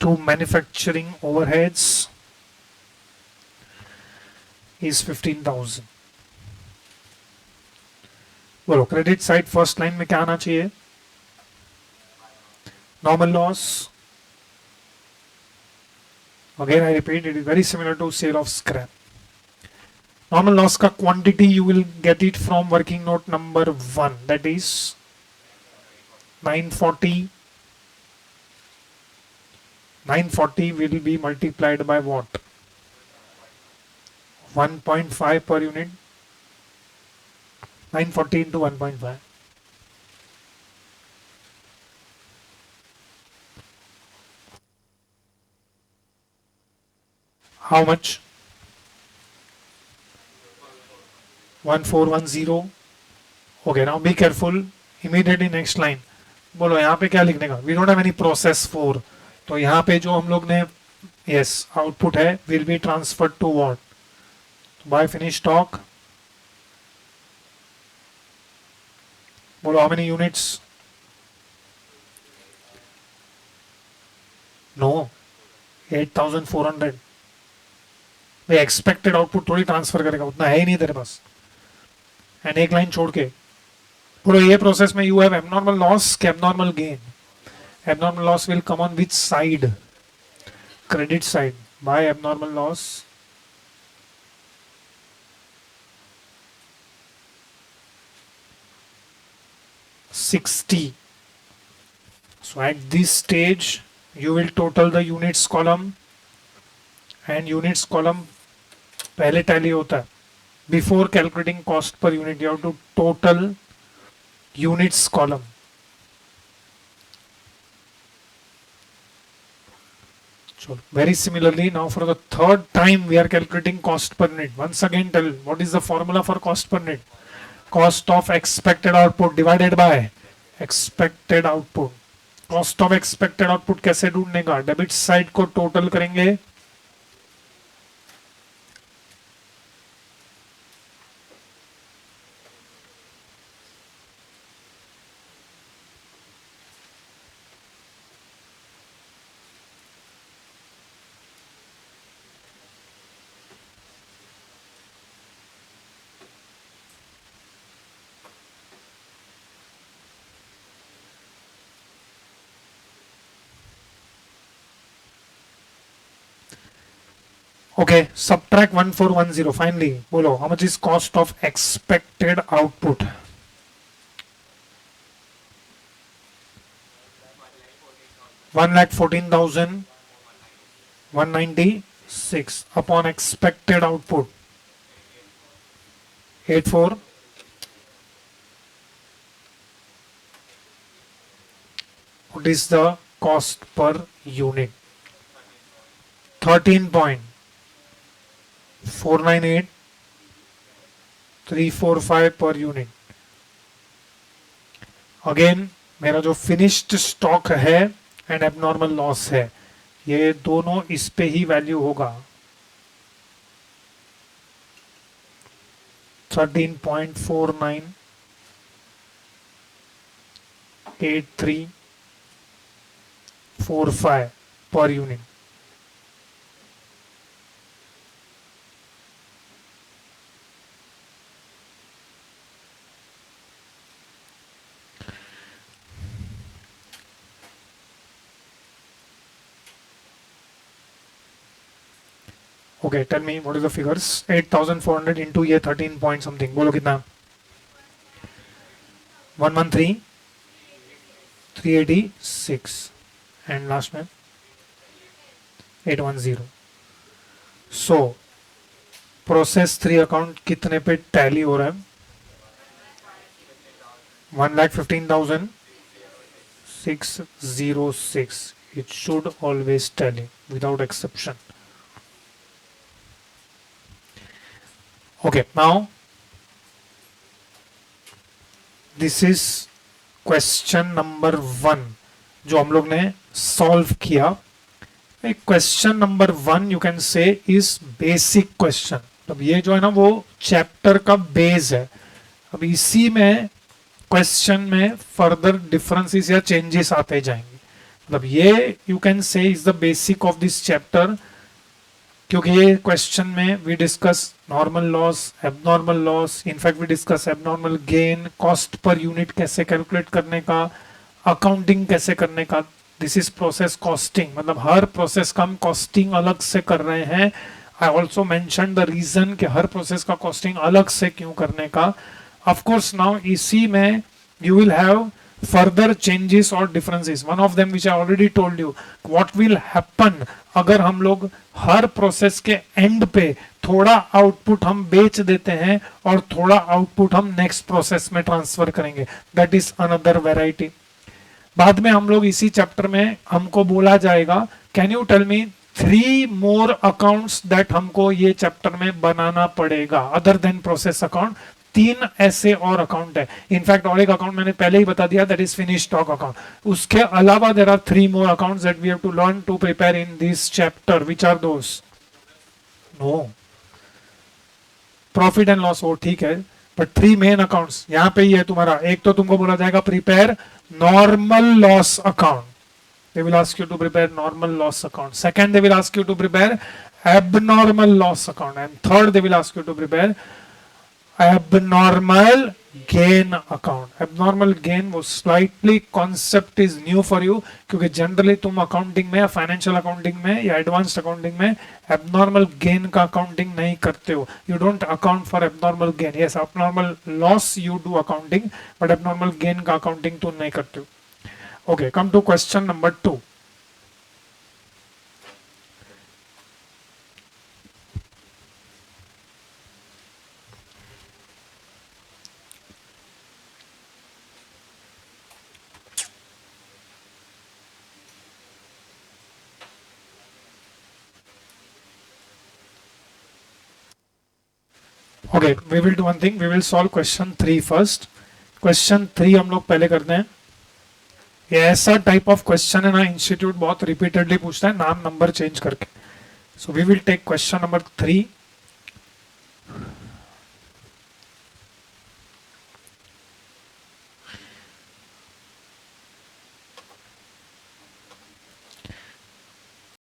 To manufacturing overheads is 15,000. बोलो credit side first line में क्या आना चाहिए? Normal loss. Again I repeat, it is very similar to sale of scrap. Normal loss का quantity you will get it from working note number 1, that is 940. 940 will be multiplied by what? 1.5 per unit. 940 into 1.5. How much? 1410. Okay, now be careful. Immediately next line. बोलो यहाँ पे क्या लिखने का? We don't have any process for. तो यहाँ पे जो हम लोग ने yes output है will be transferred to what? By finished stock. बोलो how many units? No, 8400. भाई एक्सपेक्टेड आउटपुट थोड़ी ट्रांसफर करेगा, उतना है ही नहीं तेरे पास. एंड एक लाइन छोड़ के बोलो ये प्रोसेस में यू हैव एबनॉर्मल लॉस के abnormal gain. Abnormal loss will come on which side? Credit side. By abnormal loss $60. So at this stage you will total the units column, and units column पहले tally होता है. Before calculating cost per unit you have to total units column. So very similarly now for the third time we are calculating cost per unit. Once again tell what is the formula for cost per unit? Cost of expected output divided by expected output. Cost of expected output कैसे ढूंढने का? Debit side को total करेंगे. Okay, subtract 1410. Finally, बोलो how much is cost of expected output? $1,14,196 upon expected output 84. What is the cost per unit? 13.498345 per unit. Again मेरा जो finished stock है and abnormal loss है, ये दोनों इस पे ही वैल्यू होगा. 13.498345 per unit. Okay, tell me what is the figures? 8400 into ये 13 point something. बोलो कितना? 113,386 and last में 810. So प्रोसेस 3 अकाउंट कितने पे टैली हो रहा है? 1,15,606. It should always tally without exception. Okay, now this is question number 1 जो हम लोग ने सॉल्व किया. Question number 1 you can say is basic question. मतलब ये जो है ना वो चैप्टर का बेस है. अब इसी में क्वेश्चन में फर्दर डिफरेंसेस या चेंजेस आते जाएंगे. मतलब ये you can say is the basic of this chapter, क्योंकि ये क्वेश्चन में we discuss normal loss, abnormal loss, in fact we discuss abnormal gain, cost per unit कैसे कैलकुलेट करने का, अकाउंटिंग कैसे करने का. This is process costing. मतलब हर प्रोसेस का हम कॉस्टिंग अलग से कर रहे हैं I also mention the reason कि हर प्रोसेस का कॉस्टिंग अलग से क्यों करने का. ऑफ कोर्स नाउ इसी में you will have further changes or differences. One of them which I already told you, what will happen अगर हम लोग हर प्रोसेस के एंड पे थोड़ा आउटपुट हम बेच देते हैं और थोड़ा आउटपुट हम नेक्स्ट प्रोसेस में ट्रांसफर करेंगे. That is another variety. बाद में हम लोग इसी चैप्टर में हमको बोला जाएगा, can you tell me 3 more accounts that हमको ये चैप्टर में बनाना पड़ेगा अदर देन प्रोसेस अकाउंट. 3 ऐसे और अकाउंट है. इनफैक्ट और एक अकाउंट मैंने पहले ही बता दिया, that is finish stock account. उसके अलावा there are 3 more accounts that we have to learn to prepare in this chapter. Which are those? No, profit and loss वो ठीक है, बट 3 मेन अकाउंट्स यहां पे ही है तुम्हारा. एक तो तुमको बोला जाएगा prepare normal loss account. they will ask you to prepare normal loss account. Second, they will ask you to prepare abnormal loss account, and third they will ask you to prepare abnormal gain account. Abnormal gain वो slightly concept is new for you, क्योंकि generally तुम accounting में या financial accounting में या advanced accounting में abnormal gain का accounting नहीं करते हो. You don't account for abnormal gain. Yes, abnormal loss you do accounting, but abnormal gain का accounting तुम नहीं करते हो. Okay, come to question number 2. Okay, we will do one thing. We will solve question 3 first. Question 3 हम लोग पहले करते हैं. ये ऐसा टाइप ऑफ क्वेश्चन है ना, इंस्टीट्यूट बहुत रिपीटेडली पूछता है नाम नंबर चेंज करके. So we will take question number 3.